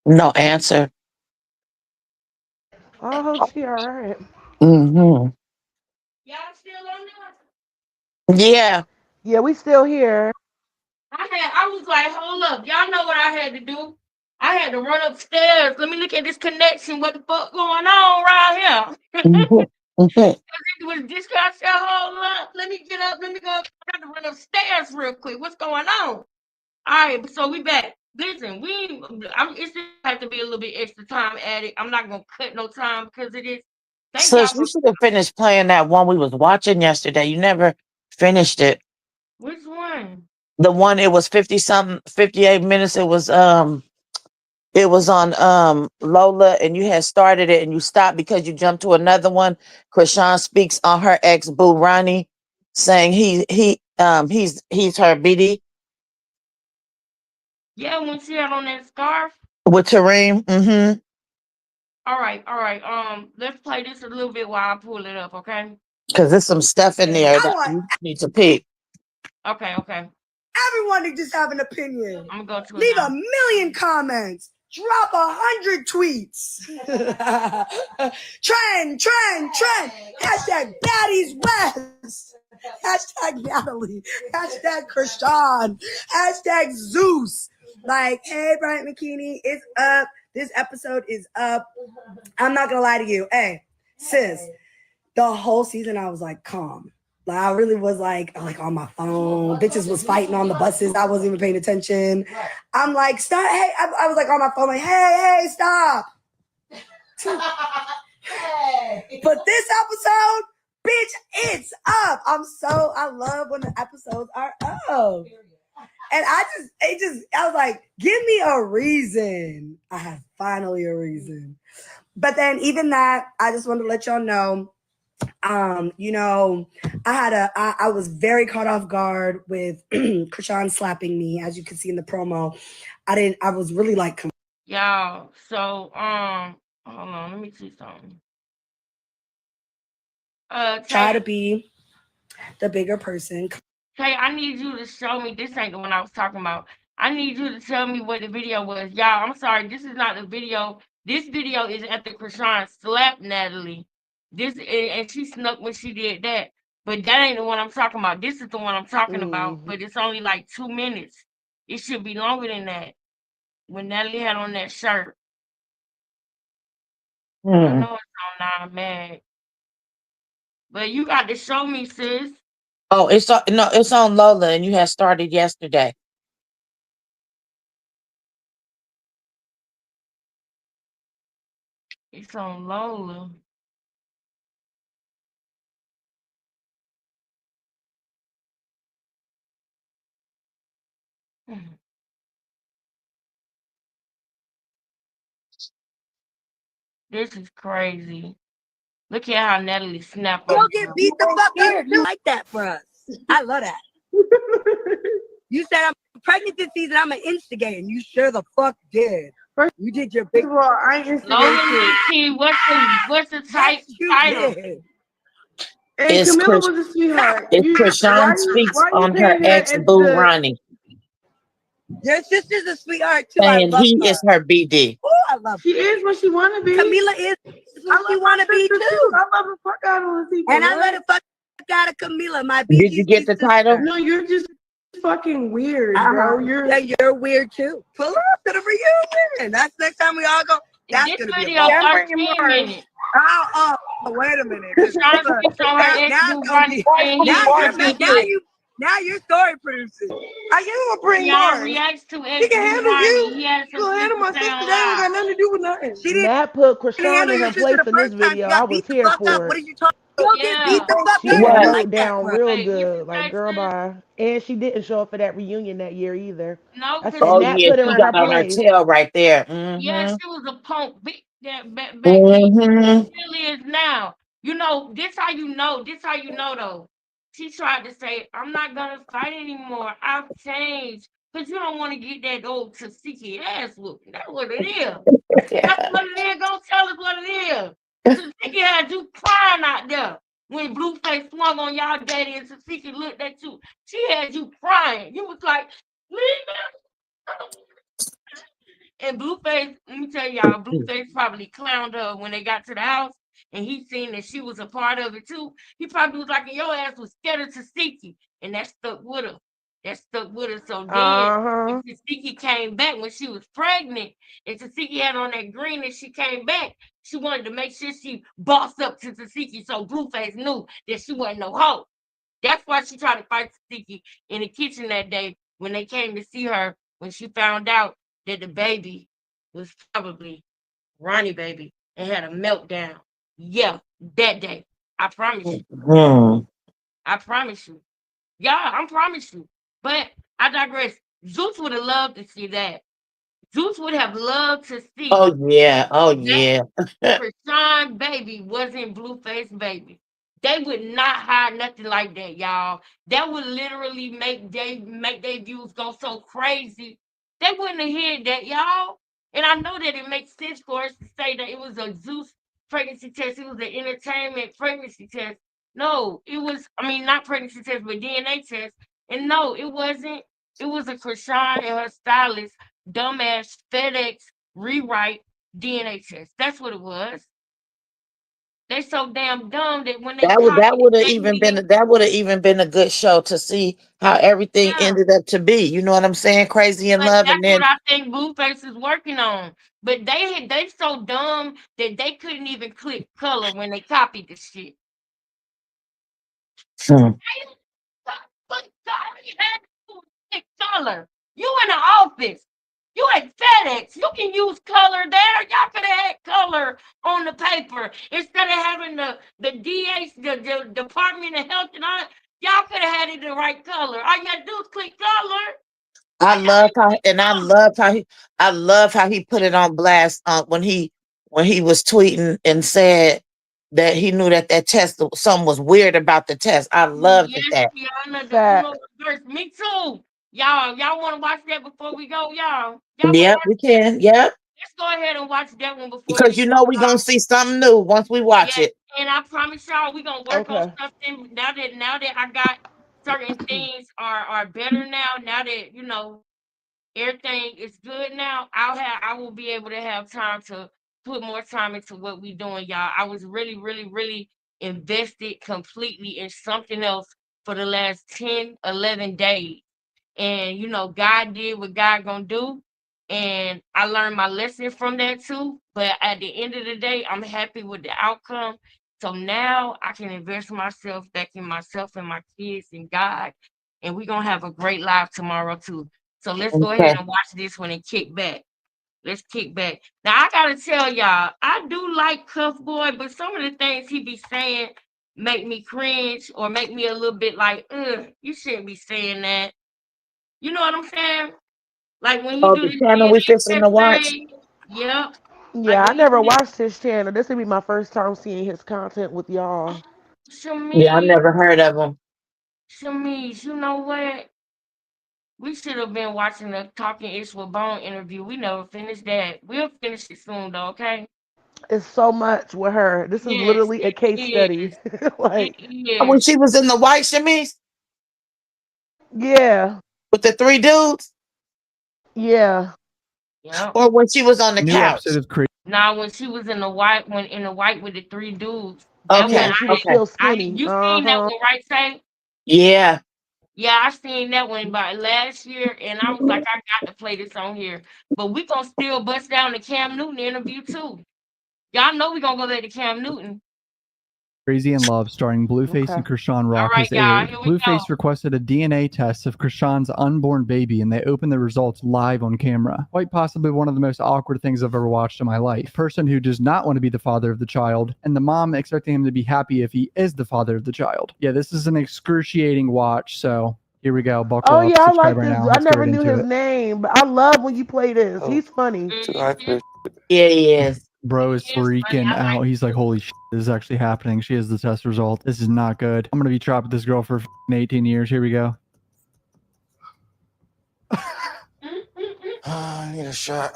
No answer. I hope she all right. Mm-hmm. Y'all still on there? Yeah. Yeah, we still here. I was like, hold up. Y'all know what I had to do? I had to run upstairs. Let me look at this connection. What the fuck going on right here? Mhm. Mhm. It was discussed. Hold up. Let me get up. Let me go. I got to run upstairs real quick. What's going on? All right, so we back. Listen, it's just have to be a little bit extra time added. I'm not gonna cut no time because it is. Thank y'all Sis, for you should have finished playing that one we was watching yesterday. You never finished it. which one? The one, it was 50 something, 58 minutes. It was It was on Lola, and you had started it and you stopped because you jumped to another one. Krishan speaks on her ex boo Ronnie, saying he's her BD Yeah, when she had on that scarf. with Tareem. Mm-hmm. All right, all right. Let's play this a little bit while I pull it up, okay? Because there's some stuff in there I that want you need to pick. Okay, okay. everyone to just have an opinion. I'm gonna go to it Leave now. 1,000,000 comments. Drop 100 tweets. Trend. Hashtag Daddy's West. Hashtag Natalie. Hashtag Krishan. Hashtag Zeus. Like, hey, Bryant McKinney, it's up. This episode is up. I'm not gonna lie to you. Hey, sis, the whole season I was like calm. Like I really was like on my phone. Bitches was fighting on the buses. I wasn't even paying attention. I'm like, stop. Hey, I was like on my phone, like, hey, stop. But this episode, bitch, it's up. I love when the episodes are up. And I was like, give me a reason. I have finally a reason. But then even that, I just wanted to let y'all know, I was very caught off guard with Krishan slapping me, as you can see in the promo. I was really like, y'all. So, hold on, let me see something. Try to be the bigger person. Tay, I need you to show me. This ain't the one I was talking about. I need you to tell me what the video was. Y'all, I'm sorry. This is not the video. This video is after Krishan slapped Natalie. And she snuck when she did that. But that ain't the one I'm talking about. This is the one I'm talking about. But it's only like 2 minutes. It should be longer than that. When Natalie had on that shirt. I know it's on 9 Mag. But you got to show me, sis. Oh, it's on Lola, and you had started yesterday. It's on Lola. This is crazy. Look at how Natalie snapped on. You'll get beat the fuck up. You like that for us. I love that. You said I'm pregnant this season. I'm an instigator. You sure the fuck did. You did your big. I instigated. What's the title? And Camilla was a sweetheart. Krishan speaks on her ex boo Ronnie. Your sister's a sweetheart too. And he is her BD. Oh, I love her. She is what she want to be. Camila is what she want to be too. I love the fuck out of these people. And I love the fuck out of Camila. My BD. Did you get the title? No, you're just fucking weird, bro. You're weird too. Pull up to the reunion. That's next time we all go. That's this gonna video be 13 minutes. Oh, wait a minute. Now you're story producing. I am a bring Y'all more. reacts to She can handle you. He has She can handle my sister. That ain't got nothing to do with nothing. She didn't Matt put Krishan handle in your her sister place the in this first time. video. She got I was beat the here fuck up. for What it. are you talking about? You'll get beat the fuck She up. got I melted like that, down bro. real good. Like, girl, bye. And she didn't show up for that reunion that year either. No, I said Oh Matt yeah, put her she in got her on her place. tail right there. Yeah, she was a punk. Back then. Mm-hmm. She really is now. You know, this how you know. This how you know though. She tried to say, I'm not gonna fight anymore. I've changed. Because you don't want to get that old Tasiki ass whooping. That's what it is. That's what it is. Go tell us what it is. Tasiki had you crying out there when Blueface swung on y'all daddy and Tasiki looked at you. She had you crying. You was like, leave me. And Blueface, let me tell y'all, Blueface probably clowned her when they got to the house and he seen that she was a part of it too. He probably was like, your ass was scared of Tasiki. And that stuck with her. That stuck with her. So then when Tasiki came back when she was pregnant and Tasiki had on that green and she came back, she wanted to make sure she bossed up to Tasiki so Blueface knew that she wasn't no hoe. That's why she tried to fight Tasiki in the kitchen that day when they came to see her when she found out that the baby was probably Ronnie baby and had a meltdown. Yeah, that day. I promise you. I promise you. Yeah, I promise you. But I digress. Zeus would have loved to see that. Zeus would have loved to see Oh yeah. Oh that yeah. Krishan baby wasn't Blueface baby. They would not hide nothing like that, y'all. That would literally make their views go so crazy. They wouldn't have hid that, y'all. And I know that it makes sense for us to say that it was a Zeus pregnancy test. It was an entertainment pregnancy test. No, it was. I mean, not pregnancy test, but DNA test. And no, it wasn't. It was a Krishan and her stylist dumbass FedEx rewrite DNA test. That's what it was. They so damn dumb that when they That copied it, would have they even didn't been that would have even been a good show to see how everything yeah. ended up to be. You know what I'm saying? Crazy in But love, and that's what then I think Blueface is working on. But they so dumb that they couldn't even click color when they copied the shit. hmm. But God, you had to click color. You in the office. You at FedEx. You can use color there. Y'all could have had color on the paper instead of having the DH, the Department of Health and all that. Y'all could have had it the right color. All you gotta do is click color. I love how, and I love how he put it on blast when he was tweeting and said that he knew that test something was weird about the test. I loved Yes, that. Tiana, the Fact. Uno reverse. Me too. Y'all want to watch that before we go, y'all? Y'all want to Yep, watch we that? can. Yep, Let's go ahead and watch that one before because we you go. know we're gonna see something new once we watch Yes, it. and I promise y'all we gonna work on Okay. something now that I got certain things are better now. Now that everything is good now, I will be able to have time to put more time into what we doing, y'all. I was really, really, really invested completely in something else for the last 10, 11 days. And God did what God gonna do. And I learned my lesson from that too. But at the end of the day, I'm happy with the outcome. So now I can invest myself back in myself and my kids and God. And we're gonna have a great life tomorrow too. So let's go ahead Okay. and watch this one and kick back. Let's kick back. Now I gotta tell y'all, I do like Cuff Boy, but some of the things he be saying make me cringe or make me a little bit like, ugh, you shouldn't be saying that. You know what I'm saying? Like when he Oh, do the this channel we DNA fixing test to watch. thing. Yep. Like Yeah, I when he never do this. watched his channel. This would be my first time seeing his content with y'all. Yeah, I Shamiz, never heard of him. Shamiz, you know what? We should have been watching the Talking Ish with Bone interview. We never finished that. We'll finish it soon though, okay? It's so much with her. This is Yes, literally a it case study. is. It Like, When is. she was in the white chemise yeah, with the three dudes, yeah. Yep. or when she was on the New episode couch. of Crazy. Now when she was in the white with the three dudes, that Yeah, one Okay, when she was okay, still I skinny. you seen that Uh-huh. one, right, Say? yeah. Yeah, I seen that one by last year, and I was like, I got to play this on here. But we gonna still bust down the Cam Newton interview too. Y'all know we gonna go back to Cam Newton. Crazy in Love, starring Blueface Okay. and Krishan All Rock, right, has y'all, aired. here we go. Blueface requested a DNA test of Krishan's unborn baby, and they opened the results live on camera. Quite possibly one of the most awkward things I've ever watched in my life. A person who does not want to be the father of the child, and the mom expecting him to be happy if he is the father of the child. Yeah, this is an excruciating watch, so here we go. Buckle Oh up, yeah, I subscribe like right this. now. I Let's get never right knew into his it. name, but I love when you play this. Oh, He's funny. too high for this. Yeah, he is. Bro is It's funny. freaking I like out. He's like, holy shit, this is actually happening. She has the test result. This is not good. I'm going to be trapped with this girl for 18 years. Here we go. I need a shot.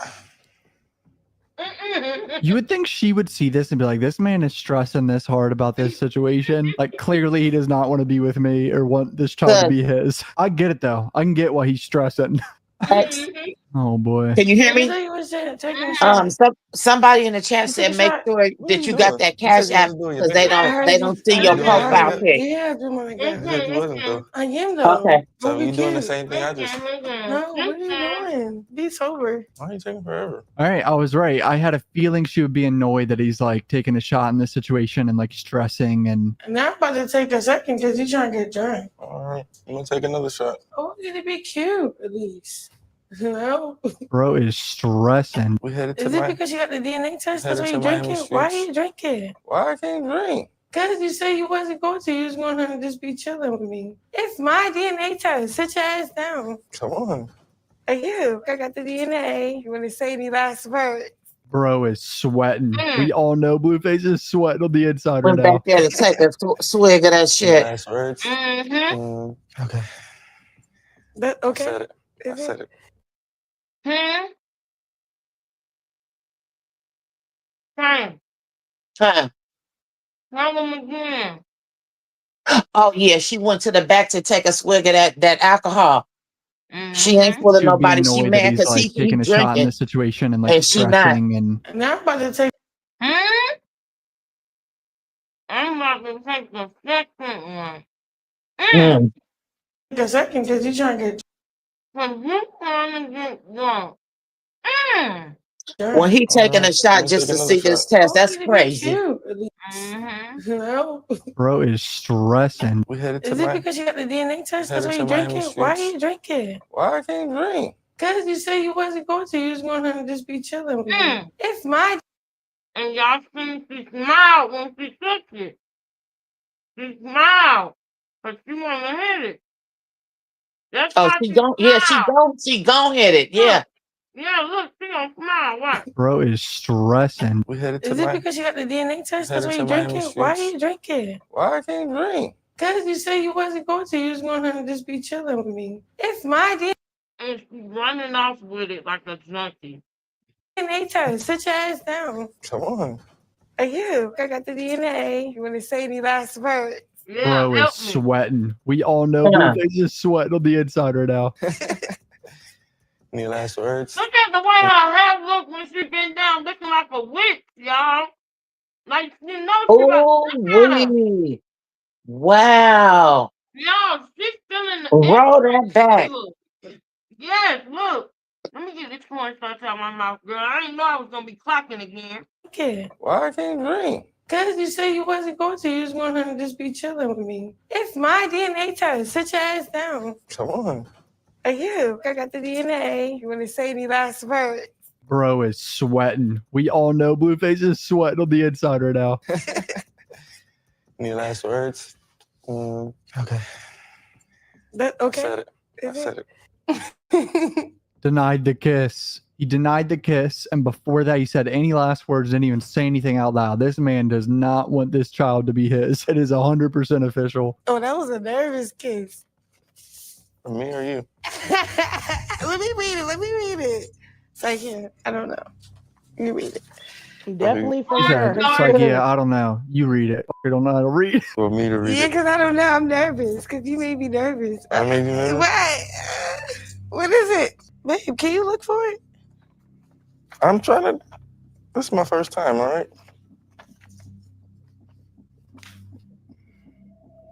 You would think she would see this and be like, this man is stressing this hard about this situation. Like, clearly he does not want to be with me or want this child to Good. be his. I get it, though. I can get why he's stressing. X, Oh, boy. can you hear Let me me? tell you what said. Taking a shot. Somebody in the chat You took a said make shot. sure What are that you you got doing? that You said cash you app wasn't doing your because thing though. they don't see You your doing your thing profile though. pic. Yeah, I do my You said you wasn't though. I am though. Okay. So Don't be you doing the cute. same thing I just. No, what are you doing? Be sober. Why are you taking forever? All right, I was right. I had a feeling she would be annoyed that he's like taking a shot in this situation and like stressing and Now I'm about to take a second because you're trying to get drunk. All right, I'm gonna take another shot. Oh, it'd be cute at least. No. bro is stressing. We headed Is to it because you got the DNA test? That's headed why to you Miami drinking? Why are streets. you drinking? Why I can't drink? Because you said you wasn't going to. You was going to just be chilling with me. It's my DNA test. Sit your ass down. Come on. you. I got the DNA. You want to say any last words? Bro is sweating. We all know Blueface is sweating on the inside right Went now. back there to take a swig of that shit. Last words. Okay. Okay. I said it. I said it. Time. Huh. Tell them again. Oh yeah, she went to the back to take a swig of that alcohol. She ain't fooling She would be nobody. She annoyed that mad he's because like he taking a shot in drinking. this situation and like And she not. stressing and Now I'm about to take. I'm about to take the second one. The second, because you're trying to get. Because you trying to get drunk. When he taking a shot just to see this test, that's crazy. No. bro is stressing. We headed to Is it because you got the DNA test? That's why you drinking? Why are you drinking? Why I can't drink? Because you said you wasn't going to. You was going to just be chilling with me. It's my. And y'all see she smiled when she took it. She smiled. But she want to hit it. That's Oh, why she gon' hit it. Yeah. Yeah, look, she gonna smile. What? Bro is stressing. We headed to Is it because you got the DNA test? That's why you drinking? Why are you drinking? Why I can't drink? Because you said you wasn't going to. You was going to just be chilling with me. It's my DNA And she running off with it like a junkie. test. Sit your ass down. Come on. I got the DNA. You want to say any last words? Bro is sweating. We all know Blueface is sweating on the inside right now. Any last words? Look at the way her hair look when she been down, looking like a witch, y'all. Like, you know, she Oh, really? Wow. Y'all, she's feeling the Roll that back. Yes, look. Let me get this cornstarch out my mouth, girl. I didn't know I was gonna be clocking again. Okay. Why I can't drink? Because you said you wasn't going to. You was going to just be chilling with me. It's my DNA test. Sit your ass down. Come on. I got the DNA. You want to say any last words? Bro is sweating. We all know Blueface is sweating on the inside right now. Any last words? Okay. Okay. I said it. I said it. Denied the kiss. He denied the kiss, and before that, he said any last words, didn't even say anything out loud. This man does not want this child to be his. It is 100% official. Oh, that was a nervous kiss. Me or you? Let me read it. It's like, yeah, I don't know. You read it. Definitely from her. It's like, yeah, I don't know. You read it. I don't know how to read. For me to read Yeah, it. because I don't know. I'm nervous. Because you made me nervous. I made you nervous? What is it? Babe, can you look for it? I'm trying to. This is my first time, all right?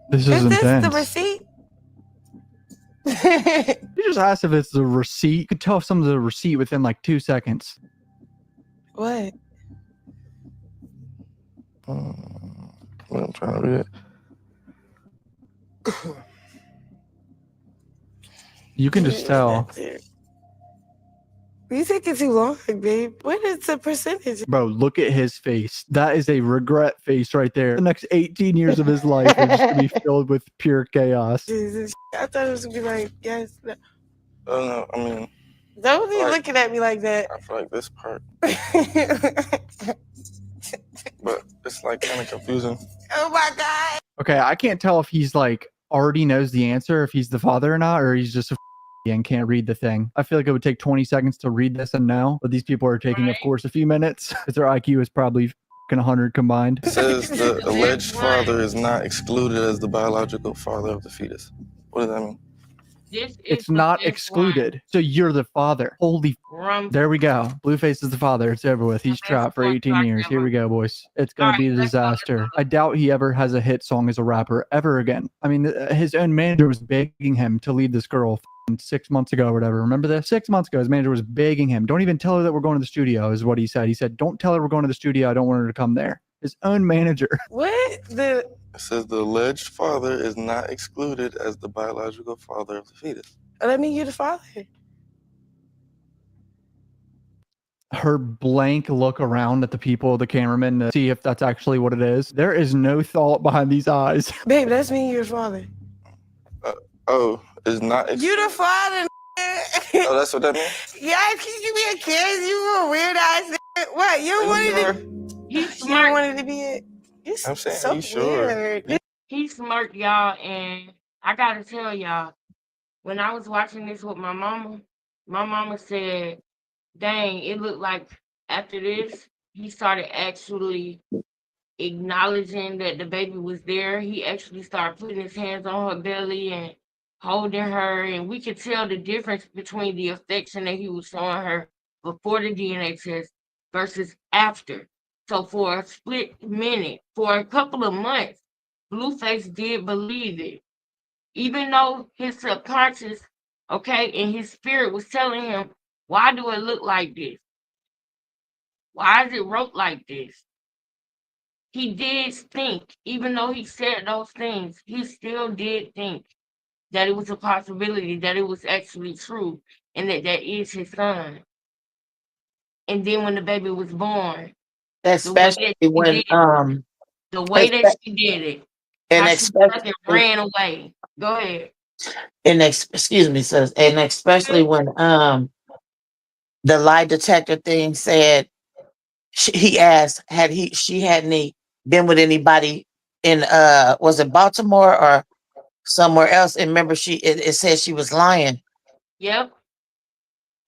This is this intense. the receipt? You just asked if it's the receipt. You could tell if someone's a receipt within like 2 seconds. What? I'm trying to read it. You can just tell. You taking too long, babe. What is the percentage? Bro, look at his face. That is a regret face right there. The next 18 years of his life are just going to be filled with pure chaos. Jesus, I thought it was going to be like, yes. No. No, I mean. Don't be looking at me like that. I feel like this part. But it's like kind of confusing. Oh my God. Okay, I can't tell if he's like already knows the answer, if he's the father or not, or he's just a and can't read the thing. I feel like it would take 20 seconds to read this and know, but these people are taking, of course, a few minutes because their IQ is probably 100 combined. It says the alleged father is not excluded as the biological father of the fetus. What does that mean? It's not excluded. So you're the father. Holy there we go. Blueface is the father. It's over with. He's trapped for 18 years. Here we go, boys. It's going to be a disaster. I doubt he ever has a hit song as a rapper ever again. I mean, his own manager was begging him to leave this girl 6 months ago or whatever. Remember this? 6 months ago, his manager was begging him. Don't even tell her that we're going to the studio is what he said. He said, don't tell her we're going to the studio. I don't want her to come there. His own manager. What? It says the alleged father is not excluded as the biological father of the fetus. Let me you the father. Her blank look around at the people, the cameraman, to see if that's actually what it is. There is no thought behind these eyes. Babe, that's me, your father. Is not. You the father, Oh, that's what that means? Yes, can you give me a kiss? You a weird ass nigga. What? You wanted He You smart. wanted to be it. You're I'm saying, so you sure? weird. He smart, y'all, and I gotta tell y'all, when I was watching this with my mama said, dang, it looked like after this, he started actually acknowledging that the baby was there. He actually started putting his hands on her belly and holding her, and we could tell the difference between the affection that he was showing her before the DNA test versus after. So for a split minute, for a couple of months, Blueface did believe it, even though his subconscious, okay, and his spirit was telling him, why do it look like this? Why is it wrote like this? He did think, even though he said those things, he still did think that it was a possibility, that it was actually true, and that that is his son. And then when the baby was born, the way Especially that she when did it, the way that espe- she did it, and how she especially fucking ran away. Go ahead. excuse me, sis, and especially when the lie detector thing said he asked hadn't he been with anybody in was it Baltimore or somewhere else? And remember it said she was lying. Yep.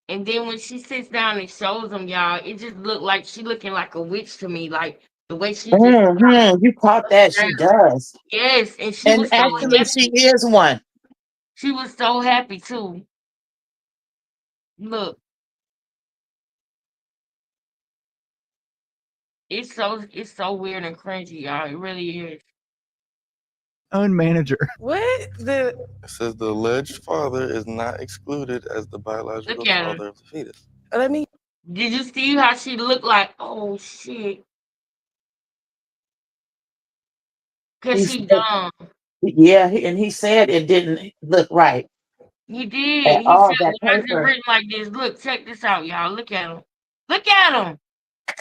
And then when she sits down and shows them, y'all, it just looked like she looking like a witch to me. Like the way she just You caught that? She does. yes, and she And was so actually she happy. is one. She was so happy too. Look, it's so weird and cringy, y'all. It really is. Own manager. What? It says the alleged father is not excluded as the biological Look at her. father of the fetus. Let me. Did you see how she looked like? Oh shit! Cause He she said, dumb. yeah, and he said it didn't look right He at did. He all. said, That "Why is it paper. written like this?" Look, check this out, y'all. Look at him. Look at him.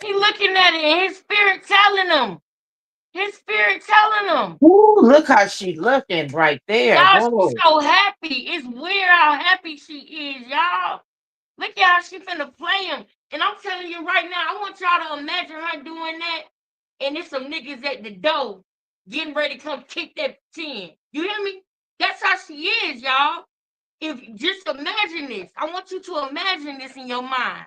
He looking at it, and his spirit telling him. His spirit telling him. Ooh, look how she looking right there. Y'all, she's Whoa. so happy. It's weird how happy she is, y'all. Look at how she finna play him. And I'm telling you right now, I want y'all to imagine her doing that. And there's some niggas at the door getting ready to come kick that 10. You hear me? That's how she is, y'all. If just imagine this. I want you to imagine this in your mind.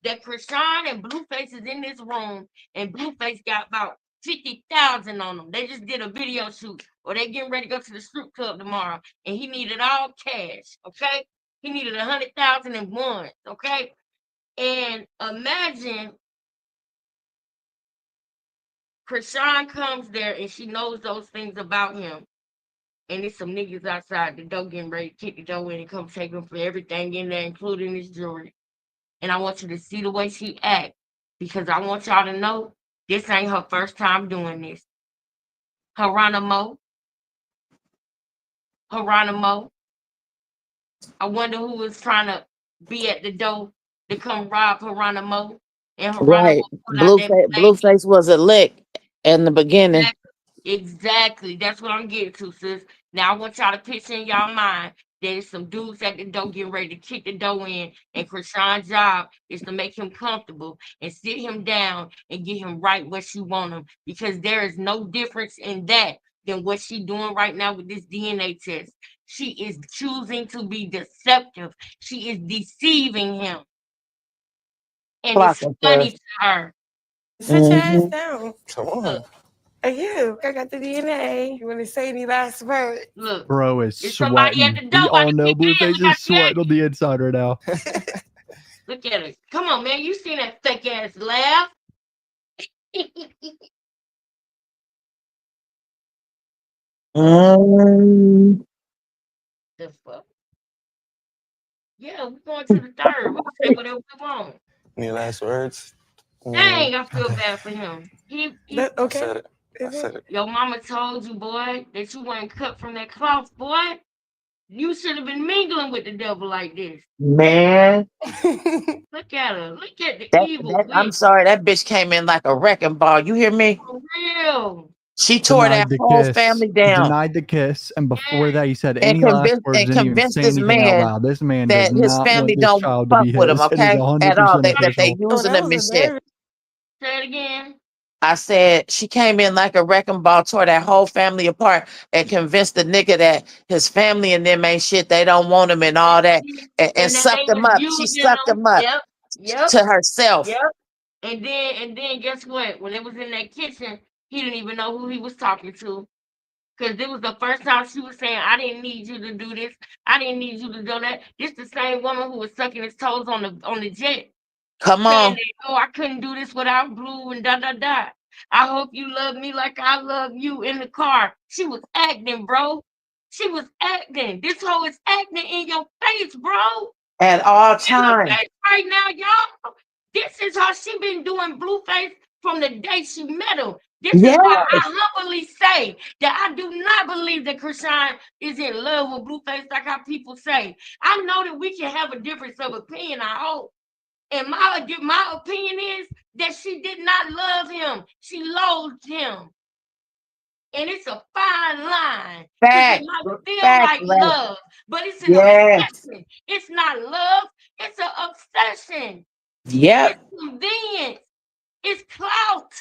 That Krishan and Blueface is in this room, and Blueface got about 50,000 on them. They just did a video shoot, or they getting ready to go to the strip club tomorrow, and he needed all cash. Okay, he needed 100,000 in ones. Okay, and imagine Krishan comes there, and she knows those things about him. And there's some niggas outside the door getting ready to kick the door in and come take him for everything in there, including his jewelry. And I want you to see the way she act, because I want y'all to know this ain't her first time doing this. Geronimo, Geronimo. I wonder who was trying to be at the door to come rob Geronimo. And Geronimo Right. pulled out that blade. Blueface was a lick in the beginning. Exactly. That's what I'm getting to, sis. Now I want y'all to picture in y'all mind there's some dudes at the door getting ready to kick the door in, and Krishan's job is to make him comfortable and sit him down and get him right where she want him, because there is no difference in that than what she doing right now with this DNA test. She is choosing to be deceptive. She is deceiving him, and Clock it's it, funny sis. to her. Sit your ass down. Come on. You, I got the DNA. You want to say any last words? Look, Bro is there's somebody at sweating. the door. We all know Look Blueface is sweating on the inside right now. Look at it. Come on, man. You seen that fake ass laugh? The fuck? Yeah, we're going to the third. We can say whatever we want. Any last words? Dang, I feel bad for him. I said it. I said it. Your mama told you, boy, that you weren't cut from that cloth, boy. You should have been mingling with the devil like this. Man, Look at her. Look at the that evil I'm witch. sorry, that bitch came in like a wrecking ball. You hear me? For real. She tore that Denied the whole kiss. family He down denied the kiss, and before that, he said and any last words. and Didn't even convinced say this anything out man loud. This man that does his not family want this don't child to fuck be with him, his. It is okay? At all. 100% That they official. using that him was and a shit. very Say it again. I said she came in like a wrecking ball, tore that whole family apart, and convinced the nigga that his family and them ain't shit. They don't want him and all that, and And that sucked they him was up. She using sucked them. him up Yep. to herself. And then guess what? When it was in that kitchen, he didn't even know who he was talking to. Because it was the first time she was saying, I didn't need you to do this. I didn't need you to do that. This the same woman who was sucking his toes on the jet. Come Saying on. that, oh, I couldn't do this without Blue and da da da. I hope you love me like I love you in the car. She was acting, bro. She was acting. This hoe is acting in your face, bro. At all In the times. face right now, y'all. This is how she been doing Blueface from the day she met him. This is why I humbly say that I do not believe that Krishan is in love with Blueface like how people say. I know that we can have a difference of opinion, I hope. And my opinion is that she did not love him. She loathed him. And it's a fine line. Because it might feel like love, but it's an obsession. It's not love, it's an obsession. Yeah. It's convenience. It's clout.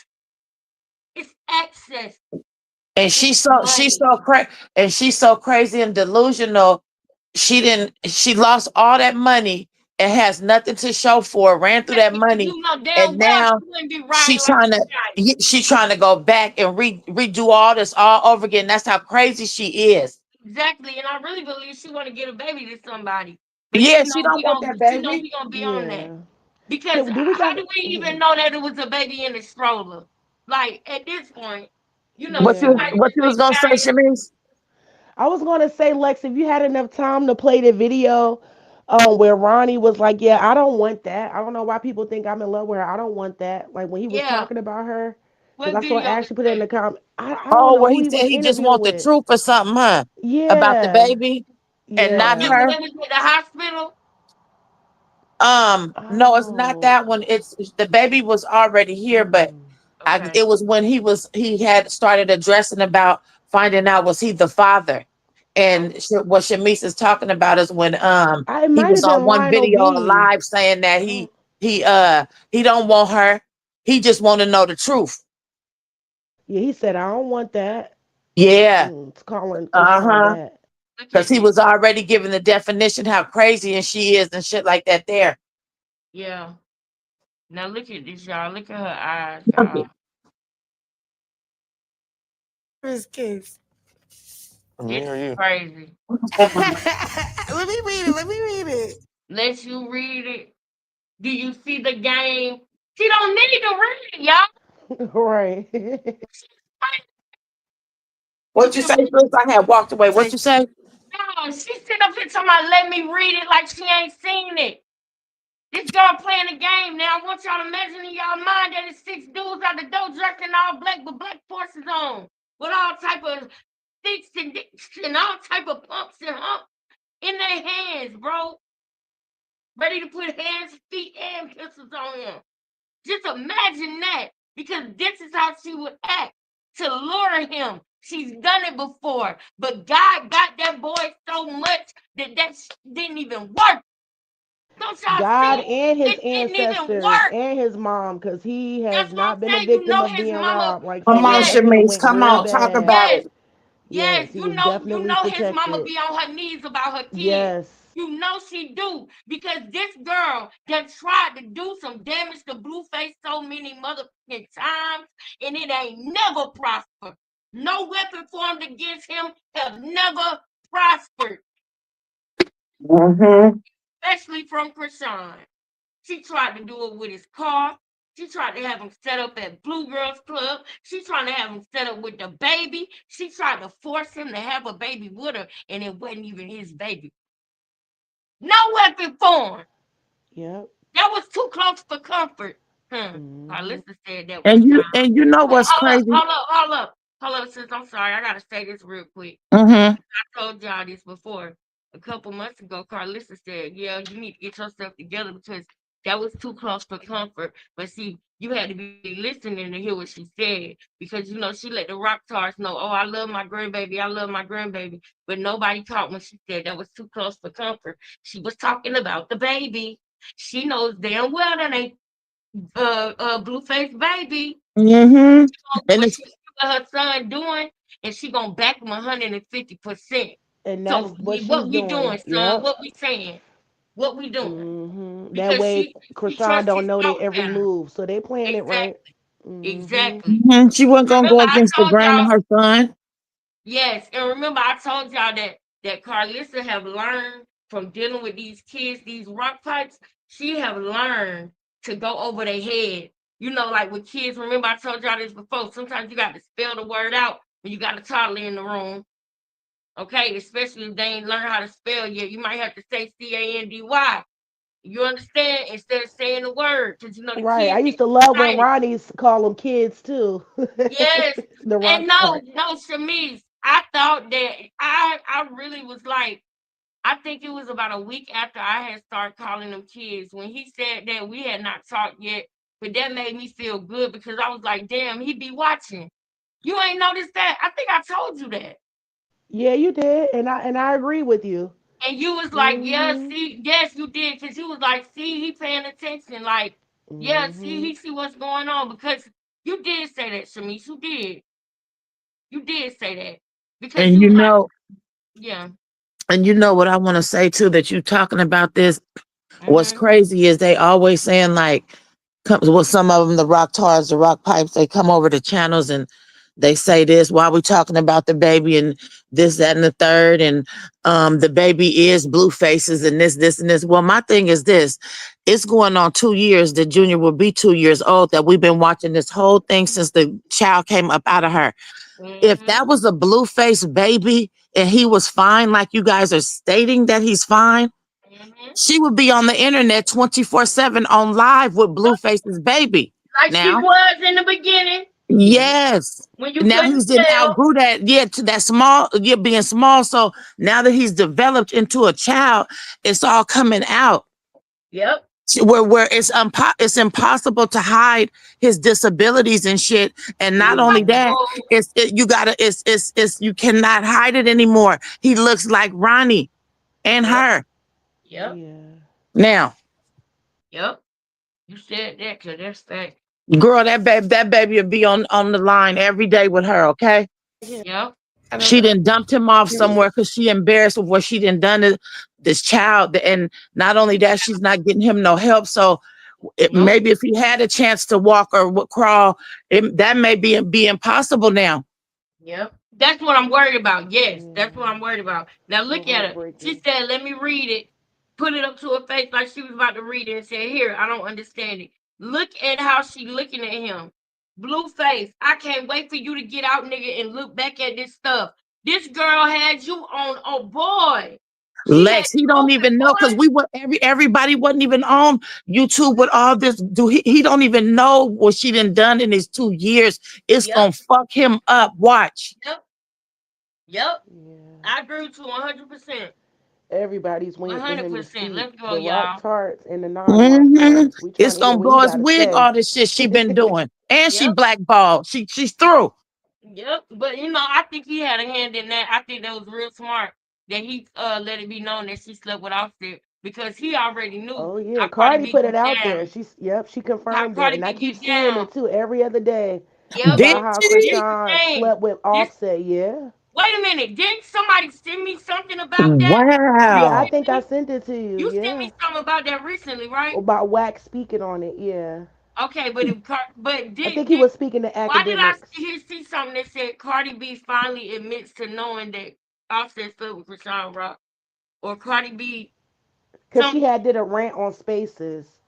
It's access. And she's so crazy and delusional. She lost all that money and has nothing to show for it, ran through that money. You know damn And well now she wouldn't be riding she's trying to go back and redo all this all over again. That's how crazy she is. Exactly. And I really believe she want to get a baby to somebody. But Yeah, she don't want that she know baby. we gonna be on that. Yeah. Because Do we how got? do we even know that it was a baby in the stroller? Like at this point, you know, What she you might what you was gonna say, Shanice? I was gonna say, Lex, if you had enough time to play the video, where Ronnie was like, "Yeah, I don't want that. I don't know why people think I'm in love with her. I don't want that." Like when he was talking about her, because What I saw video was Ashley put it in the that? comment. I don't Oh, know well, who he he was said he just interviewing want the with. truth or something, huh? About the Yeah, baby and Oh, not you yeah. when her. they was at the hospital? No, it's not Oh, that one. It's the baby was already here, but Okay. it was when he had started addressing about finding out was he the father. And what Shamise is talking about is when it he might was have on been one Lionel video B. live saying that Oh, he don't want her. He just want to know the truth. yeah, he said, "I don't want that." Yeah. It's calling Krishan Uh-huh. that. Because he was already giving the definition how crazy and she is and shit like that there. Yeah. Now look at this, y'all. Look at her eyes, y'all. his case. Me or you? Crazy. Let me read it. Let me read it. Let you read it. Do you see the game? She don't need to read it, y'all. Right. What you say, Chris? I had walked away. What you say? No, she sit up here talking about let me read it like she ain't seen it. This girl playing the game now. I want y'all to imagine in y'all mind that it's 6 dudes out the door dressed in all black with black forces on. With all type of sticks and all type of pumps and humps in their hands, bro. Ready to put hands, feet, and pistols on him. Just imagine that. Because this is how she would act to lure him. She's done it before. But God got that boy so much that didn't even work. Don't y'all God see? and his It didn't even ancestors work. and his mom, because he has That's what not I'm been a saying. You victim know of his being mama. robbed. Like Come so, on, it Yes, definitely Shamice. went Come real on. Talk bad. about yes, it. Yes, yes. he You was know definitely his mama protected. be on her knees about her kids. Yes. You know she do because this girl that tried to do some damage to Blueface so many motherfucking times, and it ain't never prospered. No weapon formed against him have never prospered, Mm-hmm. especially from Krishan. She tried to do it with his car. She tried to have him set up at Blue Girls Club. She tried to have him set up with the baby. She tried to force him to have a baby with her, and it wasn't even his baby. No weapon formed. Yep. That was too close for comfort. Mm-hmm. Carlissa said that one And time. you know Wait, what's crazy? hold up, sis. I'm sorry. I gotta say this real quick. Mm-hmm. I told y'all this before. A couple months ago, Carlissa said, yeah, you need to get yourself together because that was too close for comfort. But see, you had to be listening to hear what she said because she let the rock stars know, oh, I love my grandbaby, I love my grandbaby, but nobody caught when she said that was too close for comfort. She was talking about the baby. She knows damn well that ain't Blueface baby. And What it's she see what her son doing, and she gonna back him 150%. And that's So what she's what we doing, doing. son? Yep. What we saying? What we doing? That Because way, she Krishan trusts don't his know their thought every pattern. move, so they playing it right. Exactly. Exactly. She wasn't gonna Remember, go I against the told grain of y'all. her son. Yes, and remember, I told y'all that Carlissa have learned from dealing with these kids, these rock pipes. She have learned to go over their head. Like with kids. Remember, I told y'all this before. Sometimes you got to spell the word out when you got a toddler in the room. Okay, especially if they ain't learned how to spell yet. You might have to say Candy. You understand? Instead of saying the word, because the Right. I kids used get to love when excited. Ronnie's call them kids too. Yes, The and rock no, part. no, Shamiz, I thought that I really was like, I think it was about a week after I had started calling them kids when he said that we had not talked yet, but that made me feel good because I was like, damn, he be watching. You ain't noticed that? I think I told you that. Yeah, you did, and I agree with you. And you was like, yeah, Mhm. see, yes, you did, because you was like, see, he paying attention. Like, yeah, see, Mhm. he see what's going on because you did say that, Shamish. You did. You did say that because And you you was like, know, yeah. and you know what I want to say too, that you talking about this. What's Mm-hmm. crazy is they always saying like, well, some of them, the rock tars, the rock pipes, they come over to channels and they say this while we talking about the baby and this, that, and the third, and the baby is blue faces and this, and this. Well, my thing is this: it's going on 2 years. The junior will be 2 years old. That we've been watching this whole thing since the child came up out of her. If Mm-hmm. that was a blue face baby and he was fine, like you guys are stating that he's fine, Mm-hmm. she would be on the internet 24/7 on live with Blueface's baby. Like she Now, was in the beginning yes. when you Now couldn't he's didn't tell. outgrew that, yeah, to that small, yeah, being small. So now that he's developed into a child, it's all coming out. Yep. Where it's impossible to hide his disabilities and shit. And not only that, Impossible. you gotta it's you cannot hide it anymore. He looks like Ronnie and Yep. her. Yep. Yeah. Now, Yep. You said that because that's fact. girl, that baby will be on the line every day with her, okay? Yep. She done dumped him off somewhere because she embarrassed with what she done done to this child. And not only that, she's not getting him no help. So Nope. maybe if he had a chance to walk or crawl, that may be impossible now. Yep. That's what I'm worried about. Yes, Yeah. that's what I'm worried about. Now So look at her. She heartbreaking. said, let me read it. Put it up to her face like she was about to read it and said, here, I don't understand it. Look at how she looking at him. Blue face. I can't wait for you to get out, nigga, and look back at this stuff. This girl had you on, oh boy. She had Lex, he you don't open, even know because boy. we were everybody wasn't even on YouTube with all this. He don't even know what she done in his 2 years. It's Yep. gonna fuck him up. Watch. Yep. Yep. Yeah. I agree with you 100%. Everybody's waiting for him to 100%. speak. Let's go, The rock y'all. tarts and the non-rock tarts. We trying It's to hear gonna what he blow his got to wig, say. all this shit she been doing. And she Yep. blackballed. She's through. Yep, but I think he had a hand in that. I think that was real smart that he let it be known that she slept with Offset because he already knew Oh yeah, how Cardi Cardi B put it get out there. down. She How confirmed it, Cardi and I B keep get seeing down. it too every other day Yep, Did about and how this she? the Krishan thing. slept with This Offset. Yeah, Wait a minute. Didn't somebody send me something about that yeah, I Wow. think I recently? sent it to you. You sent Yeah, me something about that recently, right? about Wax speaking on it. Yeah, Okay, but but I did think he did was speaking to why did I academics see something that said Cardi B finally admits to knowing that Offset slept with Krishan Rock or Cardi B because some she had did a rant on Spaces.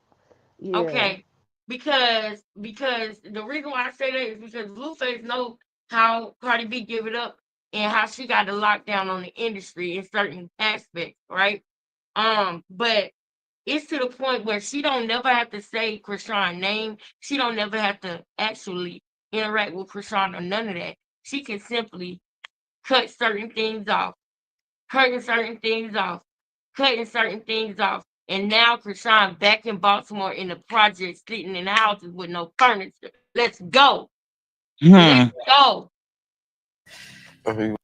Yeah. okay because the reason why I say that is because Blueface know how Cardi B give it up and how she got the lockdown on the industry in certain aspects, right? But it's to the point where she don't never have to say Krishan's name. She don't never have to actually interact with Krishan or none of that. She can simply cut certain things off, cutting certain things off, cutting certain things off. And now Krishan back in Baltimore in the project, sitting in houses with no furniture. Let's go. Let's go.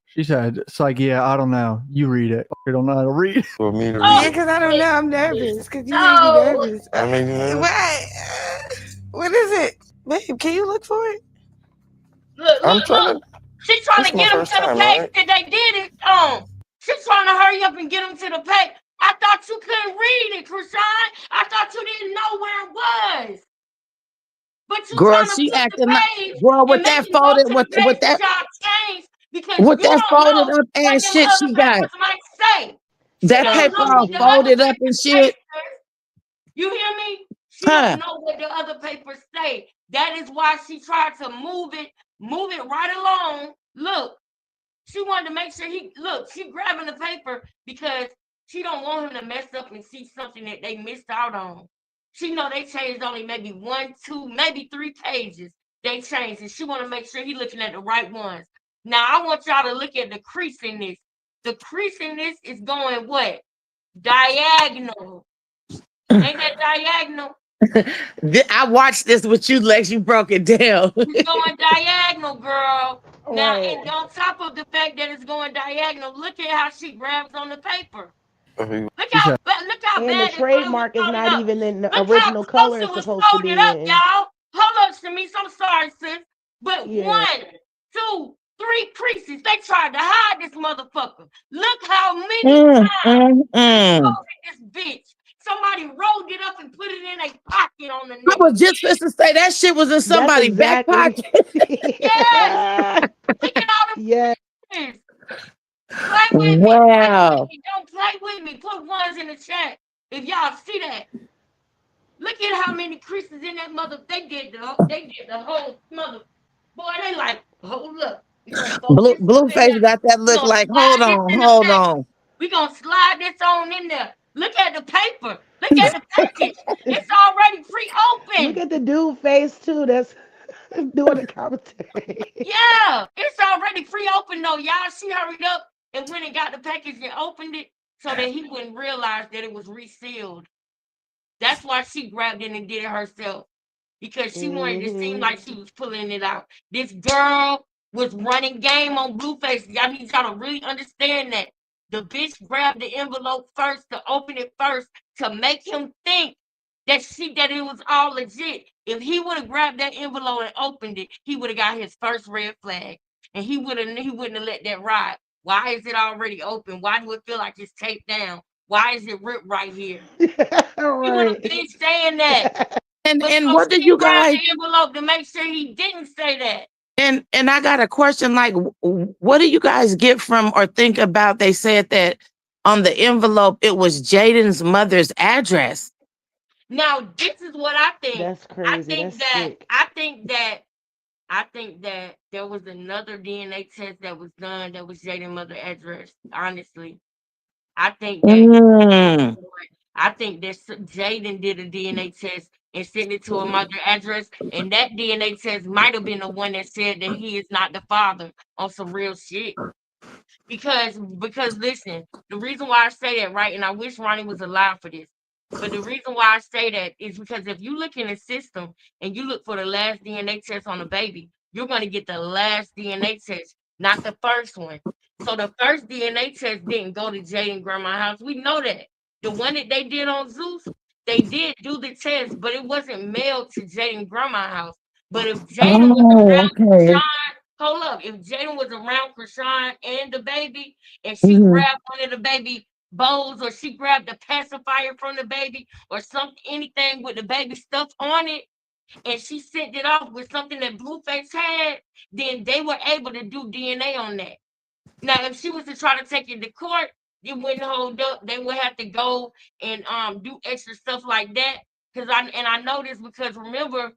She said, it's like, yeah, I don't know. You read it. I don't know how to read. For me to Oh, read Yeah, it. because I don't know. I'm nervous. Because you No. made me nervous. I made you nervous? What is it? Babe, can you look for it? Look. She's trying This to my get them first to the time, page right? that they did it on. She's trying to hurry up and get them to the page. I thought you couldn't read it, Krishan. I thought you didn't know where it was. But you Girl, trying to she flip the acting like, page girl, and with make that me go folded, to the page that y'all changed because with you that don't folded know up what ass them shit other she got. papers might say. She That don't paper know all what the other folded up and papers say, shit. sis. You hear me? She Huh. don't know what the other papers say. That is why she tried to move it right along. Look, she wanted to make sure she grabbing the paper because she don't want him to mess up and see something that they missed out on. She know they changed only maybe 1, 2, maybe 3 pages. They changed, and she want to make sure he looking at the right ones. Now I want y'all to look at the crease in this. The crease in this is going what? Diagonal. Ain't that diagonal? I watched this with you, Lex. You broke it down. It's going diagonal, girl. Now, Right. and on top of the fact that it's going diagonal, look at how she grabs on the paper. Look how And the bad this trademark is folded not up. even in the Look how original close color it it's was supposed to folded be up, in. y'all. Hold up, Shamice. I'm sorry, sis. But Yeah. 1, 2, 3 creases. They tried to hide this motherfucker. Look how many times they folded this bitch. Somebody rolled it up and put it in a pocket on the I was just supposed to say that shit was in somebody's back pocket. Yes. Look at all the Yes. Play with me. Wow. Don't play with me. Put ones in the chat if y'all see that. Look at how many creases in that mother. They did the whole mother. Boy, they like, hold up. We gonna fold this up in Blueface there. got that We look gonna like, slide hold this on, in the hold package. on. We gonna slide this on in there. Look at the paper. Look at the package. It's already pre-opened. Look at the dude face too. That's doing the commentary. Yeah, it's already pre-opened though, y'all. She hurried up and went and got the package and opened it so that he wouldn't realize that it was resealed. That's why she grabbed it and did it herself because she wanted to seem like she was pulling it out. This girl was running game on Blueface. Y'all need y'all to really understand that. The bitch grabbed the envelope first to open it first to make him think that it was all legit. If he would have grabbed that envelope and opened it, he would have got his first red flag, and he wouldn't have let that ride. Why is it already open? Why do it feel like it's taped down? Why is it ripped right here? He would have been saying that. And what do you guys? The envelope to make sure he didn't say that. And I got a question. Like, what do you guys get from or think about? They said that on the envelope it was Jaden's mother's address. Now, this is what I think. That's crazy. That's sick. I think that there was another DNA test that was done that was Jaden's mother's address. Honestly, I think that Jaden did a DNA test and sent it to a mother address, and that DNA test might have been the one that said that he is not the father on some real shit. Because listen, the reason why I say that, right, and I wish Ronnie was alive for this, but the reason why I say that is because if you look in the system and you look for the last DNA test on the baby, you're going to get the last DNA test, not the first one. So the first DNA test didn't go to Jaden grandma's house. We know that. The one that they did on Zeus, they did do the test, but it wasn't mailed to Jaden grandma's house. But if Jaden was around Krishan, hold up, if Jaden was around Krishan and the baby, and she grabbed one of the baby bowls, or she grabbed the pacifier from the baby, or anything with the baby stuff on it, and she sent it off with something that Blueface had, then they were able to do DNA on that. Now, if she was to try to take it to court, it wouldn't hold up. They would have to go and do extra stuff like that. I know this because remember,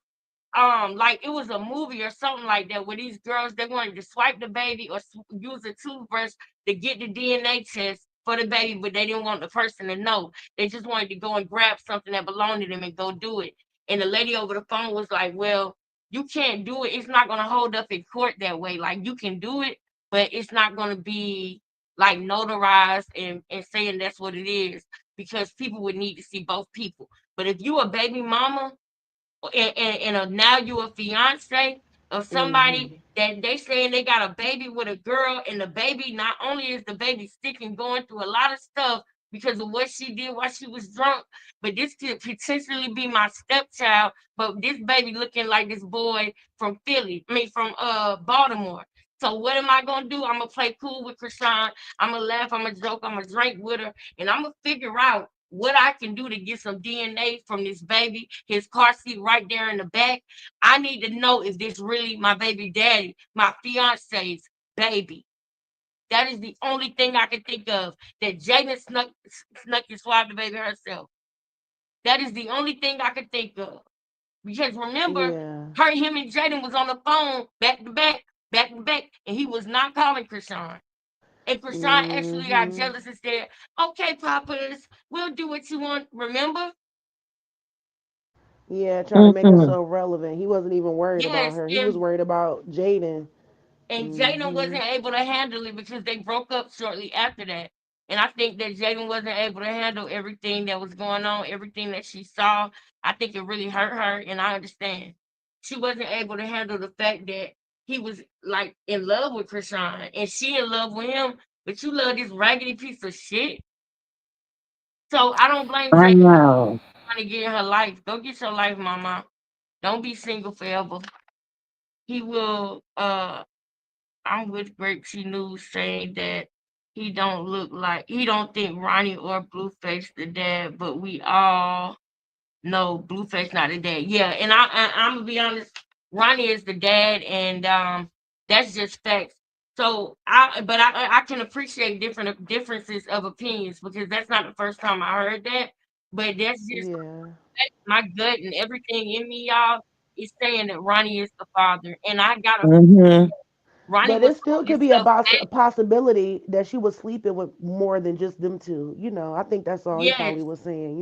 like it was a movie or something like that where these girls, they wanted to swipe the baby or use a toothbrush to get the DNA test for the baby, but they didn't want the person to know. They just wanted to go and grab something that belonged to them and go do it. And the lady over the phone was like, well, you can't do it. It's not going to hold up in court that way. Like you can do it, but it's not going to be like notarized and saying that's what it is. because people would need to see both people. But if you a baby mama and now you a fiance of somebody that they saying they got a baby with a girl, and the baby, not only is the baby sick and going through a lot of stuff because of what she did while she was drunk, but this could potentially be my stepchild. But this baby looking like this boy from Philly, I mean from Baltimore. So what am I gonna do? I'm gonna play cool with Krishan. I'm gonna laugh. I'm gonna joke. I'm gonna drink with her, and I'm gonna figure out what I can do to get some DNA from this baby, his car seat right there in the back. I need to know if this really my baby daddy, my fiance's baby. That is the only thing I can think of, that Jaden snuck and swabbed the baby herself. That is the only thing I could think of. Because remember, him and Jaden was on the phone back to back, and he was not calling Krishan. And Krishan actually got jealous and said, "Okay, Papas, we'll do what you want." Remember? Yeah, trying to make her so relevant. He wasn't even worried about Yes, her. He was worried about Jaden. and Jaden wasn't able to handle it because they broke up shortly after that. And I think that Jaden wasn't able to handle everything that was going on, everything that she saw. I think it really hurt her, and I understand. She wasn't able to handle the fact that he was like in love with Krishan and she in love with him, but you love this raggedy piece of shit. So I don't blame I Jaden know. trying to get her life. Go get your life, mama. Don't be single forever. He will I'm with Grapeseed News saying that he don't think Ronnie or Blueface the dad, but we all know Blueface not the dad. Yeah, and I'm gonna be honest, Ronnie is the dad, and that's just facts. So I can appreciate different differences of opinions because that's not the first time I heard that. But that's just my gut and everything in me, y'all, is saying that Ronnie is the father, and I gotta. Ronnie But was it still holding could be a, stuff a back. possibility that she was sleeping with more than just them two. I think that's all he Yes. probably was saying.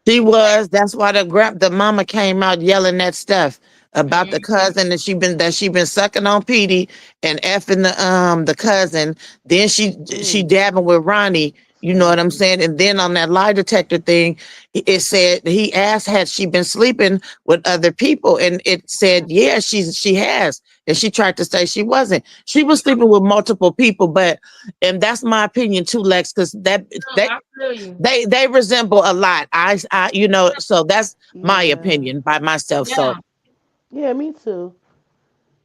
She was. That's why the mama came out yelling that stuff about the cousin that she been sucking on Petey and effing the cousin. Then she dabbing with Ronnie. You know what I'm saying? And then on that lie detector thing, it said he asked had she been sleeping with other people, and it said yeah, she has. And she tried to say she wasn't. She was sleeping with multiple people, and that's my opinion too, Lex, because that I feel you. they resemble a lot. So that's my opinion by myself. So Yeah, me too.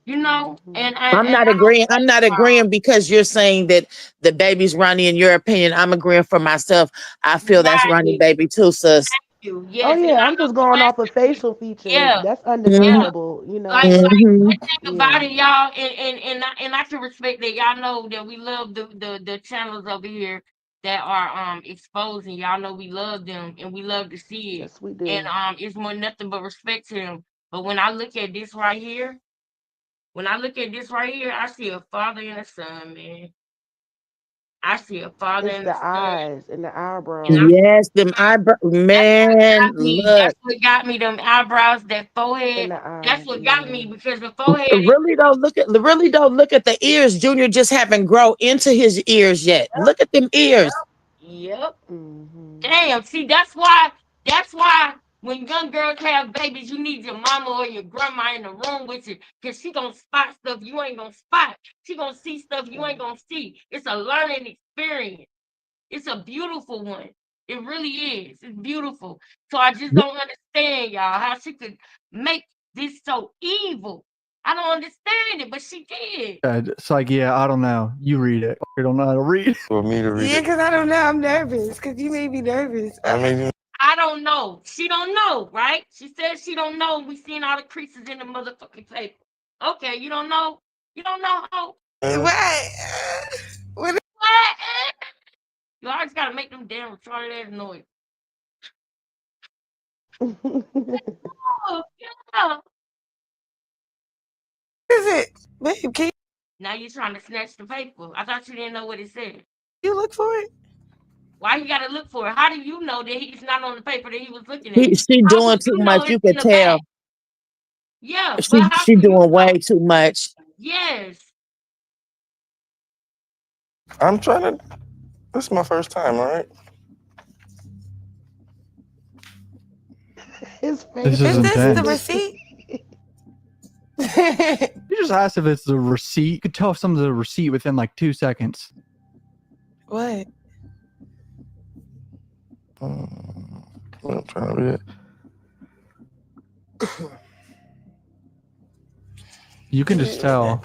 And I'm not I don't agreeing. I'm not agreeing because you're saying that the baby's Ronnie in your opinion. I'm agreeing for myself. I feel that's Ronnie right. baby too, sis. You. Oh Yes, and yeah, I'm just going off of facial features. yeah, That's yeah. undeniable. Like one thing about Yeah. it, y'all, and I can respect that. Y'all know that we love the channels over here that are exposing. Y'all know we love them and we love to see it. Yes, we And do. it's more nothing but respect to them. But when I look at this right here, I see a father and a son, man. I see a father It's and a the son. eyes and the And eyebrows. Yes, them eyebrow man. that's Look, what got me. Them eyebrows, that And forehead. the That's eyes. what got Yeah. me because the forehead is really don't look at the ears. Junior just haven't grown into his ears yet. Look at them ears. yep. Mm-hmm. Damn. See, that's why when young girls have babies, you need your mama or your grandma in the room with you because she gonna spot stuff you ain't gonna spot. She gonna see stuff you ain't gonna see. It's a learning experience. It's a beautiful one. It really is. It's beautiful. So I just don't understand, y'all, how she could make this so evil. I don't understand it, but she did. It's like, yeah, I don't know. You read it. I don't know how to read. For me to read Yeah, it. because I don't know. I'm nervous because you made me nervous. I don't know. She don't know, right? She says she don't know. We seen all the creases in the motherfucking paper. Okay, you don't know. You don't know how. What? What? You always gotta make them damn retarded ass noise. Oh, yeah. Is it? Babe, can Now you're trying to snatch the paper. I thought you didn't know what it said. you look for it? Why you gotta look for it? How do you know that he's not on the paper that he was looking at? She How doing would too you know much. it's You in could the back? tell. Yeah, but She how she do you doing know? way too much. Yes. I'm trying to. This is my first time, all right? His This face. is Is this the intense. receipt? You just asked if it's the receipt. You could tell some of the receipt within like 2 seconds. What? I'm trying to read it. You can just tell.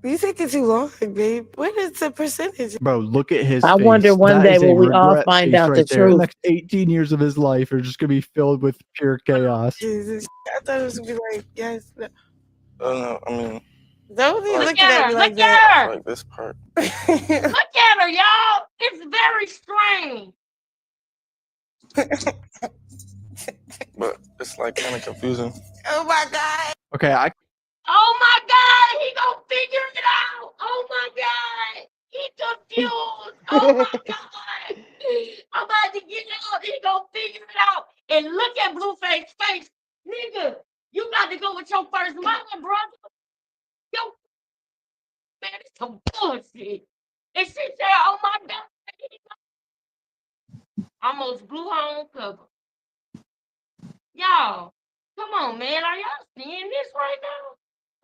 You think it's too long, babe? What is the percentage? Bro, look at his I face. wonder one That day is a will we all regret find face out right the there. The truth. next 18 years of his life are just going to be filled with pure chaos. Jesus, I thought it was gonna be like, yes. No. No, I mean, Don't be like, looking at me like Look that. at her. like this part. Look at her, y'all. It's very strange. But it's like kind of confusing. Oh my God. Okay, Oh my God, he gonna figure it out. Oh my God, he confused. Oh my God, I'm about to get out. He gonna figure it out. And look at Blueface's face, nigga. You got to go with your first mama, brother. Yo, man, it's some bullshit. And she said, "Oh my God," almost blew her own cover. Y'all, come on, man. Are y'all seeing this right now?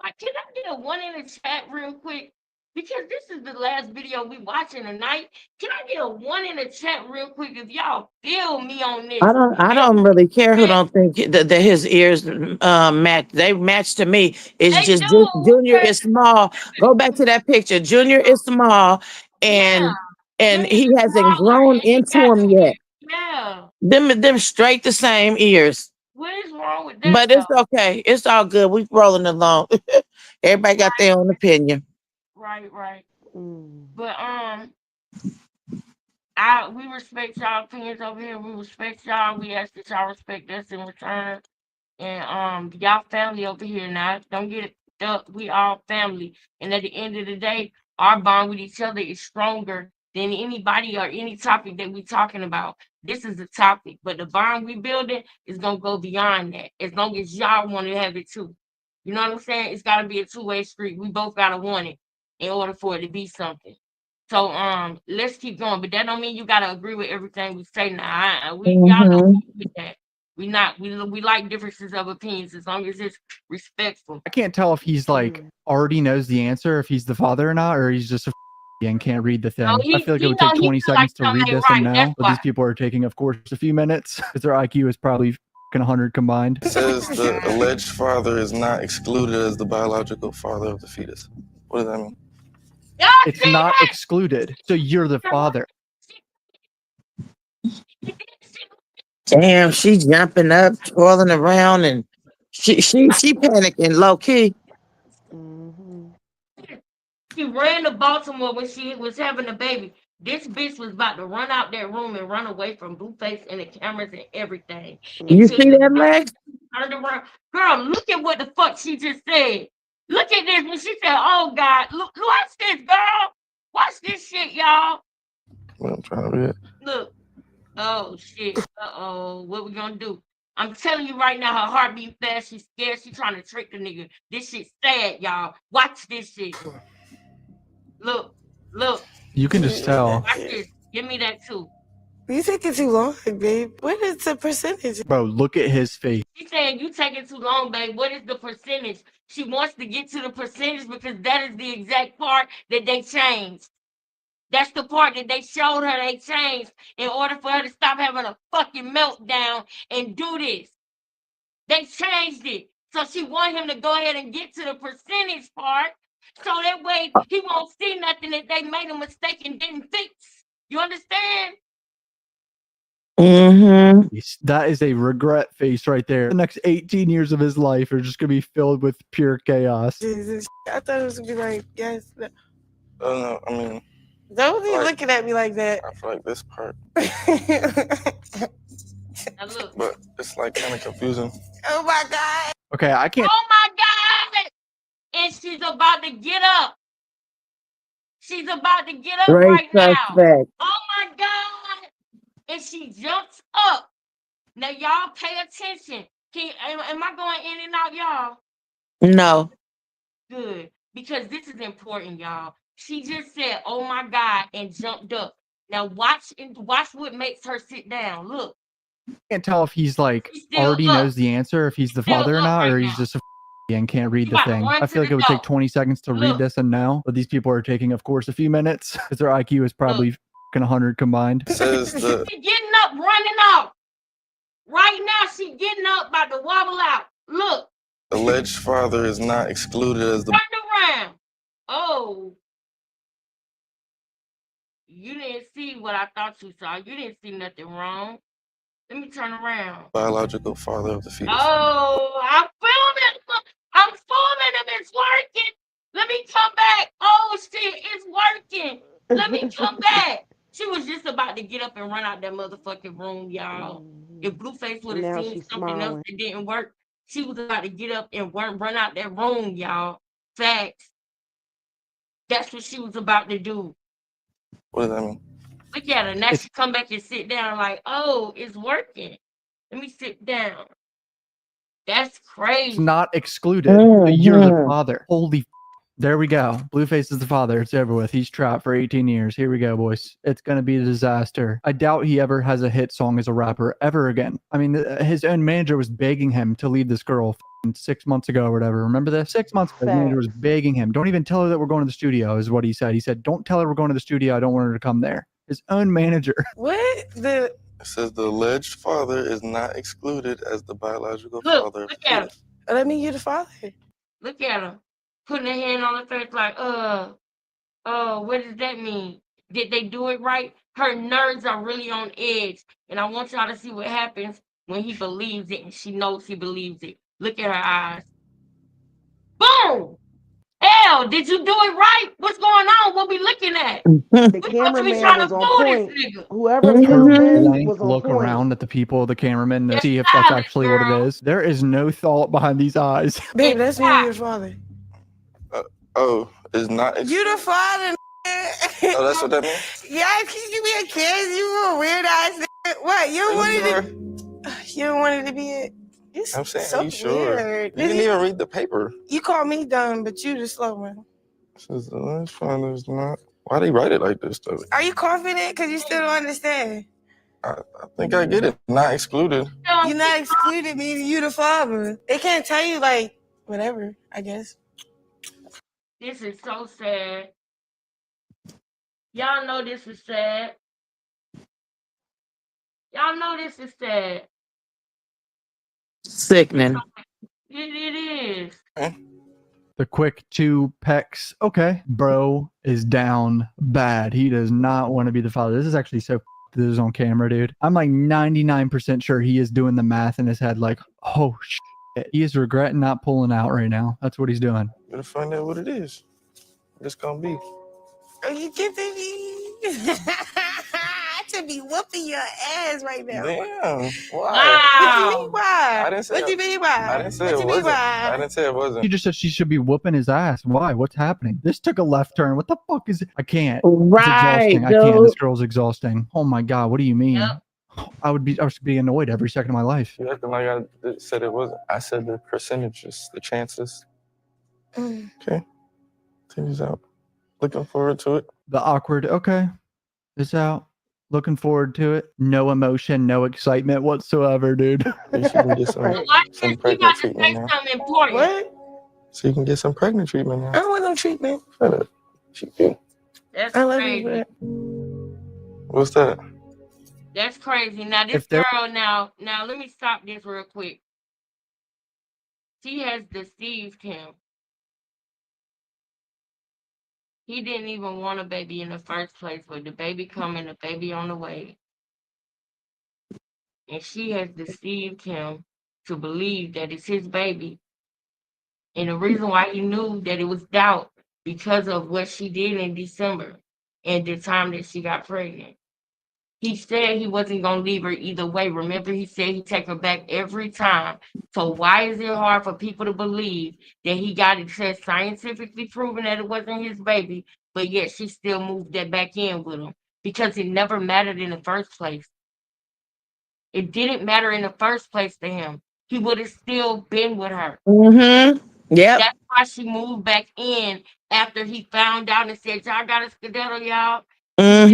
Like, can I get a one in the chat real quick? Because this is the last video we watching tonight. Can I get a one in the chat real quick if y'all feel me on this? I don't really care who don't think that his ears match. They match to me. It's They just do. Junior is small. Go back to that picture. Junior is small, and he hasn't grown into him yet. Yeah. Them straight the same ears. What is wrong with that? But it's okay. It's all good. We rolling along. Everybody got their own opinion. Right. Mm. But we respect y'all opinions over here. We respect y'all. We ask that y'all respect us in return. And y'all family over here now. Don't get it up. We all family. And at the end of the day, our bond with each other is stronger than anybody or any topic that we talking about. This is a topic, but the bond we building is gonna go beyond that. As long as y'all want to have it too. You know what I'm saying? It's gotta be a two-way street. We both gotta want it in order for it to be something. So let's keep going. But that don't mean you gotta agree with everything we say now. Y'all know with that. We like differences of opinions as long as it's respectful. I can't tell if he's like already knows the answer, if he's the father or not, or he's just a and can't read the thing. I feel like it would take 20 seconds to read this and now, but these people are taking, of course, a few minutes because their IQ is probably 100 combined. It says the alleged father is not excluded as the biological father of the fetus. What does that mean? It's not excluded, so you're the father. Damn, she jumping up, twirling around, and she panicking low key. She ran to Baltimore when she was having a baby. This bitch was about to run out that room and run away from Blueface and the cameras and everything. You see that, Lex? Turned around. Girl, look at what the fuck she just said. Look at this when she said, "Oh God, look, watch this, girl. Watch this shit, y'all." I'm trying to read it. Look. Oh shit. What we gonna do? I'm telling you right now, her heart beat fast. She's scared. She's trying to trick the nigga. This shit's sad, y'all. Watch this shit. Look. You can just tell. Watch this. Give me that too. You think it's too long, babe? What is the percentage? Bro, look at his face. She's saying you taking too long, babe. What is the percentage? She wants to get to the percentage because that is the exact part that they changed. That's the part that they showed her they changed in order for her to stop having a fucking meltdown and do this. They changed it. So she want him to go ahead and get to the percentage part. So that way he won't see nothing that they made a mistake and didn't fix. You understand? That is a regret face right there. The next 18 years of his life are just going to be filled with pure chaos. Jesus, I thought it was gonna be like, yes. No, I mean, don't be looking at me like that. I feel like this part. Now look. But it's like kind of confusing. Oh my God. Okay, I can't. Oh my God. And she's about to get up. She's about to get up right now. Oh my God. And she jumps up. Now y'all pay attention. Am I going in and out, y'all? No. Good. Because this is important, y'all. She just said, "Oh my God," and jumped up. Now watch what makes her sit down. Look. Can't tell if he's like He's still already up. knows the answer, if he's the Still father or up not, right or he's now. just a and can't read He the about to thing. run I to feel like the it would take door. 20 seconds to read Look. this and know, but these people are taking, of course, a few minutes because their IQ is probably fucking 100 combined. Says the She getting up, running off. Right now, she getting up, about to wobble out. Look, alleged father is not excluded as the turn around. Oh. You didn't see what I thought you saw. You didn't see nothing wrong. Let me turn around. biological father of the fetus. Oh, I'm filming. I'm filming him. It's working. Let me come back. Oh, shit, it's working. Let me come back. She was just about to get up and run out that motherfucking room, y'all. If Blueface would have Now seen she's something else smiling. that didn't work, she was about to get up and run out that room, y'all. Facts. That's what she was about to do. What does that mean? Look at her. Now she come back and sit down like, oh, it's working. Let me sit down. That's crazy. It's not excluded. You're the father. Holy there we go. Blueface is the father. It's over with. He's trapped for 18 years. Here we go, boys. It's going to be a disaster. I doubt he ever has a hit song as a rapper ever again. I mean, his own manager was begging him to leave this girl 6 months ago or whatever. Remember this? 6 months ago, his manager was begging him. Don't even tell her that we're going to the studio, is what he said. He said, don't tell her we're going to the studio. I don't want her to come there. His own manager. What? It says the alleged father is not excluded as the biological Look, father of the look at fetus. Let me hear the father. Look at her. Putting her hand on her face like, what does that mean? Did they do it right? Her nerves are really on edge. And I want y'all to see what happens when he believes it and she knows he believes it. Look at her eyes. Boom! Hell, did you do it right? What's going on? What we looking at? The We cameraman trying was to on fool point. this nigga. Whoever filmed this was on Look point. around at the people, the cameraman, to They're see if that's silent, actually what it girl. is. There is no thought behind these eyes. Babe, that's me and your father. Is not You the father. Oh, that's what that means? Yeah, you be a kid. You a weird ass. What? You don't want it to be a. I'm saying, so are you sure? weird. You didn't even read the paper. You call me dumb, but you the slow one. Says the alleged father is not. Why they write it like this though? Are you confident? Because you still don't understand. I think I get it. Not excluded. You're not excluded, meaning you the father. They can't tell you like whatever. I guess. This is so sad. Y'all know this is sad. Y'all know this is sad. Sickening. It is. The quick 2 pecks. Okay. Bro is down bad. He does not want to be the father. This is actually so this is on camera, dude. I'm like 99% sure he is doing the math in his head like, oh, shit. He is regretting not pulling out right now. That's what he's doing. Gotta find out what it is. It's gonna be. Are you kidding me? I should be whooping your ass right now. Damn. Why? What you mean why? I didn't say What you mean why? I didn't say What it you mean wasn't. why? I didn't say it wasn't. She just said she should be whooping his ass. Why? What's happening? This took a left turn. What the fuck is it? I can't. Right, it's exhausting. I can't. This girl's exhausting. Oh my God. What do you mean? Yep. I would be annoyed every second of my life. You acting like I said it wasn't. I said the percentages, the chances. Okay. Continues out. Looking forward to it. The awkward. Okay. It's out. Looking forward to it. No emotion, no excitement whatsoever, dude. You can get some pregnant treatment now. Something important. What? So you can get some pregnant treatment now. I don't want no treatment. Shut up. She do. That's I love crazy. you, but What's that? That's crazy. Now this girl, now let me stop this real quick. She has deceived him. He didn't even want a baby in the first place, but the baby coming, the baby on the way. And she has deceived him to believe that it's his baby. And the reason why he knew that it was doubt because of what she did in December and the time that she got pregnant. He said he wasn't going to leave her either way. Remember, he said he'd take her back every time. So why is it hard for people to believe that he got it said scientifically proven that it wasn't his baby, but yet she still moved that back in with him? Because it never mattered in the first place. It didn't matter in the first place to him. He would have still been with her. Yep. That's why she moved back in after he found out and said, y'all got a skedaddle, y'all. I'm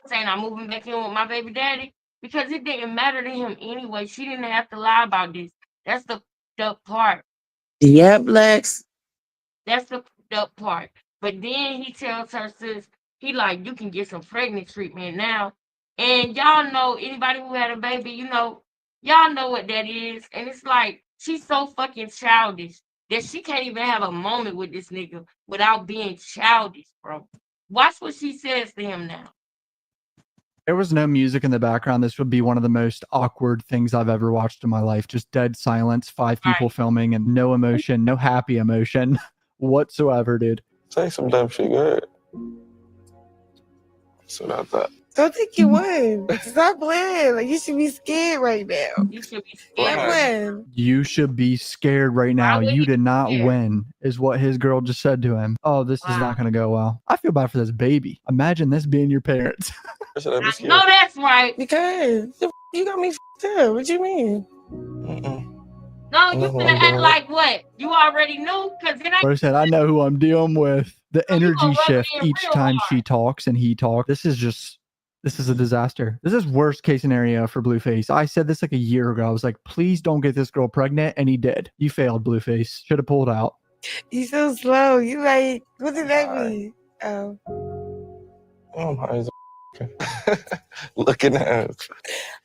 saying I'm moving back in with my baby daddy. because it didn't matter to him anyway. She didn't have to lie about this. That's the part. Yep, Lex. That's the part. But then he tells her, sis, he like, you can get some pregnant treatment now. And y'all know, anybody who had a baby, y'all know what that is. And it's like, she's so fucking childish that she can't even have a moment with this nigga without being childish, bro. Watch what she says to him now. There was no music in the background. This would be one of the most awkward things I've ever watched in my life. Just dead silence, 5 people filming, and no emotion, no happy emotion whatsoever, dude. Say some dumb shit, go ahead. That's what I thought. Don't think you would. Stop playing. Like, you should be scared right now. You should be scared. Stop playing. You should be scared right now. You did not win, is what his girl just said to him. Oh, this is not going to go well. I feel bad for this baby. Imagine this being your parents. No, that's right. Because you got me up. What you mean? No, you finna act like what? You already knew? Because it ain't. I said, I know who I'm dealing with. The energy shift each time she talks and he talks. This is a disaster. This is worst case scenario for Blueface. I said this like a year ago. I was like, please don't get this girl pregnant. And he did. You failed, Blueface. Should have pulled out. You so slow. You like, what did that mean? Oh. Oh my. Looking at us.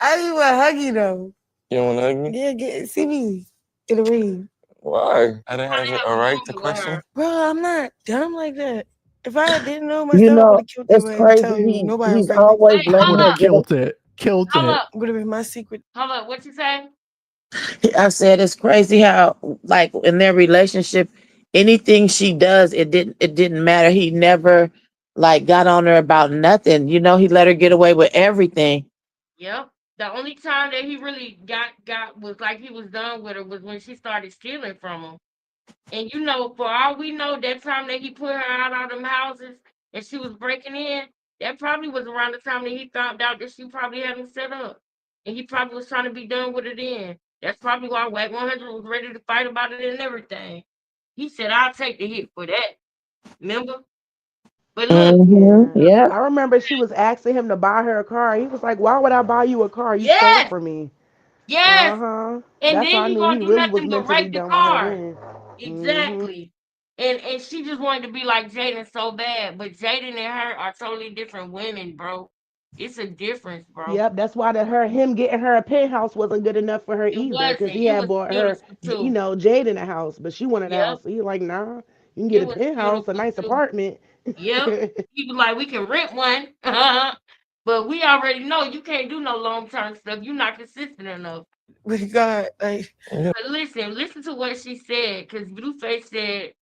I didn't want to hug you though. You don't want to hug me? Yeah, see me in the ring. Why? I didn't have it a right to question. Bro, I'm not dumb like that. If I didn't know myself, I would have killed it's it and crazy. tell you nobody. He's always letting would her have killed it. Killed it. Would have been my secret. Hold up, what you say? I said it's crazy how, like, in their relationship, anything she does, it didn't matter. He never like got on her about nothing. He let her get away with everything. Yep. The only time that he really got was like he was done with her was when she started stealing from him. And for all we know, that time that he put her out of them houses and she was breaking in, that probably was around the time that he found out that she probably had him set up. And he probably was trying to be done with it then. That's probably why Wack 100 was ready to fight about it and everything. He said, I'll take the hit for that. Remember? But look. Yeah. I remember she was asking him to buy her a car. He was like, why would I buy you a car? You stole from me. Yes. Uh-huh. And That's how I then he knew won't he do really was nothing but mentally rape the done with her car. then. Exactly. And she just wanted to be like Jaden so bad. But Jaden and her are totally different women, bro. It's a difference, bro. Yep, that's why him getting her a penthouse wasn't good enough for her either. Because he had bought her, Jaden a house, but she wanted a house. So he was like, nah, you can get a penthouse, a nice apartment. Yep. He was like, we can rent one. But we already know you can't do no long-term stuff. You're not consistent enough. With God, like. But listen to what she said, because Blueface said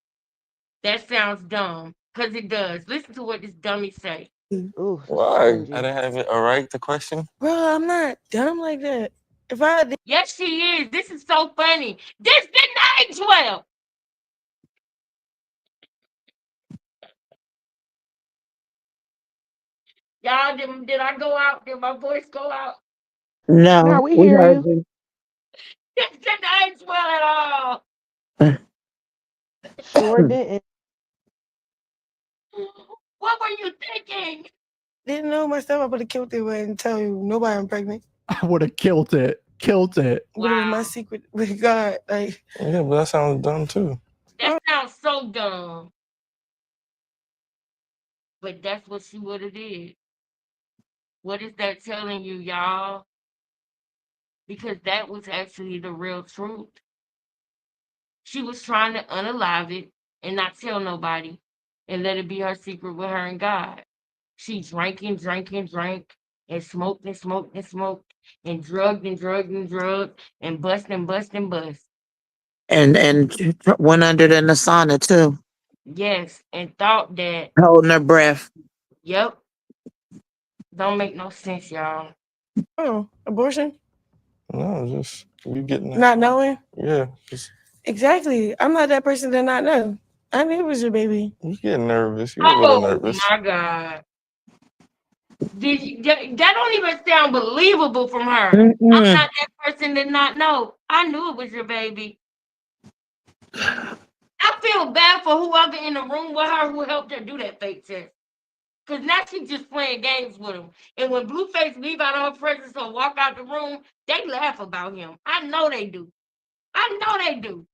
that sounds dumb, because it does. Listen to what this dummy say. Ooh, why? I didn't have it a right to question. Bro, I'm not dumb like that. If I did. Yes, she is. This is so funny. This didn't age well. Y'all, did I go out? Did my voice go out? No, we hear you. This didn't age well at all. Sure didn't. What were you thinking? Didn't know myself, I would have killed it and tell you nobody I'm pregnant. I would have killed it. Killed it. Would have been my secret with God. Like. Yeah, but that sounds dumb too. That sounds so dumb. But that's what she would have did. What is that telling you, y'all? Because that was actually the real truth. She was trying to unalive it and not tell nobody and let it be her secret with her and God. She drank and smoked and smoked and drugged and bust and bust and bust. And went under the sauna too. Yes, and thought that holding her breath. Yep. Don't make no sense, y'all. Oh, abortion? No, just you getting that. Not knowing? Yeah. Exactly. I'm not that person to not know. I knew it was your baby. You getting nervous. You're a little nervous. Oh my God. That don't even sound believable from her. I'm not that person to not know. I knew it was your baby. I feel bad for whoever in the room with her who helped her do that fake test. Because now she's just playing games with him. And when Blueface leave out of her presence or walk out the room, they laugh about him. I know they do. I know they do.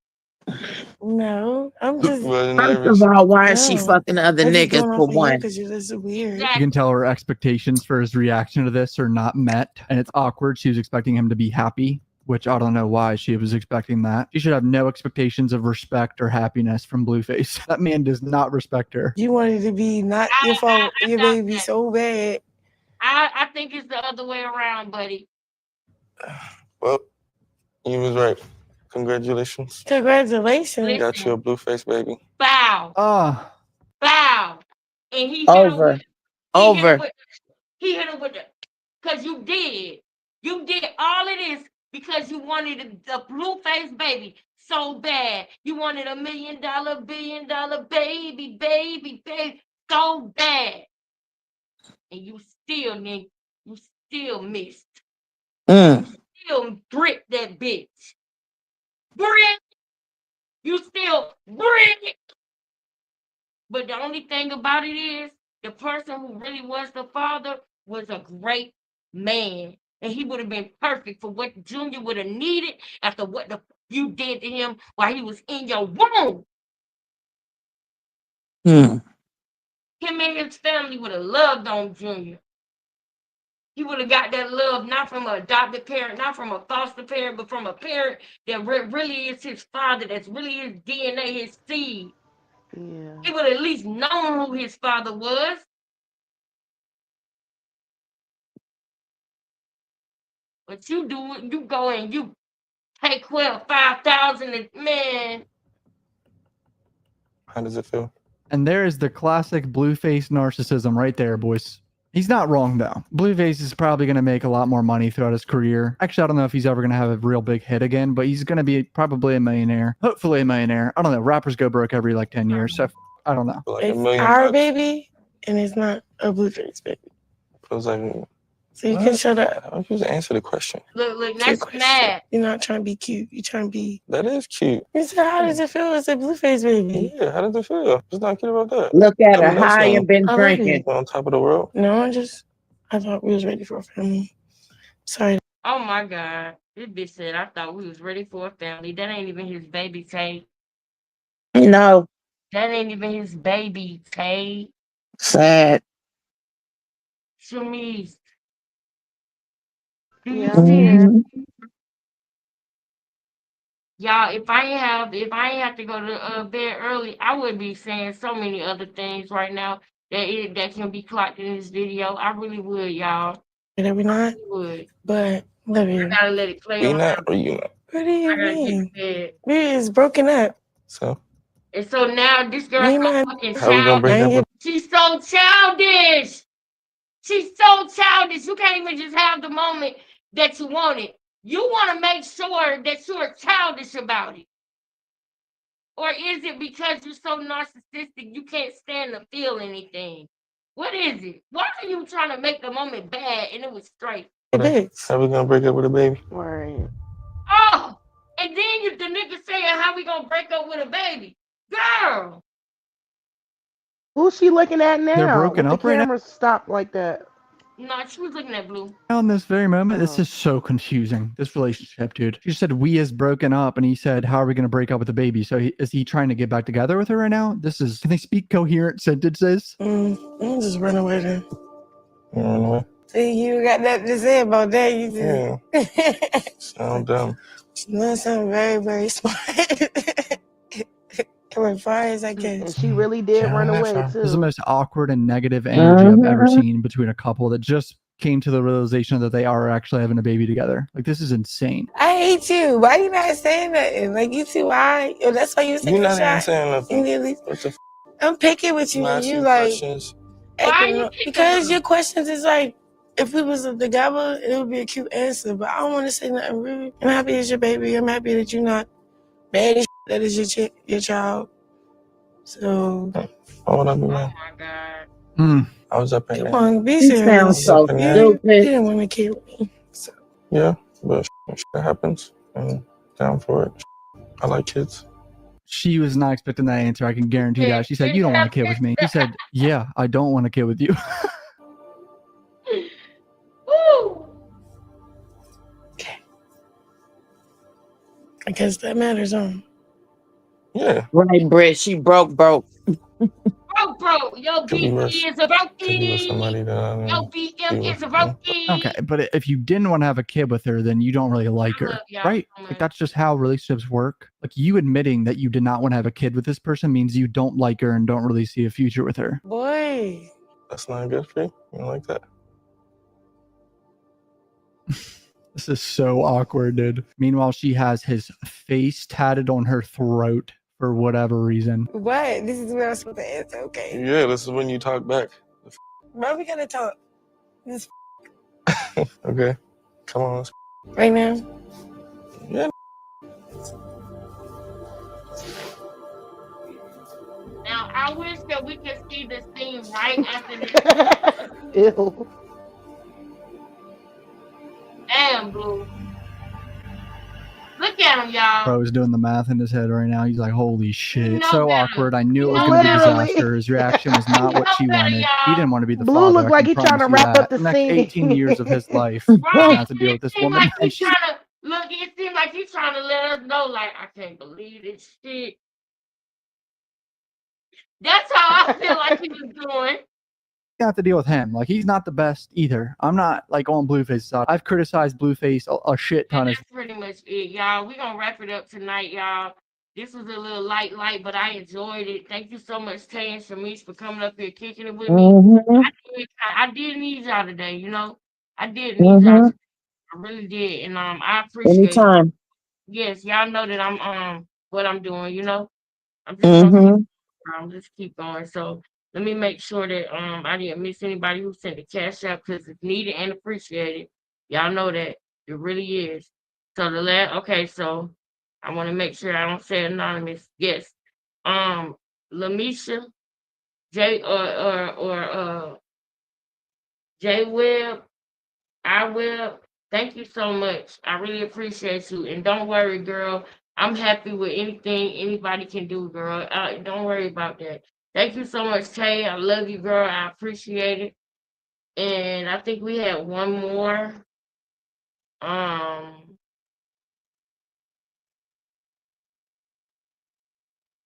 No, I'm just. First of all, why is she No. fucking other I'm just niggas going for off of you one? because you're just weird. You can tell her expectations for his reaction to this are not met, and it's awkward. She was expecting him to be happy, which I don't know why she was expecting that. She should have no expectations of respect or happiness from Blueface. That man does not respect her. You wanted to be not your fault, your baby so bad. I think it's the other way around, buddy. Well, you was right. Congratulations. Congratulations. Got you a Blueface baby. Foul. Foul. And he hit him with, he hit him with the, because you did. You did all of this because you wanted a Blueface baby so bad. You wanted $1 million, $1 billion baby so bad. And you still, nigga, you still missed. You still bricked that bitch. Brick! You still brick! But the only thing about it is, the person who really was the father was a great man. And he would have been perfect for what Junior would have needed after what the you did to him while he was in your womb. Him and his family would have loved on Junior. He would have got that love not from an adopted parent, not from a foster parent, but from a parent that really is his father, that's really his DNA, his seed. Yeah. He would have at least known who his father was. But you do it, you go and you take 5,000 and man. How does it feel? And there is the classic Blueface narcissism right there, boys. He's not wrong, though. Blueface is probably going to make a lot more money throughout his career. Actually, I don't know if he's ever going to have a real big hit again, but he's going to be probably a millionaire. Hopefully a millionaire. I don't know. Rappers go broke every, 10 years, so I don't know. Like it's our baby, and it's not a Blueface baby. Feels like... So you can shut up. I just answer the question. Look, that's mad. You're not trying to be cute. You're trying to be... That is cute. You said, how does it feel as a Blueface baby? Yeah, how does it feel? It's not cute about that. Look at her, high and been drinking. On top of the world. No, I thought we was ready for a family. Sorry. Oh my God. This bitch said, I thought we was ready for a family. That ain't even his baby, Tay. No. That ain't even his baby, Tay. Sad. Shamiz. Y'all, if I ain't have to go to bed early, I would be saying so many other things right now that can be clocked in this video. I really would, y'all. That we not? Would. But love you. I gotta let it play We on. not or you not? What do you I gotta mean? get to bed. We is broken up. So? And so now this girl's so fucking How we gonna break childish. up? She's so childish. She's so childish. You can't even just have the moment that you wanted. You want to make sure that you're childish about it. Or is it because you're so narcissistic you can't stand to feel anything? What is it? Why are you trying to make the moment bad and it was straight? How we gonna break up with a baby? Right. Oh, and then the nigga saying how we gonna break up with a baby. Girl. Who's she looking at now? They're broken With up the right now? camera stopped like that. No, she was looking at Blue. In this very moment, this is so confusing. This relationship, dude. She said we is broken up, and he said, "How are we going to break up with the baby?" So is he trying to get back together with her right now? Can they speak coherent sentences? I'm just run away then. You run away? See, you got nothing to say about that. You just... Yeah. Sound dumb. You sound very, very smart. As far as I can. And she really did run away too. This is the most awkward and negative energy I've ever seen between a couple that just came to the realization that they are actually having a baby together. Like, this is insane. I hate you. Why you not saying nothing? Like, you see why? That's why you was taking You're a not shot. even saying nothing. What the I'm picking with you. And you like because your questions is like, if we was together, it would be a cute answer. But I don't want to say nothing rude. I'm happy it's your baby. I'm happy that you're not bad as that is your child. So. Why would I be mad? Oh my God. I was up in there. Come on, be You sound serious. so You stupid. didn't want to kill me. So. Yeah, but shit happens. I'm down for it. I like kids. She was not expecting that answer. I can guarantee that. She said, "You don't want a kid with me." He said, "Yeah, I don't want a kid with you." Woo! I guess that matters, huh? Yeah. Right, Britt. She broke. Bro. Yo, Could be with, BT is a could be with somebody rookie. that Yo, BM is a rookie. Okay, but if you didn't want to have a kid with her, then you don't really like her, right? Like that's just how relationships work. Like you admitting that you did not want to have a kid with this person means you don't like her and don't really see a future with her. Boy. That's not good for you? You don't like that? This is so awkward, dude. Meanwhile, she has his face tatted on her throat for whatever reason. What? This is where I'm supposed to answer. Okay. Yeah, this is when you talk back. Bro, we gotta talk. This Okay. Come on. Let's... right now. Yeah. Now, I wish that we could see this scene right after this. Ew. Damn, Blue. Look at him, y'all. Bro is doing the math in his head right now. He's like, holy shit. know So better. awkward. I knew it was going to be a Literally. disaster. His reaction was not what she wanted. He didn't want to be the Blue father. looked I like can he trying to promise you wrap that. up the next scene. 18 years of his life. Right. He's gonna have to deal with this Seems woman. like And he's trying to look. It seems like he's trying to let us know, like, I can't believe this shit. That's how I feel like he was doing. you have to deal with him. Like he's not the best either. I'm not like on Blueface's side. I've criticized Blueface a shit ton. That's pretty much it, y'all. We're gonna wrap it up tonight, y'all. This was a little light, but I enjoyed it. Thank you so much, Tay and Shamish, for coming up here kicking it with me. I did need y'all today, you know. I did need y'all. I really did, and I appreciate Anytime. it. Yes, y'all know that I'm what I'm doing, you know. I'm just gonna just keep going. So let me make sure that I didn't miss anybody who sent the cash out because it's needed and appreciated. Y'all know that it really is. So okay, so I want to make sure I don't say anonymous. Yes, Lamisha, J or J Webb, I will. Thank you so much. I really appreciate you. And don't worry, girl. I'm happy with anything anybody can do, girl. Don't worry about that. Thank you so much, Tay. I love you, girl. I appreciate it. And I think we had one more.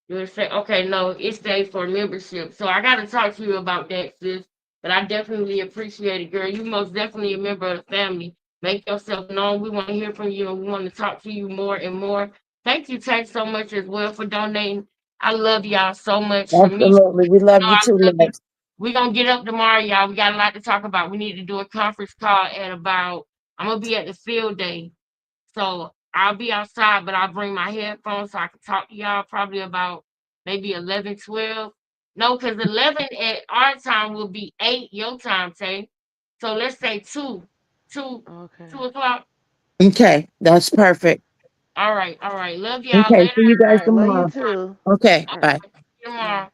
You would say, okay, no, it's day for membership. So I got to talk to you about that, sis. But I definitely appreciate it, girl. You most definitely a member of the family. Make yourself known. We want to hear from you and we want to talk to you more and more. Thank you, Tay, so much as well for donating. I love y'all so much. Absolutely. We love you too, Lex. We're going to get up tomorrow, y'all. We got a lot to talk about. We need to do a conference call at about, I'm going to be at the field day. So I'll be outside, but I'll bring my headphones so I can talk to y'all probably about maybe 11, 12. No, because 11 at our time will be 8 your time, Tay. So let's say 2 o'clock. Okay, that's perfect. All right. Love y'all. Okay, Later. see you guys All right, love tomorrow. you too. Okay, bye. See you tomorrow.